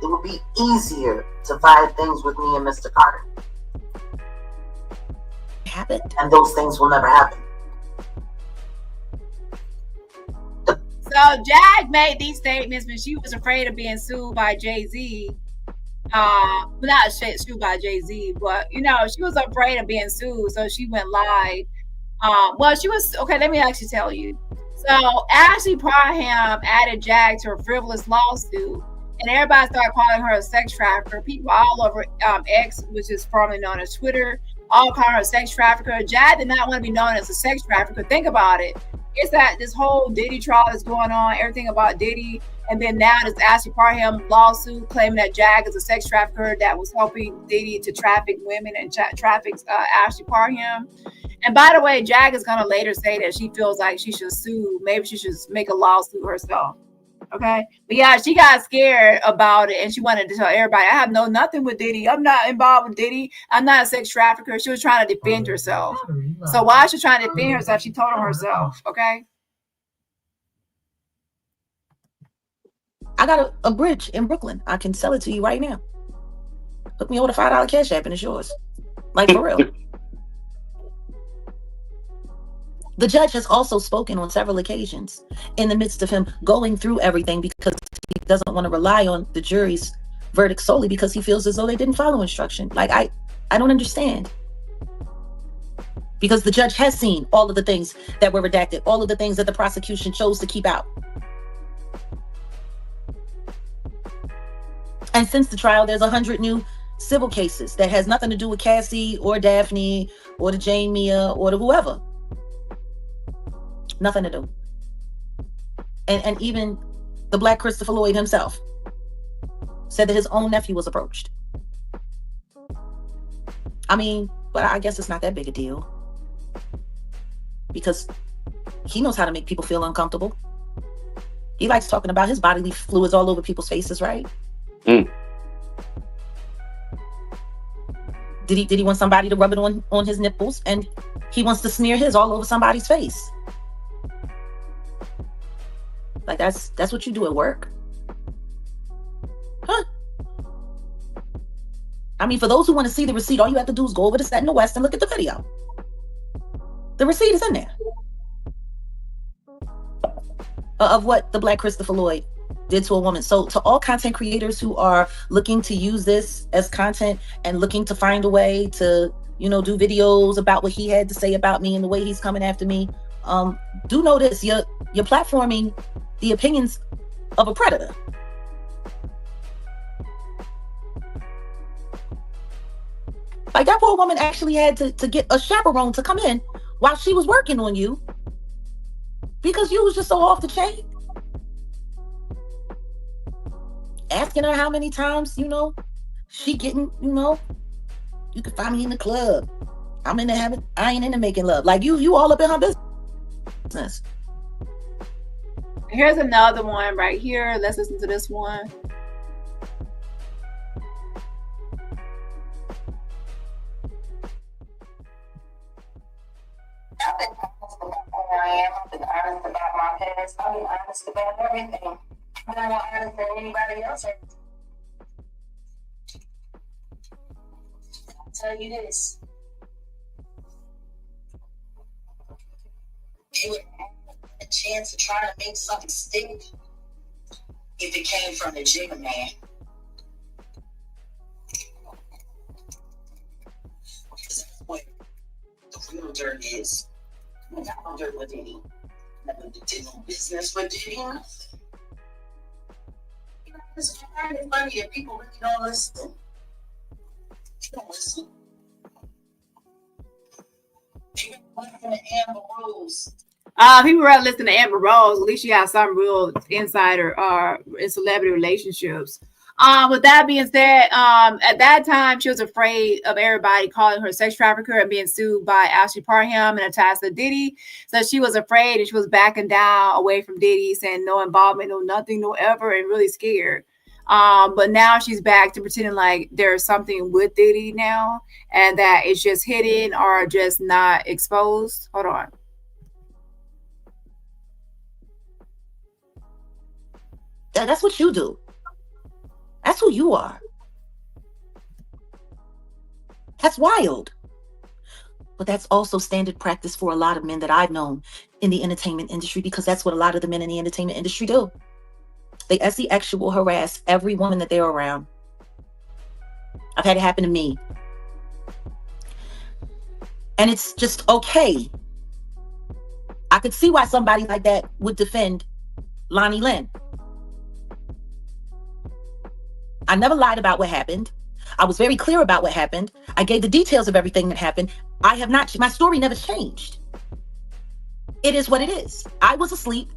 It would be easier to find things with me and Mr. Carter. Happened. And those things will never happen. So Jag made these statements when she was afraid of being sued by Jay-Z. Not sued by Jay-Z, but she was afraid of being sued, so she went live. She was okay. Let me actually tell you. So Ashley Parham added Jag to her frivolous lawsuit, and everybody started calling her a sex trafficker. People all over X, which is formerly known as Twitter, all calling her a sex trafficker. Jag did not want to be known as a sex trafficker. Think about it. It's that this whole Diddy trial is going on, everything about Diddy, and then now this Ashley Parham lawsuit claiming that Jag is a sex trafficker that was helping Diddy to traffic women and traffic Ashley Parham. And by the way, Jag is going to later say that she feels like she should sue. Maybe she should make a lawsuit herself. Okay. But yeah, she got scared about it and she wanted to tell everybody, I have nothing with Diddy. I'm not involved with Diddy. I'm not a sex trafficker. She was trying to defend herself. So why is she trying to defend herself? She told him herself. Okay. I got a bridge in Brooklyn. I can sell it to you right now. Hook me over the $5 cash app and it's yours. Like for real. The judge has also spoken on several occasions in the midst of him going through everything because he doesn't want to rely on the jury's verdict solely because he feels as though they didn't follow instruction. Like, I don't understand. Because the judge has seen all of the things that were redacted, all of the things that the prosecution chose to keep out. And since the trial, there's 100 new civil cases that has nothing to do with Cassie or Daphne or the Jane Mia or the whoever. Nothing to do. And even the Black Christopher Lloyd himself said that his own nephew was approached. I mean, but I guess it's not that big a deal. Because he knows how to make people feel uncomfortable. He likes talking about his bodily fluids all over people's faces, right? Mm. Did he want somebody to rub it on his nipples? And he wants to smear his all over somebody's face. Like, that's what you do at work? Huh? I mean, for those who want to see the receipt, all you have to do is go over to Set in the West and look at the video. The receipt is in there of what the Black Christopher Lloyd did to a woman. So to all content creators who are looking to use this as content and looking to find a way to, you know, do videos about what he had to say about me and the way he's coming after me, do notice you're platforming the opinions of a predator. Like, that poor woman actually had to get a chaperone to come in while she was working on you because you was just so off the chain. Asking her how many times, you know, she getting, you know, you can find me in the club. I'm in there I ain't into making love. Like, you all up in her business. Here's another one right here. Let's listen to this one. I've been honest about who I am. I've been honest about my past. I've been honest about everything. I'm more honest than anybody else. I'll tell you this. You would have a chance of trying to make something stick if it came from the Jigga Man. Because that's what the real dirt is. I got no dirt with Diddy. Never did no business with Diddy. It's funny if people really don't listen. They don't listen. People listen to Amber Rose. People rather listen to Amber Rose. At least she has some real insider in celebrity relationships. With that being said, at that time she was afraid of everybody calling her a sex trafficker and being sued by Ashley Parham and attached to Diddy. So she was afraid and she was backing down away from Diddy, saying no involvement, no nothing, no ever, and really scared. But now she's back to pretending like there's something with Diddy now and that it's just hidden or just not exposed. Hold on. That's what you do. That's who you are. That's wild. But that's also standard practice for a lot of men that I've known in the entertainment industry, because that's what a lot of the men in the entertainment industry do. They sexual harass every woman that they're around. I've had it happen to me. And it's just okay. I could see why somebody like that would defend Lonnie Lynn. I never lied about what happened. I was very clear about what happened. I gave the details of everything that happened. I have not, my story never changed. It is what it is. I was asleep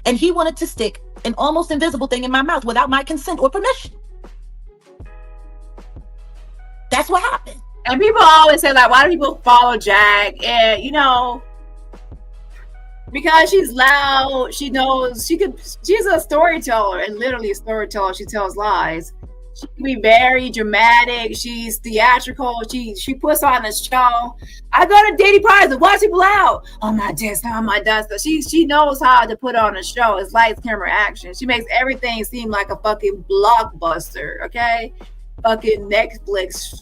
and he wanted to stick an almost invisible thing in my mouth without my consent or permission. That's what happened. And people always say, like, why do people follow Jag? And, you know, because she's loud, she knows she's a storyteller, and literally a storyteller. She tells lies. She can be very dramatic. She's theatrical. She puts on a show. I go to Diddy parties and watch people out. Oh my this, oh my that. So she knows how to put on a show. It's lights, camera, action. She makes everything seem like a fucking blockbuster. Okay, fucking Netflix,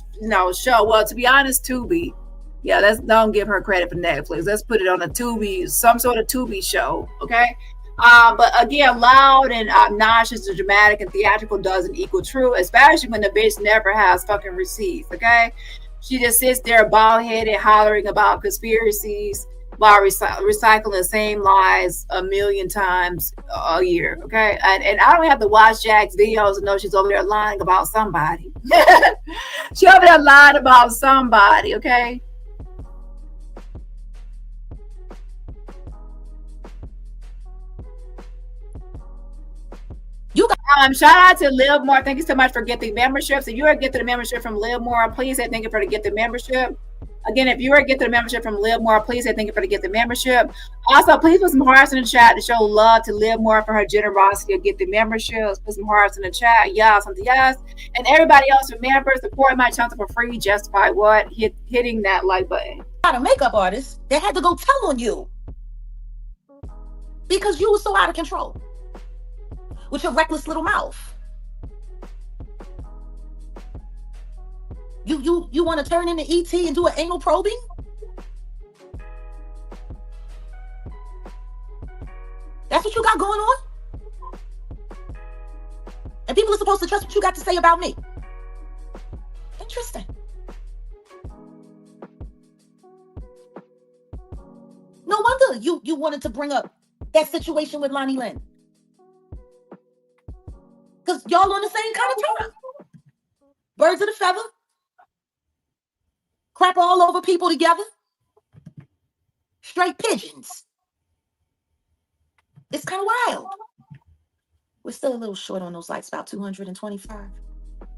show. Well, to be honest, Tubi. Yeah, let's don't give her credit for Netflix. Let's put it on a Tubi, some sort of Tubi show, okay? But again, loud and obnoxious and dramatic and theatrical doesn't equal true, especially when the bitch never has fucking receipts, okay? She just sits there bald-headed hollering about conspiracies while recycling the same lies a million times a year, okay? And I don't have to watch Jack's videos to know she's over there lying about somebody. She over there lying about somebody, okay? Shout out to Live More. Thank you so much for getting memberships. If you are getting the membership from Live More, please say thank you for the get the membership. Again, if you are getting the membership from Live More, please say thank you for the get the membership. Also, please put some hearts in the chat to show love to Live More for her generosity to get the memberships. Put some hearts in the chat. Yes, something yes. And everybody else, remember, support my channel for free. Justify what? Hitting that like button. Not a makeup artist. They had to go tell on you because you were so out of control with your reckless little mouth. You want to turn into ET and do an anal probing? That's what you got going on? And people are supposed to trust what you got to say about me. Interesting. No wonder you wanted to bring up that situation with Lonnie Lynn. Because y'all on the same kind of time. Birds of the feather. Crap all over people together. Straight pigeons. It's kind of wild. We're still a little short on those likes, about 225.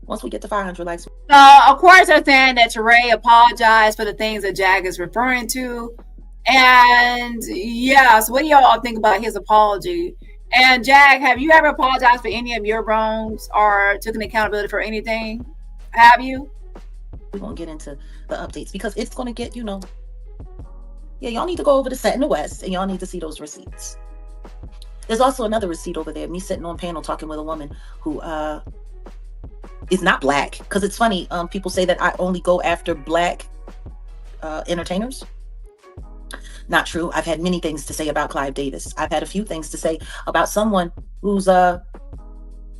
Once we get to 500 likes. Of course, they're saying that Touré apologized for the things that Jag is referring to. And yeah, so what do y'all think about his apology? And Jag, have you ever apologized for any of your wrongs or taken accountability for anything? Have you? We won't get into the updates because it's going to get, yeah, y'all need to go over the set in the West and y'all need to see those receipts. There's also another receipt over there, me sitting on panel talking with a woman who is not black. Because it's funny, people say that I only go after black entertainers. Not true. I've had many things to say about Clive Davis. I've had a few things to say about someone who's the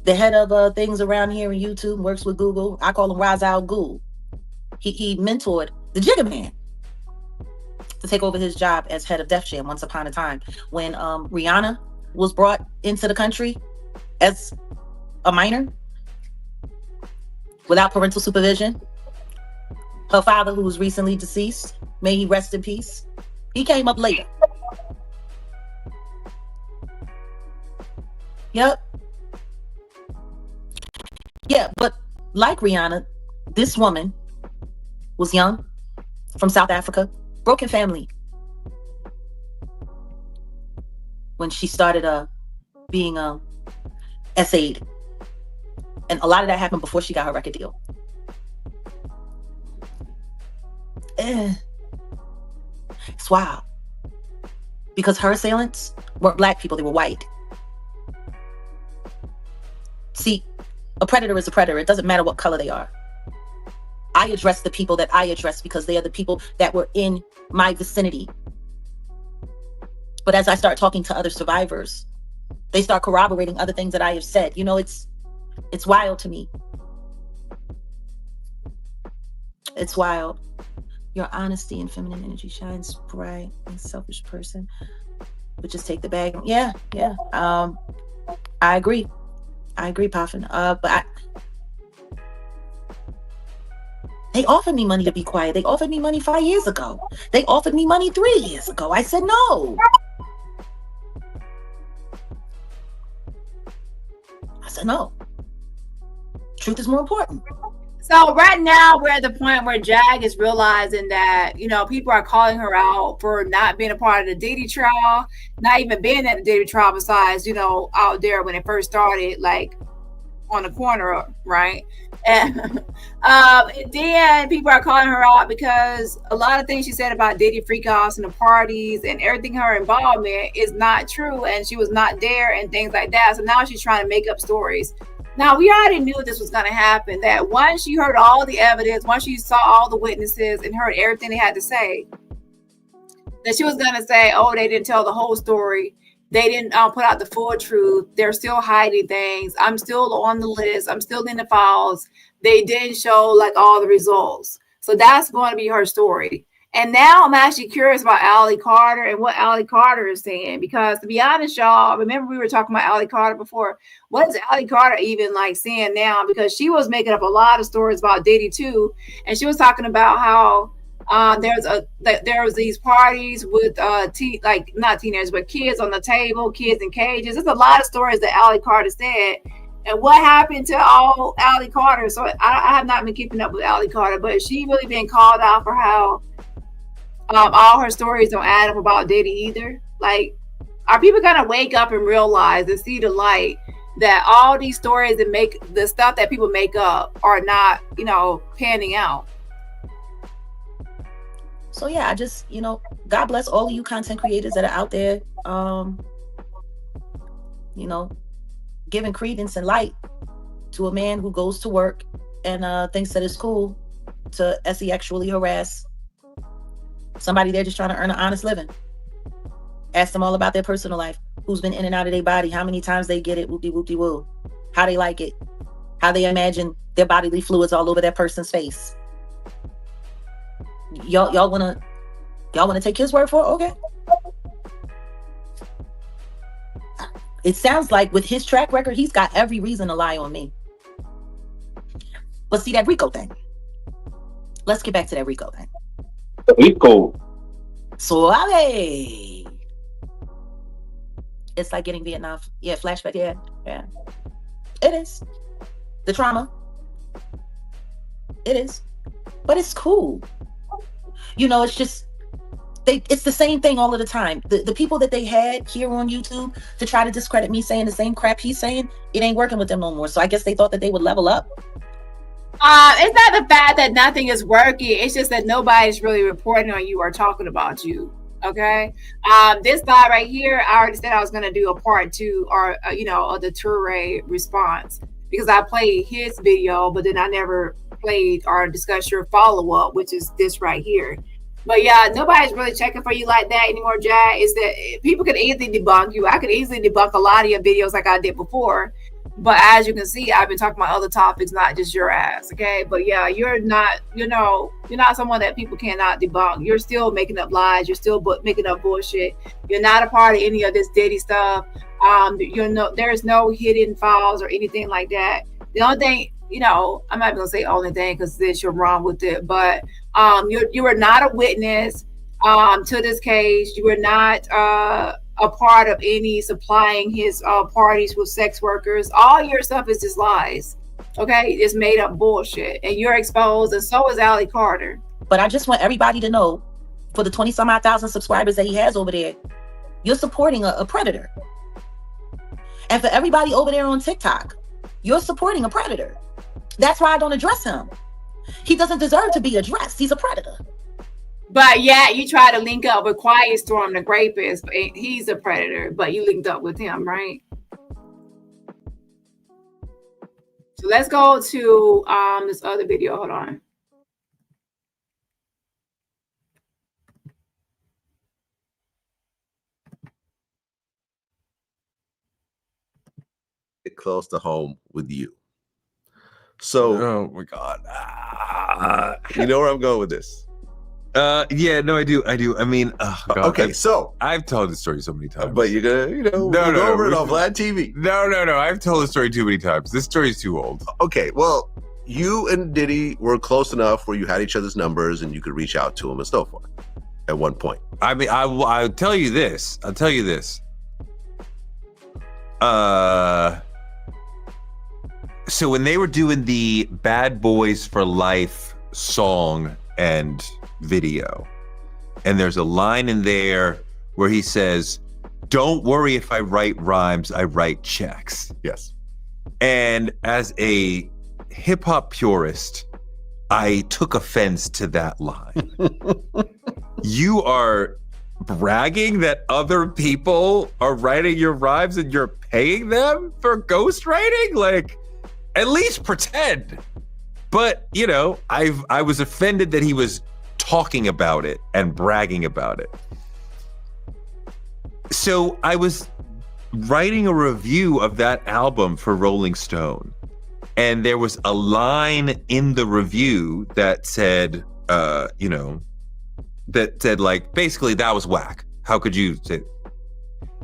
head of things around here in YouTube, works with Google. I call him Ra's al Ghul. He mentored the Jigga Man to take over his job as head of Def Jam once upon a time. When Rihanna was brought into the country as a minor without parental supervision, her father, who was recently deceased, may he rest in peace, he came up later. Yep. Yeah, but like Rihanna, this woman was young, from South Africa, broken family. When she started being essayed. And a lot of that happened before she got her record deal. It's wild. Because her assailants weren't black people, they were white. See, a predator is a predator. It doesn't matter what color they are. I address the people that I address because they are the people that were in my vicinity. But as I start talking to other survivors, they start corroborating other things that I have said. It's wild to me. It's wild. Your honesty and feminine energy shines bright. A selfish person would just take the bag. Yeah. I agree, Puffin. But they offered me money to be quiet. They offered me money 5 years ago. They offered me money 3 years ago. I said no. Truth is more important. So right now we're at the point where Jag is realizing that, people are calling her out for not being a part of the Diddy trial, not even being at the Diddy trial besides, out there when it first started, like on the corner, right? And then people are calling her out because a lot of things she said about Diddy freak-offs and the parties and everything, her involvement is not true and she was not there and things like that. So now she's trying to make up stories Now, we already knew this was going to happen, that once you heard all the evidence, once you saw all the witnesses and heard everything they had to say, that she was going to say, oh, they didn't tell the whole story. They didn't put out the full truth. They're still hiding things. I'm still on the list. I'm still in the files. They didn't show like all the results. So that's going to be her story. And now I'm actually curious about Allie Carter and what Allie Carter is saying, because to be honest, y'all, remember we were talking about Allie Carter before. What is Allie Carter even like saying now? Because she was making up a lot of stories about Diddy too, and she was talking about how there was these parties with like not teenagers but kids on the table, kids in cages. There's a lot of stories that Allie Carter said. And what happened to all Allie Carter? So I have not been keeping up with Allie Carter, but she really been called out for how all her stories don't add up about Diddy either. Like, are people gonna wake up and realize and see the light that all these stories and make the stuff that people make up are not, panning out? So yeah, I just, God bless all of you content creators that are out there, giving credence and light to a man who goes to work and thinks that it's cool to sexually harass somebody there just trying to earn an honest living. Ask them all about their personal life, who's been in and out of their body, how many times they get it, whoop-de-whoop-de-woo, how they like it, how they imagine their bodily fluids all over that person's face. Y'all wanna take his word for it? Okay. It sounds like with his track record, he's got every reason to lie on me. But see that RICO thing. Let's get back to that RICO thing. RICO. Suave. It's like getting Vietnam. Yeah, flashback. Yeah. It is. The trauma. It is. But it's cool. It's just, it's the same thing all of the time. The people that they had here on YouTube to try to discredit me saying the same crap he's saying, it ain't working with them no more. So I guess they thought that they would level up. It's not the fact that nothing is working. It's just that nobody's really reporting on you or talking about you. Okay. This guy right here, I already said I was going to do a part 2 or, of the Touré response, because I played his video, but then I never played or discussed your follow-up, which is this right here. But yeah, nobody's really checking for you like that anymore, Jai. Is that people could easily debunk you. I could easily debunk a lot of your videos like I did before. But as you can see, I've been talking about other topics, not just your ass. Okay. But yeah, you're not someone that people cannot debunk. You're still making up lies. You're still making up bullshit. You're not a part of any of this Diddy stuff. There's no hidden files or anything like that. The only thing, I'm not gonna say only thing because this you're wrong with it, but you were not a witness to this case. You were not a part of any supplying his parties with sex workers. All your stuff is just lies. Okay, it's made up bullshit, and you're exposed, and so is Allie Carter. But I just want everybody to know, for the 20-some-odd thousand subscribers that he has over there, you're supporting a predator. And for everybody over there on TikTok, you're supporting a predator. That's why I don't address him. He doesn't deserve to be addressed. He's a predator. But yeah, you try to link up with Quiet Storm, the rapist. He's a predator, but you linked up with him, right? So let's go to this other video. Hold on. Get close to home with you. So, oh my God, you know where I'm going with this? Yeah, no, I do. I mean, God, okay, so I've told the story so many times, but you're gonna, go over it on Vlad TV. No. I've told the story too many times. This story is too old. Okay, well, you and Diddy were close enough where you had each other's numbers and you could reach out to him and so forth. At one point, I mean, I'll tell you this. So when they were doing the Bad Boys for Life song and video, and there's a line in there where he says, "Don't worry if I write rhymes, I write checks." Yes. And as a hip hop purist, I took offense to that line. You are bragging that other people are writing your rhymes and you're paying them for ghostwriting? Like, At least pretend. But, you know, I was offended that he was talking about it and bragging about it. So I was writing a review of that album for Rolling Stone. And there was a line in the review that said, you know, that said, like, basically, that was whack. How could you say?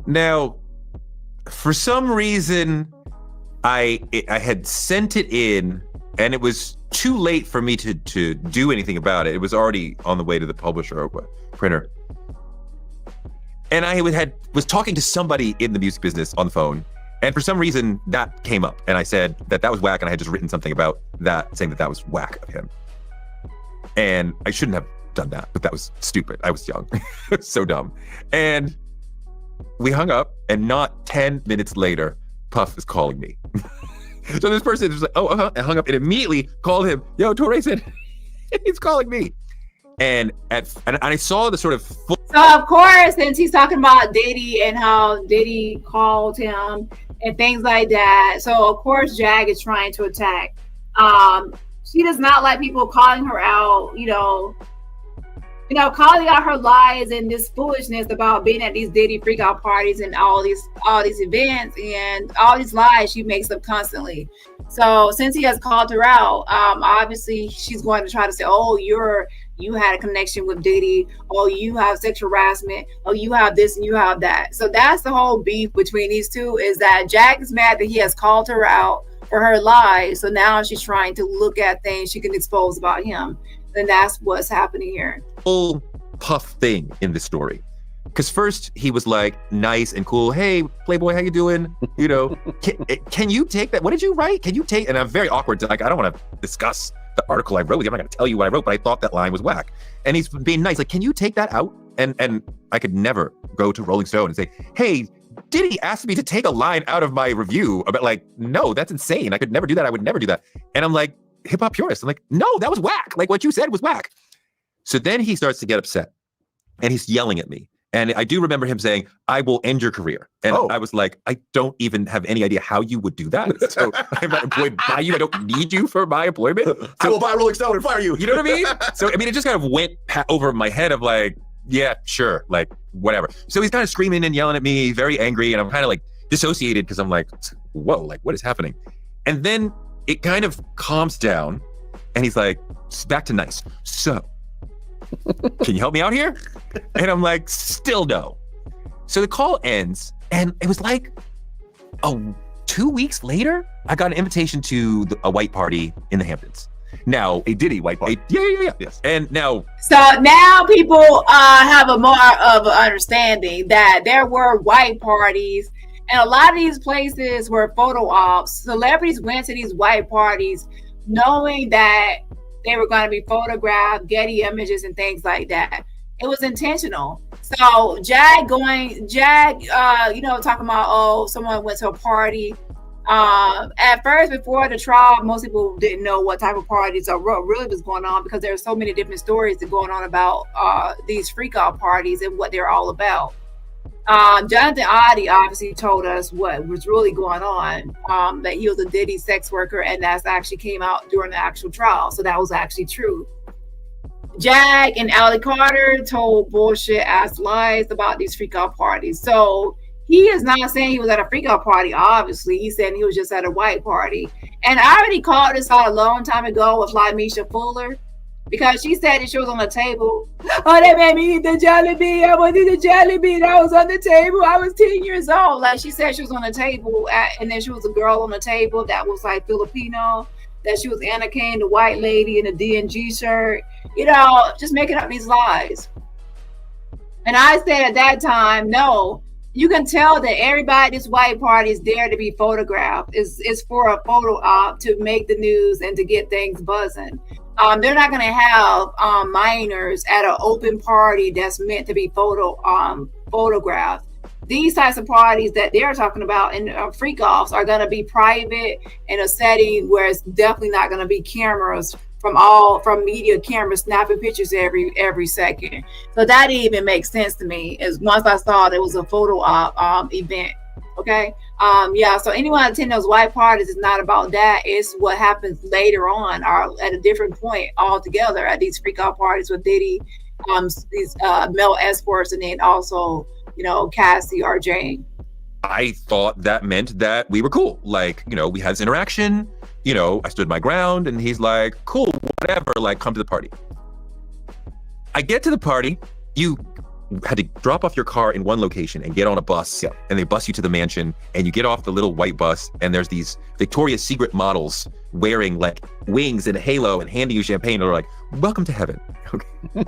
Now, for some reason, I had sent it in, and it was too late for me to do anything about it. It was already on the way to the publisher or printer. And I was talking to somebody in the music business on the phone, and for some reason that came up, and I said that was whack, and I had just written something about that, saying that was whack of him. And I shouldn't have done that, but that was stupid. I was young, so dumb. And we hung up, and not 10 minutes later, Puff is calling me. So this person was like, I hung up and immediately called him. Yo, Touré said, he's calling me. And I saw the sort of... So, of course, since he's talking about Diddy and how Diddy called him and things like that, so, of course, Jag is trying to attack. She does not like people calling her out, calling out her lies and this foolishness about being at these Diddy freak out parties and all these events and all these lies she makes up constantly. So since he has called her out, obviously she's going to try to say, oh, you had a connection with Diddy, oh, you have sexual harassment, oh, you have this and you have that. So that's the whole beef between these two, is that Jack is mad that he has called her out for her lies. So now she's trying to look at things she can expose about him. And that's what's happening here. Whole Puff thing in this story. Because first he was like nice and cool. Hey, Playboy, how you doing? Can you take that? What did you write? Can you take? And I'm very awkward. Like, I don't want to discuss the article I wrote with you. I'm not going to tell you what I wrote, but I thought that line was whack. And he's being nice. Like, can you take that out? And I could never go to Rolling Stone and say, hey, Diddy asked me to take a line out of my review about, like, no, that's insane. I could never do that. I would never do that. And I'm like, hip hop purist. I'm like, no, that was whack. Like, what you said was whack. So then he starts to get upset and he's yelling at me. And I do remember him saying, I will end your career. And I was like, I don't even have any idea how you would do that. So I'm not employed by you. I don't need you for my employment. So, I will buy Rolling Stone and fire you. You know what I mean? So, I mean, it just kind of went over my head of like, yeah, sure, like whatever. So he's kind of screaming and yelling at me, very angry. And I'm kind of like dissociated because I'm like, whoa, like what is happening? And then it kind of calms down and he's like, back to nice. So, can you help me out here? And I'm like, still no. So the call ends, and it was like 2 weeks later, I got an invitation to a white party in the Hamptons. Now, a Diddy white party. Yeah. Yes. And now... So now people have a more of an understanding that there were white parties, and a lot of these places were photo ops. Celebrities went to these white parties knowing that they were going to be photographed, Getty images, and things like that. It was intentional. So Jag, talking about, oh, someone went to a party. At first, before the trial, most people didn't know what type of parties or what really was going on, because there are so many different stories that are going on about these freak out parties and what they're all about. Jonathan Oddie obviously told us what was really going on, that he was a Diddy sex worker, and that's actually came out during the actual trial. So that was actually true. Jag and Allie Carter told bullshit ass lies about these freak out parties. So he is not saying he was at a freak out party, obviously. He said he was just at a white party. And I already called this out a long time ago with Lamisha Fuller, because she said that she was on the table. Oh, they made me eat the jelly bean. I want to eat the jelly bean. I was on the table. I was 10 years old. Like, she said she was on the table, and then she was a girl on the table that was like Filipino, that she was Anna Kane, the white lady in a D&G shirt, just making up these lies. And I said at that time, no, you can tell that everybody at this white party is there to be photographed. It's for a photo op to make the news and to get things buzzing. They're not going to have minors at an open party that's meant to be photographed. These types of parties that they're talking about in freak offs are going to be private in a setting where it's definitely not going to be cameras from media cameras snapping pictures every second. So that even makes sense to me, as once I saw there was a photo op event. Okay, Yeah, so anyone attending those white parties is not about that. It's what happens later on or at a different point altogether at these freak out parties with Diddy, these male escorts, and then also, you know, Cassie or Jane. I thought that meant that we were cool. Like, you know, we had this interaction, you know, I stood my ground and he's like, cool, whatever, like, come to the party. I get to the party, you had to drop off your car in one location and get on a bus, and they bus you to the mansion, and you get off the little white bus, and there's these Victoria's Secret models wearing like wings and a halo and handing you champagne, and they're like, welcome to heaven. Okay.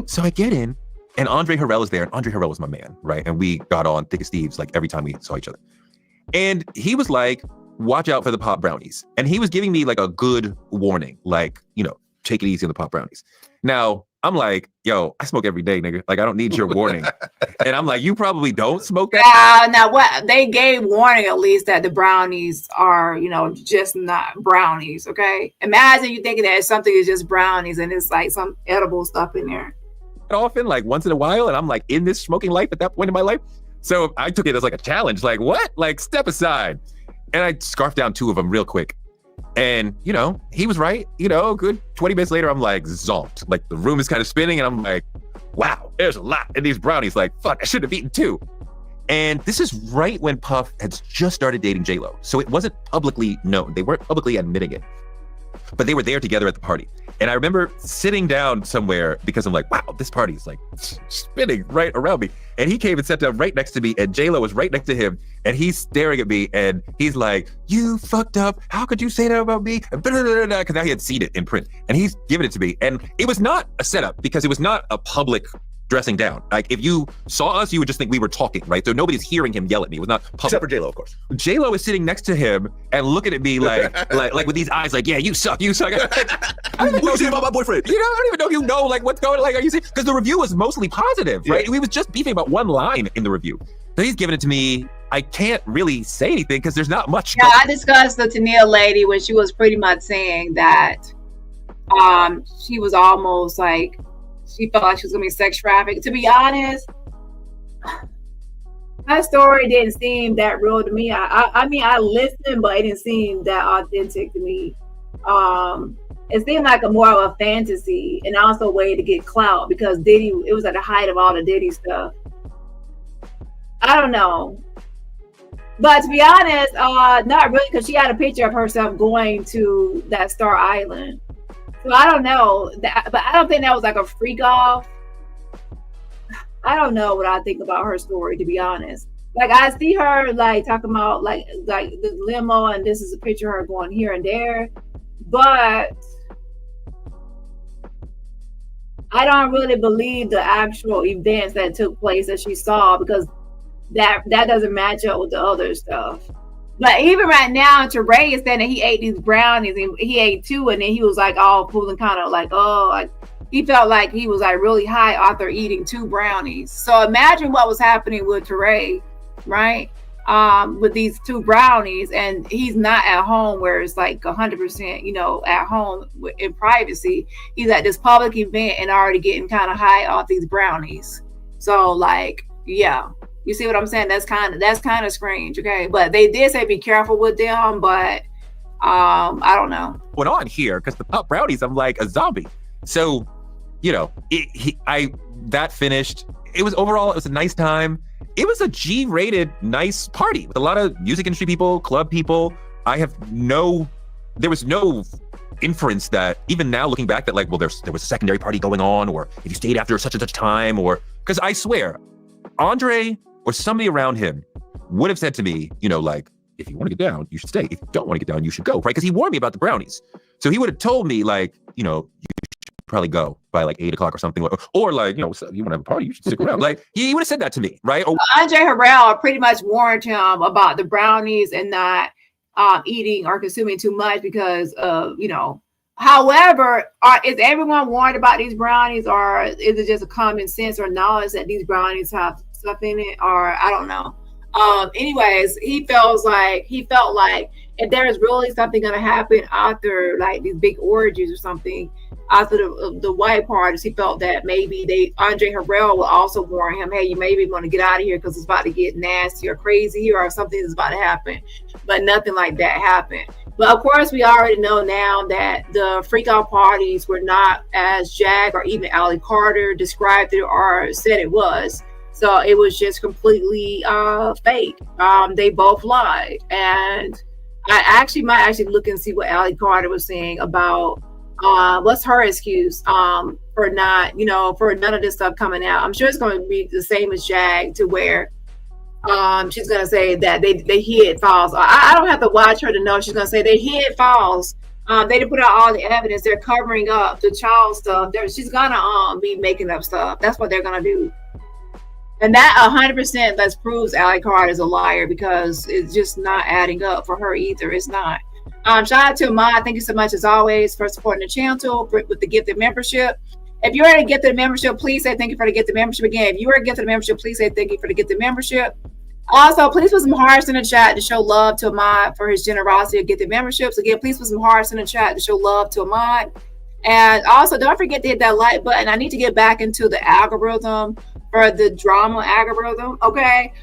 So I get in, and Andre Harrell is there, and Andre Harrell was my man, right? And we got on thick as thieves like every time we saw each other. And he was like, watch out for the pop brownies. And he was giving me like a good warning, like, you know, take it easy on the pop brownies. Now, I'm like, yo, I smoke every day, nigga. Like, I don't need your warning. And I'm like, you probably don't smoke that? Now, what they gave warning at least that the brownies are, you know, just not brownies, okay? Imagine you thinking that something is just brownies and it's like some edible stuff in there. Often, like once in a while, and I'm like in this smoking life at that point in my life. So I took it as like a challenge, like, what? Like, step aside. And I scarfed down 2 of them real quick. And, you know, he was right. You know, good 20 minutes later, I'm like zonked. Like the room is kind of spinning and I'm like, wow, there's a lot in these brownies. Like, fuck, I should have eaten 2. And this is right when Puff had just started dating J-Lo. So it wasn't publicly known. They weren't publicly admitting it. But they were there together at the party. And I remember sitting down somewhere because I'm like, wow, this party is like spinning right around me. And he came and sat down right next to me, and J-Lo was right next to him, and he's staring at me, and he's like, you fucked up. How could you say that about me? Because now he had seen it in print, and he's giving it to me. And it was not a setup because it was not a public dressing down. Like, if you saw us, you would just think we were talking, right? So nobody's hearing him yell at me. It was not public. Except for J-Lo, of course. J-Lo is sitting next to him and looking at me like with these eyes, like, yeah, you suck, you suck. What are you saying about my boyfriend? You know, I don't even know if you know, like, what's going on. Like, are you saying? Because the review was mostly positive, right? We was just beefing about one line in the review. So he's giving it to me. I can't really say anything because there's not much. Yeah, I discussed the Tennille lady when she was pretty much saying that she was almost like, she felt like she was gonna be sex trafficked. To be honest, that story didn't seem that real to me. I mean, I listened, but it didn't seem that authentic to me. It seemed like more of a fantasy and also a way to get clout because Diddy, it was at the height of all the Diddy stuff. I don't know. But to be honest, not really, because she had a picture of herself going to that Star Island. So I don't know, but I don't think that was like a freak off. I don't know what I think about her story, to be honest. Like, I see her like talking about like the limo, and this is a picture of her going here and there, but I don't really believe the actual events that took place that she saw, because that doesn't match up with the other stuff. But even right now, Touré is saying that he ate these brownies, and he ate 2, and then he was like all pulling kind of like, oh, like he felt like he was like really high after eating 2 brownies. So imagine what was happening with Touré, right? With these 2 brownies, and he's not at home where it's like 100%, you know, at home in privacy. He's at this public event and already getting kind of high off these brownies. So like, yeah. You see what I'm saying? That's kind of strange, okay? But they did say be careful with them, but I don't know. Went on here because the pop brownies, I'm like a zombie. So, you know, that finished. It was a nice time. It was a G-rated nice party with a lot of music industry people, club people. There was no inference that even now looking back that like, well, there was a secondary party going on, or if you stayed after such and such time, or because I swear, Andre or somebody around him would have said to me, you know, like, if you want to get down, you should stay. If you don't want to get down, you should go, right? Because he warned me about the brownies. So he would have told me, like, you know, you should probably go by like 8 o'clock or something. Or like, you know, you want to have a party, you should stick around. Like, he would have said that to me, right? Or Andre Harrell pretty much warned him about the brownies and not eating or consuming too much because of, you know. However, is everyone warned about these brownies, or is it just a common sense or knowledge that these brownies have stuff in it, or I don't know. Anyways, he felt like if there is really something going to happen after like these big orgies or something, after the white parties, he felt that maybe Andre Harrell will also warn him, hey, you maybe want to get out of here because it's about to get nasty or crazy here, or something is about to happen. But nothing like that happened. But of course, we already know now that the freak out parties were not as Jag or even Allie Carter described it or said it was. So it was just completely fake. They both lied. And I might look and see what Allie Carter was saying about what's her excuse for not, for none of this stuff coming out. I'm sure it's going to be the same as Jag, to where she's going to say that they hid files. I don't have to watch her to know. She's going to say they hid files. They didn't put out all the evidence. They're covering up the child stuff. She's going to be making up stuff. That's what they're going to do. And that 100% that proves Allie Carter is a liar, because it's just not adding up for her either. It's not. Shout out to Ahmad. Thank you so much, as always, for supporting the channel with the gifted membership. If you're to get the membership, please say thank you for the gifted membership. Again, if you are to get the membership, please say thank you for the gifted membership. Also, please put some hearts in the chat to show love to Ahmad for his generosity of gifted memberships. Again, please put some hearts in the chat to show love to Ahmad. And also, don't forget to hit that like button. I need to get back into the algorithm for the drama algorithm. Okay.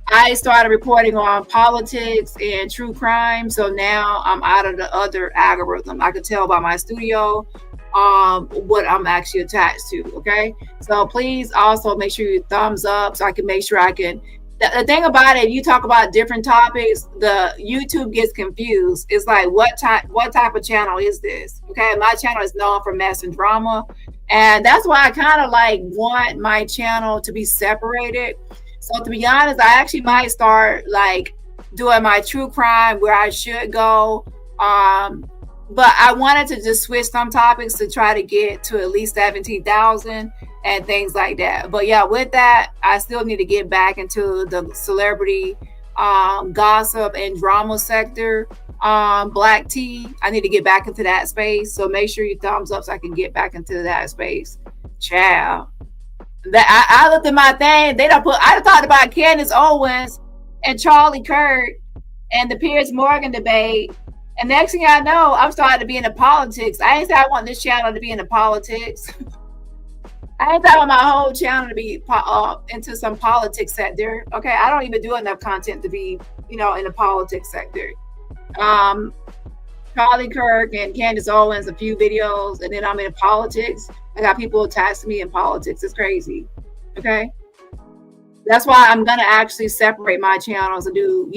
I started reporting on politics and true crime. So now I'm out of the other algorithm. I could tell by my studio what I'm actually attached to. Okay. So please also make sure you thumbs up so I can make sure I can. The thing about it, you talk about different topics, the YouTube gets confused. It's like, what type of channel is this? Okay. My channel is known for mess and drama. And that's why I kind of like want my channel to be separated. So to be honest, I actually might start like doing my true crime where I should go. But I wanted to just switch some topics to try to get to at least 17,000 and things like that. But yeah, with that, I still need to get back into the celebrity gossip and drama sector. Black tea, I need to get back into that space. So make sure you thumbs up so I can get back into that space. Ciao. That I looked at my thing. I talked about Candace Owens and Charlie Kirk and the Piers Morgan debate. And next thing I know, I'm starting to be into politics. I ain't say I want this channel to be into politics. I ain't talking my whole channel to be into some politics sector. Okay, I don't even do enough content to be, in the politics sector. Charlie Kirk and Candace Owens, a few videos, and then I'm in politics. I got people attached to me in politics. It's crazy. Okay. That's why I'm going to actually separate my channels and do,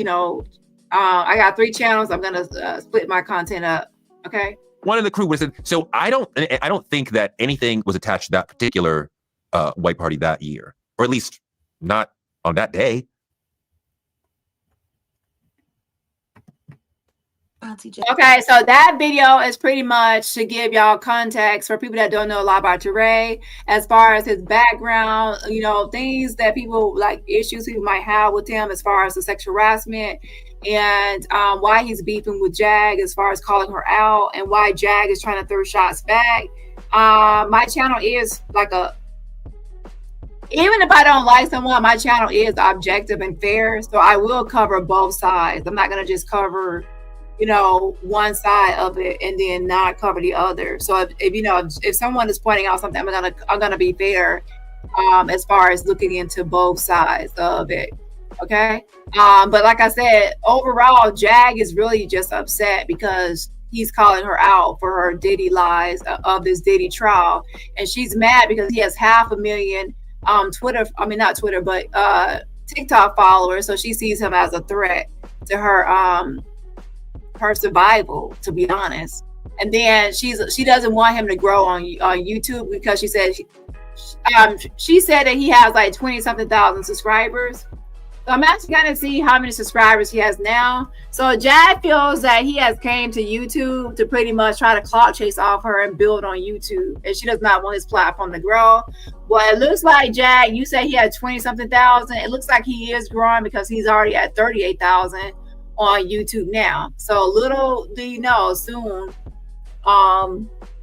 I got 3 channels. I'm going to split my content up. Okay. One of the crew was, so I don't think that anything was attached to that particular white party that year, or at least not on that day. Okay, so that video is pretty much to give y'all context for people that don't know a lot about Touré, as far as his background, things that people like, issues people might have with him as far as the sexual harassment, and why he's beefing with Jag as far as calling her out, and why Jag is trying to throw shots back. My channel is like even if I don't like someone, my channel is objective and fair, so I will cover both sides. I'm not going to just cover one side of it and then not cover the other. So if someone is pointing out something, I'm gonna be fair as far as looking into both sides of it. Okay. But like I said, overall, Jag is really just upset because he's calling her out for her Diddy lies of this Diddy trial, and she's mad because he has 500,000 TikTok followers, so she sees him as a threat to her survival, to be honest. And then she doesn't want him to grow on YouTube because she said that he has like 20-something thousand subscribers. So I'm actually gonna see how many subscribers he has now. So Jag feels that he has came to YouTube to pretty much try to clout chase off her and build on YouTube, and she does not want his platform to grow. Well, it looks like Jag, you said he had 20-something thousand. It looks like he is growing because he's already at 38,000 on YouTube now. So little do you know, soon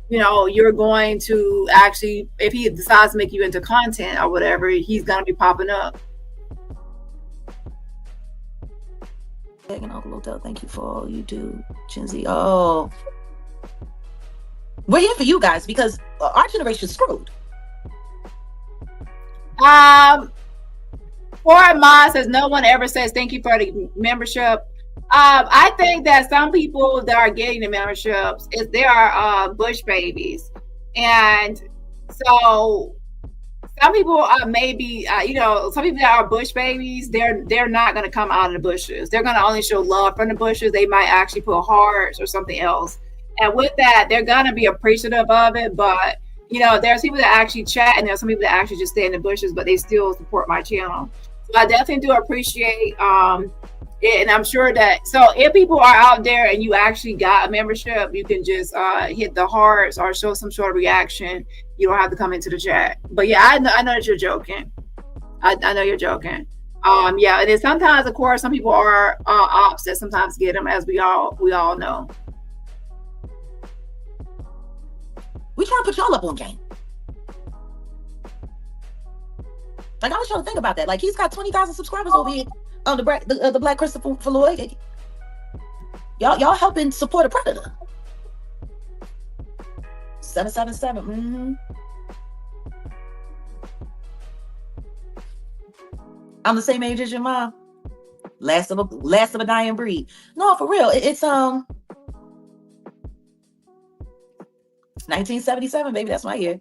you're going to actually, if he decides to make you into content or whatever, he's gonna be popping up. And Uncle Odell, thank you for all you do, Chinzy. Oh, We're here for you guys because our generation's screwed. Ford Ma says no one ever says thank you for the membership. I think that some people that are getting the memberships is they are bush babies, and so some people are maybe some people that are bush babies, they're not going to come out of the bushes. They're going to only show love from the bushes. They might actually put hearts or something else, and with that, they're going to be appreciative of it. But there's people that actually chat, and there's some people that actually just stay in the bushes, but they still support my channel. So I definitely do appreciate it, and I'm sure that if people are out there and you actually got a membership, you can just hit the hearts or show some sort of reaction. You don't have to come into the chat. But yeah, I know that you're joking. I know you're joking. Yeah, and then sometimes, of course, some people are ops that sometimes get them, as we all know. We trying to put y'all up on game. Like, I was trying to think about that. Like, he's got 20,000 subscribers over here on the Black Christopher Floyd. Y'all helping support a predator. 777. Mm-hmm. I'm the same age as your mom. Last of a dying breed. No, for real. It's 1977, baby. That's my year.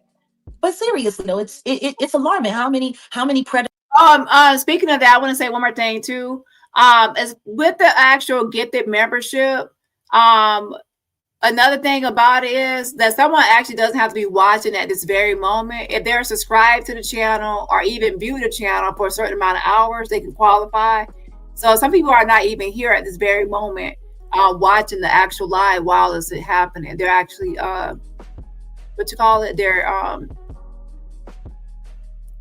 But seriously, though, it's alarming how many predators. Speaking of that, I want to say one more thing too. As with the actual gifted membership, another thing about it is that someone actually doesn't have to be watching at this very moment. If they're subscribed to the channel or even view the channel for a certain amount of hours, they can qualify. So some people are not even here at this very moment watching the actual live while it's happening. They're actually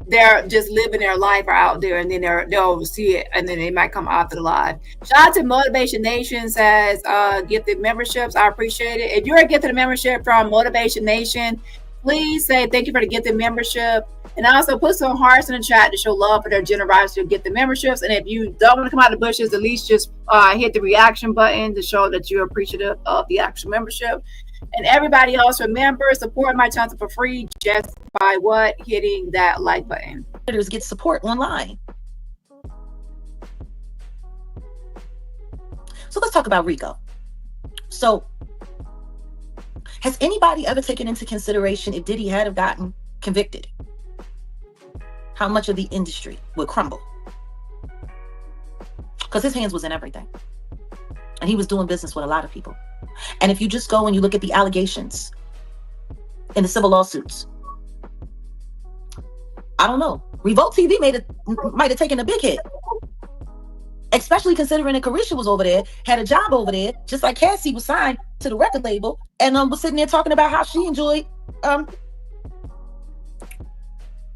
they're just living their life out there, and then they'll see it, and then they might come after the live. Shout out to Motivation Nation says gifted memberships. I appreciate it. If you're a gifted membership from Motivation Nation, please say thank you for the gifted membership, and also put some hearts in the chat to show love for their generosity to get the memberships. And if you don't want to come out of the bushes, at least just hit the reaction button to show that you're appreciative of the actual membership. And everybody else, remember, support my channel for free just by hitting that like button. Get support online. So let's talk about RICO. So has anybody ever taken into consideration if Diddy had have gotten convicted, how much of the industry would crumble? Because his hands was in everything, and he was doing business with a lot of people. And if you just go and you look at the allegations in the civil lawsuits, I don't know. Revolt TV might have taken a big hit, especially considering that Carisha was over there, had a job over there, just like Cassie was signed to the record label, and was sitting there talking about how she enjoyed the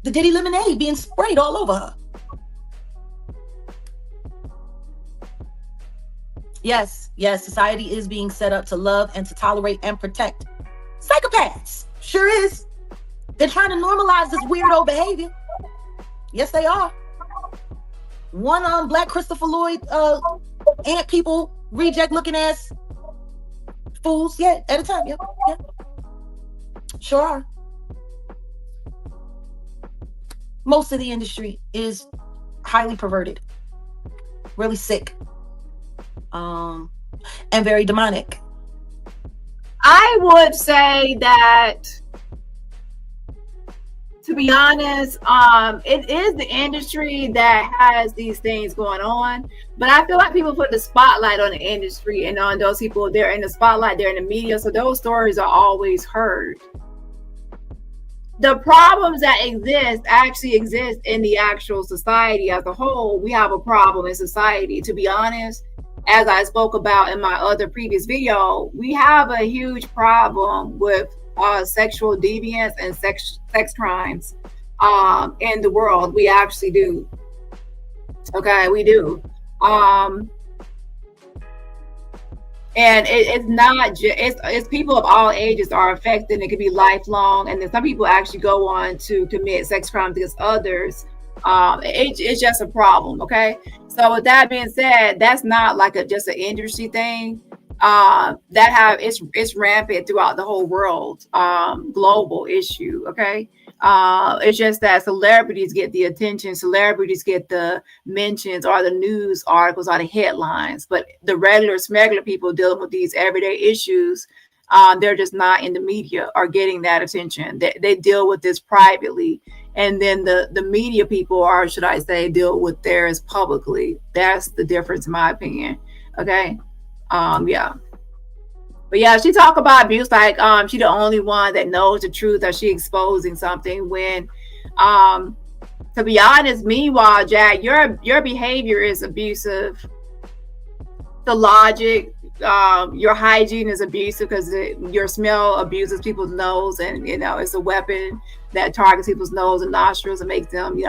Diddy lemonade being sprayed all over her. Yes, society is being set up to love and to tolerate and protect psychopaths. Sure is. They're trying to normalize this weirdo behavior. Yes, they are. One Black Christopher Lloyd ant people reject looking ass fools. Yeah, at a time. Yeah. Sure are. Most of the industry is highly perverted, really sick, and very demonic. I would say that, to be honest, it is the industry that has these things going on, but I feel like people put the spotlight on the industry and on those people. They're in the spotlight, they're in the media, so those stories are always heard. The problems that actually exist in the actual society as a whole. We have a problem in society, to be honest. As I spoke about in my other previous video, we have a huge problem with sexual deviance and sex crimes in the world. We actually do. Okay, we do. And it's not just, it's people of all ages are affected. It could be lifelong, and then some people actually go on to commit sex crimes against others. It's just a problem. Okay, so with that being said, that's not like just an industry thing. it's rampant throughout the whole world, global issue. Okay. It's just that celebrities get the attention, celebrities get the mentions or the news articles or the headlines, but the regular people dealing with these everyday issues, they're just not in the media or getting that attention. They deal with this privately, and then the media people, or should I say, deal with theirs publicly. That's the difference, in my opinion. Okay. Yeah. But yeah, she talk about abuse like she the only one that knows the truth, or she exposing something, when to be honest, meanwhile, Jag, your behavior is abusive. The logic, your hygiene is abusive because your smell abuses people's nose, and it's a weapon that targets people's nose and nostrils and makes them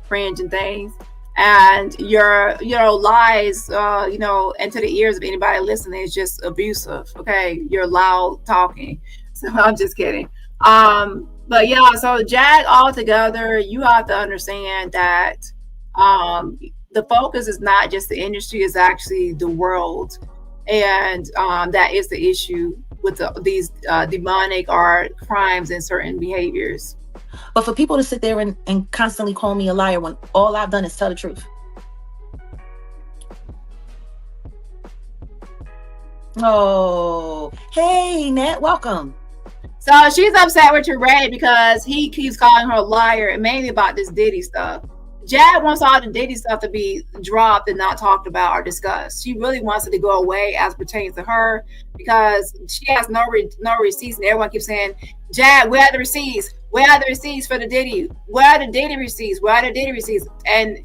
cringe and things. And your lies into the ears of anybody listening is just abusive. Okay, you're loud talking. So I'm just kidding. But yeah, so Jag, altogether, you have to understand that the focus is not just the industry, it's actually the world. And that is the issue with these demonic or crimes and certain behaviors. But for people to sit there and constantly call me a liar when all I've done is tell the truth. Oh, hey, Nat, welcome. So she's upset with Touré because he keeps calling her a liar, and mainly about this Diddy stuff. Jag wants all the Diddy stuff to be dropped and not talked about or discussed. She really wants it to go away as pertains to her, because she has no receipts, and everyone keeps saying, Jag, where are the receipts? Where are the receipts for the Diddy? Where are the Diddy receipts? Where are the Diddy receipts? And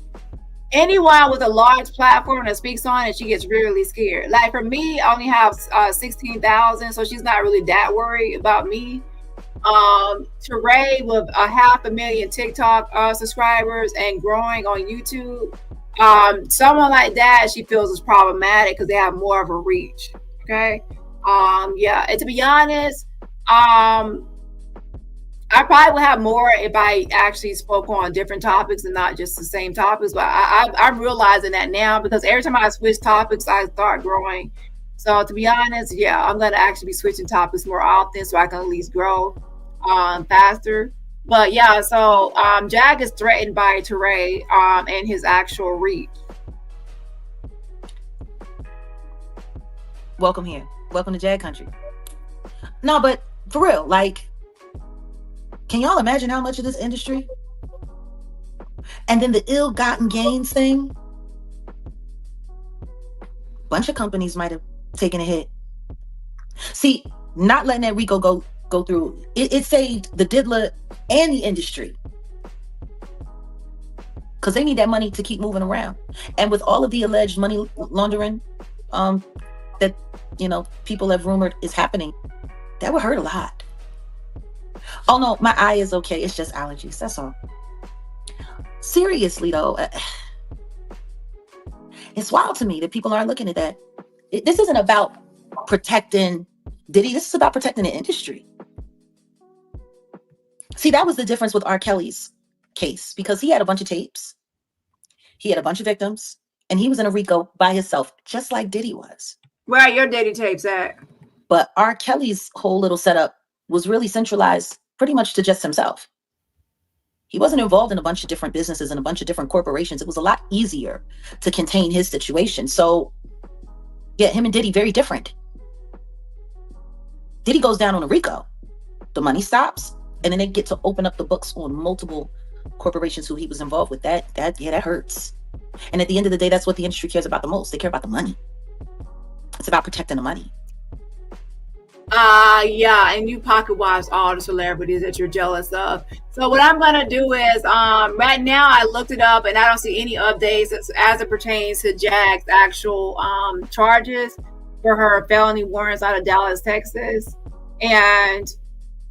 anyone with a large platform that speaks on it, she gets really scared. Like for me, I only have 16,000, so she's not really that worried about me. Touré with 500,000 TikTok subscribers and growing on YouTube, someone like that she feels is problematic because they have more of a reach. Okay. Yeah, and to be honest, I probably would have more if I actually spoke on different topics and not just the same topics. But I'm realizing that now, because every time I switch topics, I start growing. So to be honest, yeah, I'm going to actually be switching topics more often so I can at least grow faster. But yeah, so Jag is threatened by Touré and his actual reach. Welcome here. Welcome to Jag Country. No, but for real, like, can y'all imagine how much of this industry? And then the ill-gotten gains thing. Bunch of companies might have taken a hit. See, not letting that RICO go through, it saved the diddler and the industry. Because they need that money to keep moving around. And with all of the alleged money laundering that, people have rumored is happening, that would hurt a lot. Oh no, my eye is okay. It's just allergies. That's all. Seriously though, it's wild to me that people aren't looking at that. This isn't about protecting Diddy. This is about protecting the industry. See, that was the difference with R. Kelly's case, because he had a bunch of tapes. He had a bunch of victims, and he was in a RICO by himself, just like Diddy was. Where are your Diddy tapes at? But R. Kelly's whole little setup was really centralized pretty much to just himself. He wasn't involved in a bunch of different businesses and a bunch of different corporations. It was a lot easier to contain his situation. So yeah, him and Diddy, very different. Diddy goes down on a RICO. The money stops, and then they get to open up the books on multiple corporations who he was involved with. That hurts. And at the end of the day, that's what the industry cares about the most. They care about the money. It's about protecting the money. Yeah, and you pocket watch all the celebrities that you're jealous of. So what I'm gonna do is, right now I looked it up and I don't see any updates as it pertains to Jag's actual charges for her felony warrants out of Dallas, Texas. And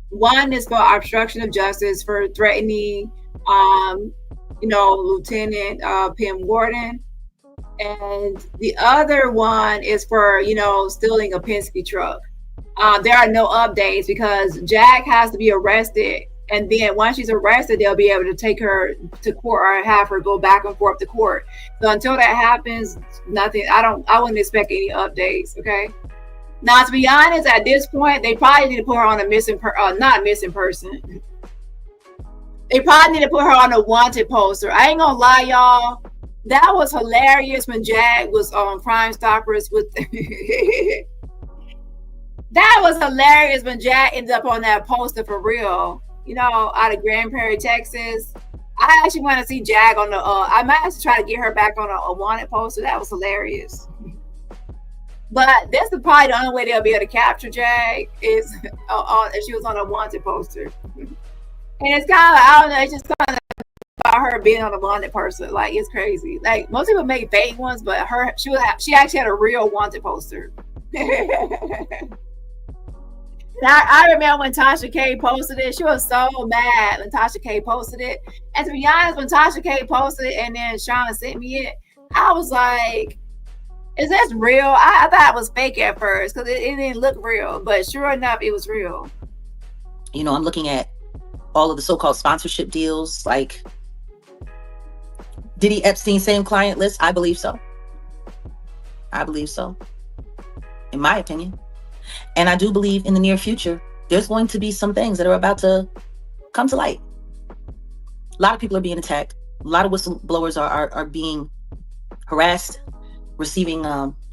one is for obstruction of justice for threatening, Lieutenant Piers Morgan. And the other one is for, stealing a Penske truck. There are no updates because Jag has to be arrested, and then once she's arrested, they'll be able to take her to court or have her go back and forth to court. So until that happens, nothing. I wouldn't expect any updates. Okay. Now, to be honest, at this point, they probably need to put her on a not missing person. They probably need to put her on a wanted poster. I ain't gonna lie, y'all. That was hilarious when Jag was on Crime Stoppers with. That was hilarious when Jag ended up on that poster for real. You know, out of Grand Prairie, Texas. I actually want to see Jag on the. I might have to try to get her back on a wanted poster. That was hilarious. But this is probably the only way they'll be able to capture Jag is if she was on a wanted poster. And it's kind of, I don't know, it's just kind of about her being on a wanted person. Like, it's crazy. Like, most people make fake ones, but she actually had a real wanted poster. I remember when Tasha K posted it, she was so mad when Tasha K posted it. And to be honest, when Tasha K posted it and then Shauna sent me it, I was like, is this real? I thought it was fake at first because it didn't look real, but sure enough, it was real. You know, I'm looking at all of the so-called sponsorship deals, like Diddy Epstein, same client list. I believe so. I believe so, in my opinion. And I do believe in the near future, there's going to be some things that are about to come to light. A lot of people are being attacked. A lot of whistleblowers are being harassed, receiving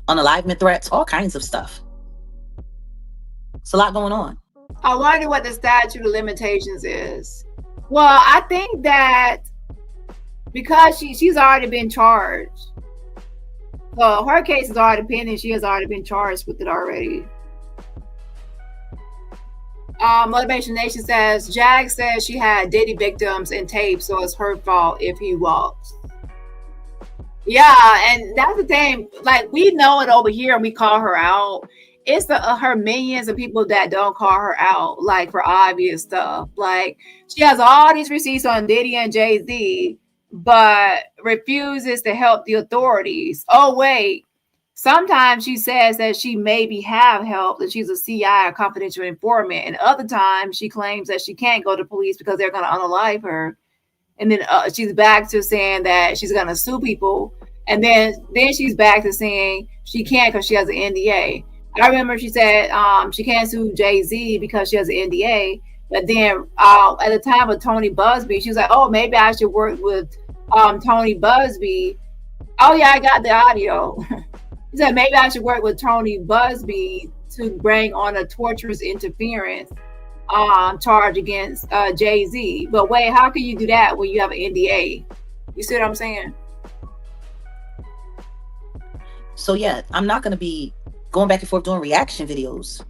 unalivement threats, all kinds of stuff. It's a lot going on. I wonder what the statute of limitations is. Well, I think that because she's already been charged. So her case is already pending. She has already been charged with it already. Motivation Nation says, Jag says she had Diddy victims in tape, so it's her fault if he walks. Yeah, and that's the thing. Like, we know it over here and we call her out. It's her minions and people that don't call her out, like, for obvious stuff. Like, she has all these receipts on Diddy and Jay-Z, but refuses to help the authorities. Oh, wait. Sometimes she says that she maybe have help, that she's a CI, a confidential informant. And other times she claims that she can't go to police because they're going to unalive her. And then she's back to saying that she's going to sue people. And then she's back to saying she can't because she has an NDA. I remember she said she can't sue Jay-Z because she has an NDA. But then at the time of Tony Busby, she was like, oh, maybe I should work with Tony Busby. Oh, yeah, I got the audio. She said, maybe I should work with Tony Busby to bring on a torturous interference charge against Jay-Z. But wait, how can you do that when you have an NDA? You see what I'm saying? So yeah, I'm not going to be going back and forth doing reaction videos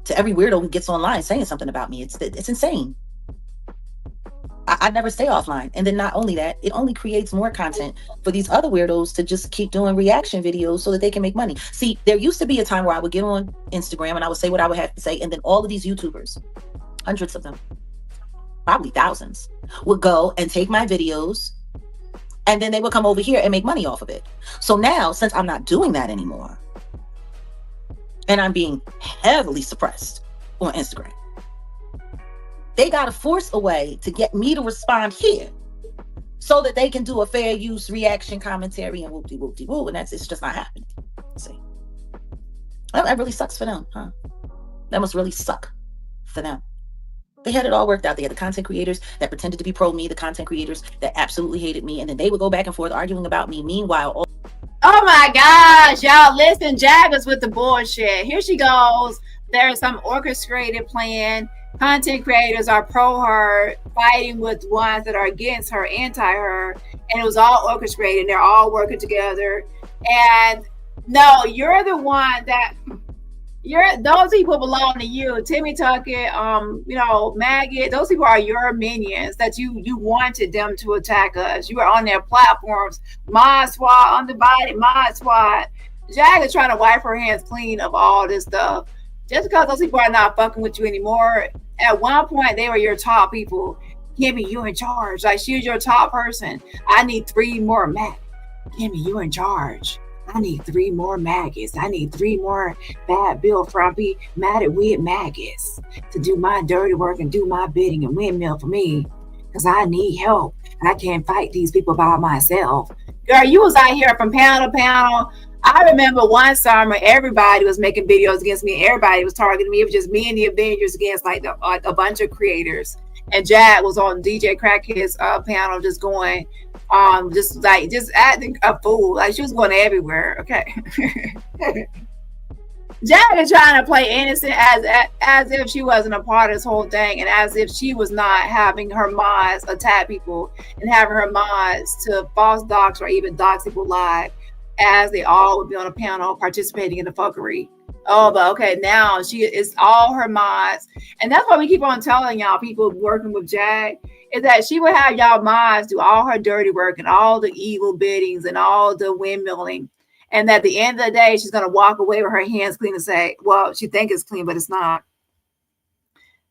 to every weirdo who gets online saying something about me. It's insane. I never stay offline. And then not only that, it only creates more content for these other weirdos to just keep doing reaction videos so that they can make money. See, there used to be a time where I would get on Instagram and I would say what I would have to say. And then all of these YouTubers, hundreds of them, probably thousands, would go and take my videos and then they would come over here and make money off of it. So now, since I'm not doing that anymore, and I'm being heavily suppressed on Instagram, they got to force a way to get me to respond here so that they can do a fair use reaction commentary and whoop-de-whoop-de-whoop, and it's just not happening. See, that really sucks for them, huh? That must really suck for them. They had it all worked out. They had the content creators that pretended to be pro me, the content creators that absolutely hated me, and then they would go back and forth arguing about me. Meanwhile, oh my gosh, y'all, listen, Jaggers with the bullshit. Here she goes. There's some orchestrated plan. Content creators are pro her, fighting with ones that are against her, anti her, and it was all orchestrated. They're all working together. And no, you're the one that those people belong to you. Timmy Tuckett, Maggot, those people are your minions that you wanted them to attack us. You were on their platforms. Mod Squad, Undivided, Mod Squad. Jag is trying to wipe her hands clean of all this stuff. Just because those people are not fucking with you anymore, at one point they were your top people. Kimmy, you in charge. Like, she was your top person. I need 3 more Maggots. Kimmy, you in charge. I need 3 more maggots. I need 3 more bad Bill Frumpy, mad at weird maggots to do my dirty work and do my bidding and windmill for me. Because I need help. And I can't fight these people by myself. Girl, you was out here from panel to panel, I remember one summer, everybody was making videos against me. Everybody was targeting me. It was just me and the Avengers against like a bunch of creators. And Jag was on DJ Crackhead's panel, just going, just acting a fool. Like she was going everywhere. Okay. Jag is trying to play innocent as if she wasn't a part of this whole thing, and as if she was not having her mods attack people and having her mods to false dox or even dox people live, as they all would be on a panel participating in the fuckery. Oh, but okay, now it's all her mods. And that's why we keep on telling y'all, people working with Jag, is that she would have y'all mods do all her dirty work and all the evil biddings and all the windmilling. And at the end of the day, she's going to walk away with her hands clean and say, well, she thinks it's clean, but it's not.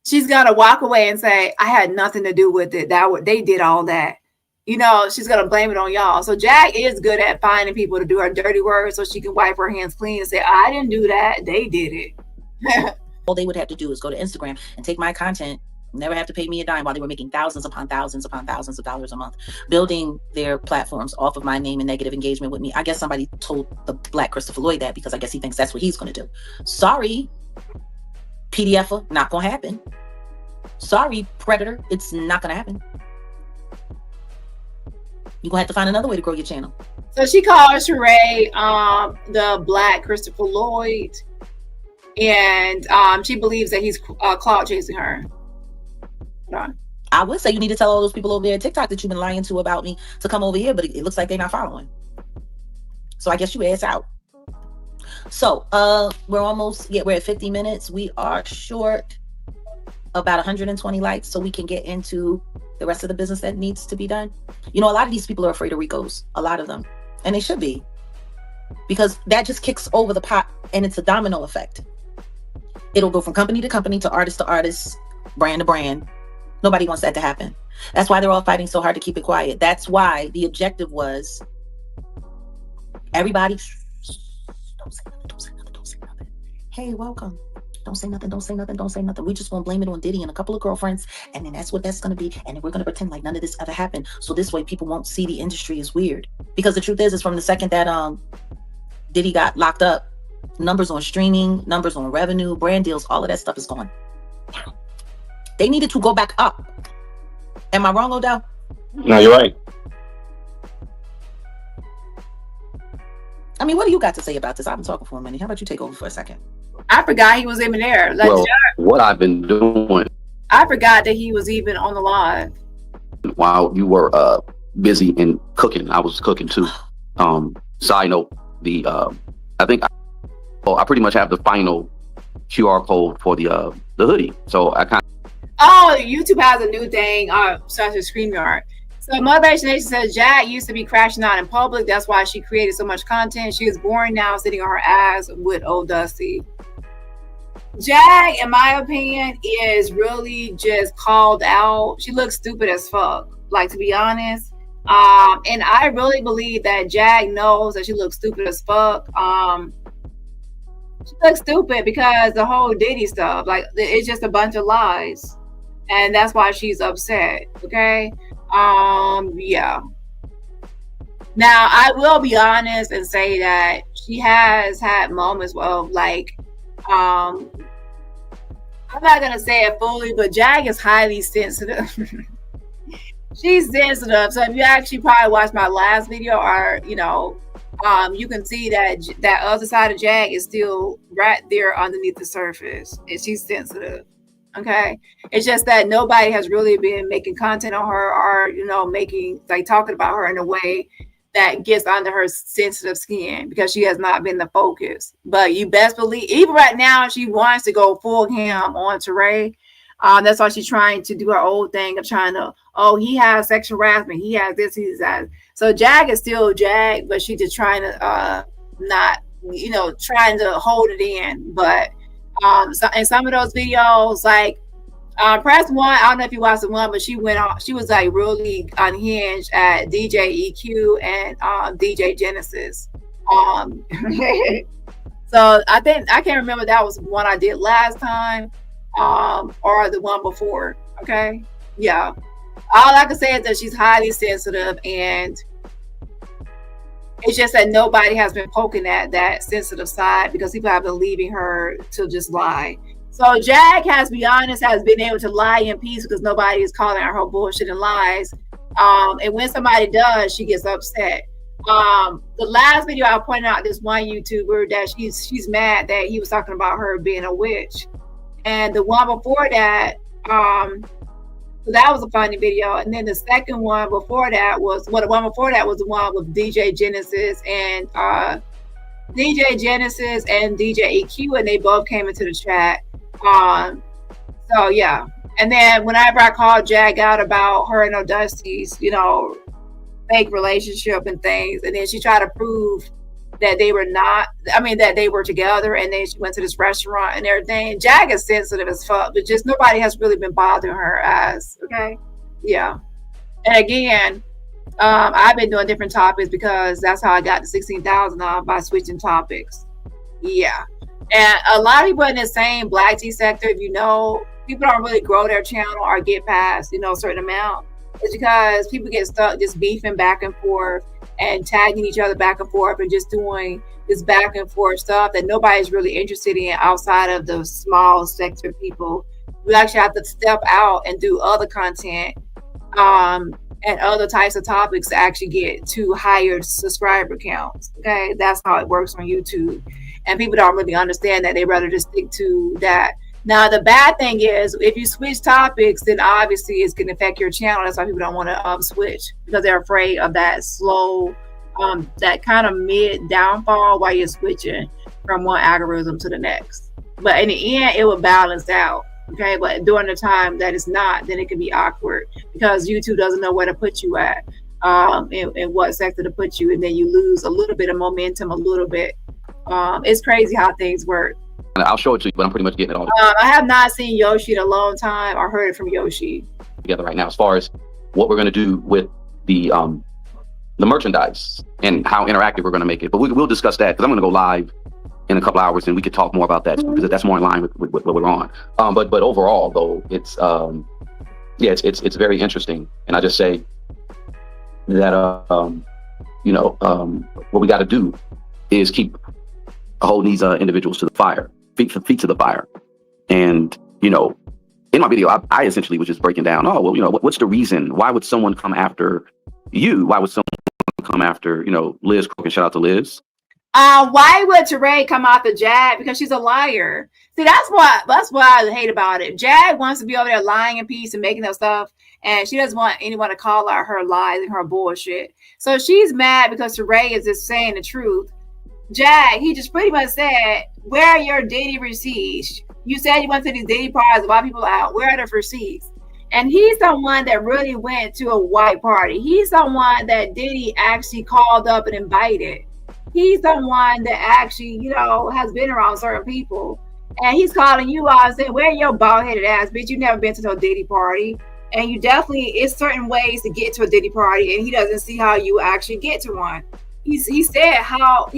She's going to walk away and say, I had nothing to do with it. They did all that. You know, she's going to blame it on y'all. So Jag is good at finding people to do her dirty work so she can wipe her hands clean and say, I didn't do that. They did it. All they would have to do is go to Instagram and take my content, never have to pay me a dime, while they were making thousands upon thousands upon thousands of dollars a month, building their platforms off of my name and negative engagement with me. I guess somebody told the Black Christopher Lloyd that because I guess he thinks that's what he's going to do. Sorry, PDFer, not going to happen. Sorry, Predator, it's not going to happen. You're going to have to find another way to grow your channel. So she calls Touré the Black Christopher Lloyd, and she believes that he's clout chasing her. I would say you need to tell all those people over there at TikTok that you've been lying to about me to come over here, but it looks like they're not following. So I guess you ass out. So we're at 50 minutes. We are short about 120 likes, so we can get into the rest of the business that needs to be done. You know, a lot of these people are afraid of Ricos, a lot of them, and they should be, because that just kicks over the pot and it's a domino effect. It'll go from company to company, to artist, brand to brand. Nobody wants that to happen. That's why they're all fighting so hard to keep it quiet. That's why the objective was everybody, don't say nothing, don't say nothing, don't say nothing. Hey, welcome. Don't say nothing, don't say nothing, don't say nothing. We just gonna blame it on Diddy and a couple of girlfriends, and then that's what that's gonna be. And then we're gonna pretend like none of this ever happened. So this way people won't see the industry as weird. Because the truth is from the second that Diddy got locked up, numbers on streaming, numbers on revenue, brand deals, all of that stuff is gone. They needed to go back up. Am I wrong, Odell? No, you're right. I mean, what do you got to say about this? I've been talking for a minute. How about you take over for a second? I forgot he was even there. Like, Well, what I've been doing I forgot that he was even on the live. while you were busy and cooking, I was cooking too. Side note, I think I pretty much have the final QR code for the hoodie. So I kind of. Oh, YouTube has a new thing, such as StreamYard. So Motivation Nation says Jag used to be crashing out in public. That's why she created so much content. She is boring now, sitting on her ass with old Dusty. Jag, in my opinion, is really just called out. She looks stupid as fuck, like, to be honest. And I really believe that Jag knows that she looks stupid as fuck. She looks stupid because the whole Diddy stuff, like, it's just a bunch of lies. And that's why she's upset. Okay. Yeah. Now I will be honest and say that she has had moments of like, I'm not gonna say it fully, but Jag is highly sensitive. She's sensitive. So if you actually probably watched my last video, or you know, you can see that that other side of Jag is still right there underneath the surface, and she's sensitive. Okay, it's just that nobody has really been making content on her, or you know, making like talking about her in a way that gets under her sensitive skin, because she has not been the focus. But you best believe, even right now, she wants to go full ham on Touré. That's why she's trying to do her old thing of trying to, oh, he has sexual harassment, he has this, he has that. So Jag is still Jag, but she's just trying to not, you know, trying to hold it in. But so in some of those videos, like press one, I don't know if you watched the one, but she went on, she was like really unhinged at DJ EQ and DJ Genesis. So I think, I can't remember, that was one I did last time or the one before. Okay, yeah, all I can say is that she's highly sensitive, and It's just that nobody has been poking at that sensitive side because people have been leaving her to just lie. So Jag has been able to lie in peace because nobody is calling out her bullshit and lies. And when somebody does, she gets upset. The last video I pointed out this one YouTuber that she's mad that he was talking about her being a witch. And the one before that, so that was a funny video. And then the second one before that was the one with DJ Genesis and DJ EQ, and they both came into the chat. So yeah. And then whenever I called Jag out about her and Dusty's, fake relationship and things, and then she tried to prove that they were that they were together, and then she went to this restaurant and everything. Jag is sensitive as fuck, but just nobody has really been bothering her as, okay? Yeah. And again, I've been doing different topics because that's how I got to 16,000 by switching topics. Yeah. And a lot of people in the same black tea sector, if people don't really grow their channel or get past, a certain amount. It's because people get stuck just beefing back and forth and tagging each other back and forth and just doing this back and forth stuff that nobody's really interested in outside of the small sector of people. We actually have to step out and do other content and other types of topics to actually get to higher subscriber counts. Okay, that's how it works on YouTube. And people don't really understand that. They rather just stick to that. Now, the bad thing is if you switch topics, then obviously it's going to affect your channel. That's why people don't want to switch, because they're afraid of that slow, that kind of mid downfall while you're switching from one algorithm to the next. But in the end, it will balance out. Okay, but during the time that it's not, then it can be awkward because YouTube doesn't know where to put you at, and what sector to put you, and then you lose a little bit of momentum, a little bit. It's crazy how things work. I'll show it to you, but I'm pretty much getting it all I have not seen Yoshi in a long time or heard it from Yoshi. together right now as far as what we're going to do with the merchandise and how interactive we're going to make it. But we'll discuss that because I'm going to go live in a couple hours and we could talk more about that because that's more in line with what we're on. But overall, though, it's it's very interesting. And I just say that what we got to do is keep holding these individuals to the fire, feet to the fire. And in my video, I essentially was just breaking down, what's the reason? Why would someone come after you? Why would someone come after, Liz Crook, and shout out to Liz? Why would Touré come after Jag? Because she's a liar. See, that's what I hate about it. Jag wants to be over there lying in peace and making up stuff, and she doesn't want anyone to call out her lies and her bullshit. So she's mad because Touré is just saying the truth. Jag, he just pretty much said, where are your Diddy receipts? You said you went to these Diddy parties, a lot of people out. Where are the receipts? And he's someone that really went to a white party. He's someone that Diddy actually called up and invited. He's someone that actually, has been around certain people. And he's calling you out and saying, where are your bald-headed ass, bitch? You never been to no Diddy party. And you definitely, it's certain ways to get to a Diddy party, and he doesn't see how you actually get to one. He said, how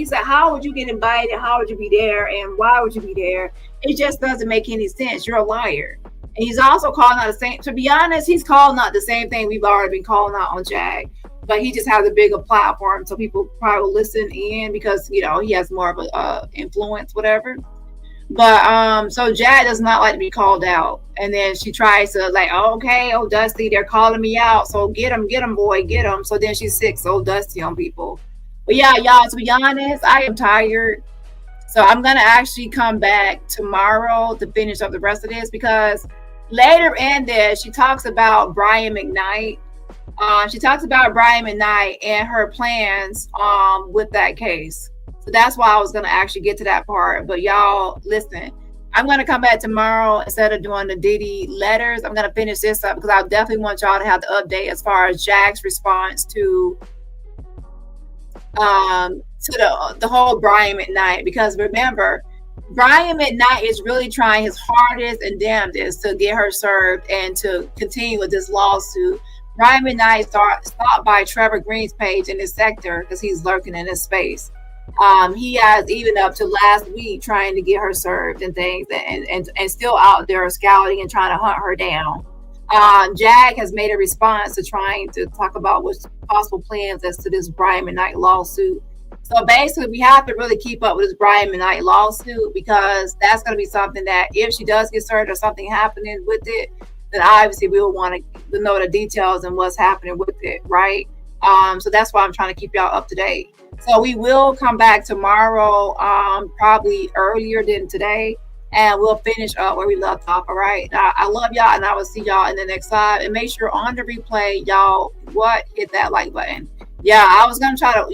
would you get invited? How would you be there? And why would you be there? It just doesn't make any sense. You're a liar. And he's also calling out the same, to be honest, he's calling out the same thing we've already been calling out on Jag. But he just has a bigger platform, so people probably will listen in because, he has more of a influence, whatever. But so Jag does not like to be called out. And then she tries to Dusty, they're calling me out. So get him, boy, get him. So then she's sick, so Dusty on people. But yeah, y'all, to be honest, I am tired. So I'm going to actually come back tomorrow to finish up the rest of this because later in this, she talks about Brian McKnight. She talks about Brian McKnight and her plans with that case. So that's why I was going to actually get to that part. But y'all, listen, I'm going to come back tomorrow instead of doing the Diddy letters. I'm going to finish this up because I definitely want y'all to have the update as far as Jag's response to the whole Brian McKnight. Because remember, Brian McKnight is really trying his hardest and damnedest to get her served and to continue with this lawsuit. Brian McKnight stopped by Trevor Green's page in this sector because he's lurking in this space. He has even up to last week trying to get her served and things, and still out there scouting and trying to hunt her down. Jag has made a response to trying to talk about what's possible plans as to this Brian McKnight lawsuit So basically, we have to really keep up with this Brian McKnight lawsuit, because that's going to be something that if she does get served or something happening with it, then obviously we will want to know the details and what's happening with it, right? So that's why I'm trying to keep y'all up to date. So we will come back tomorrow, probably earlier than today, and we'll finish up where we left off. All right. I love y'all, and I will see y'all in the next live. And make sure on the replay, y'all, hit that like button. Yeah, I was gonna try to,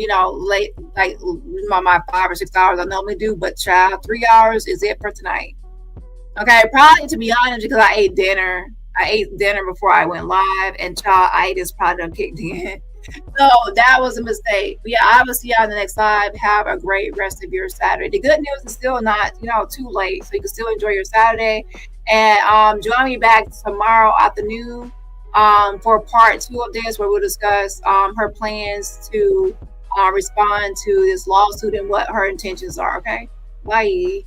my 5 or 6 hours I normally do, but child, 3 hours is it for tonight. Okay, probably, to be honest, because I ate dinner. I ate dinner before I went live, and child, I just probably done kicked in. So that was a mistake. But yeah, I will see y'all in the next live. Have a great rest of your Saturday. The good news is still not, too late, so you can still enjoy your Saturday. And join me back tomorrow afternoon for part 2 of this, where we'll discuss her plans to respond to this lawsuit and what her intentions are. Okay, bye.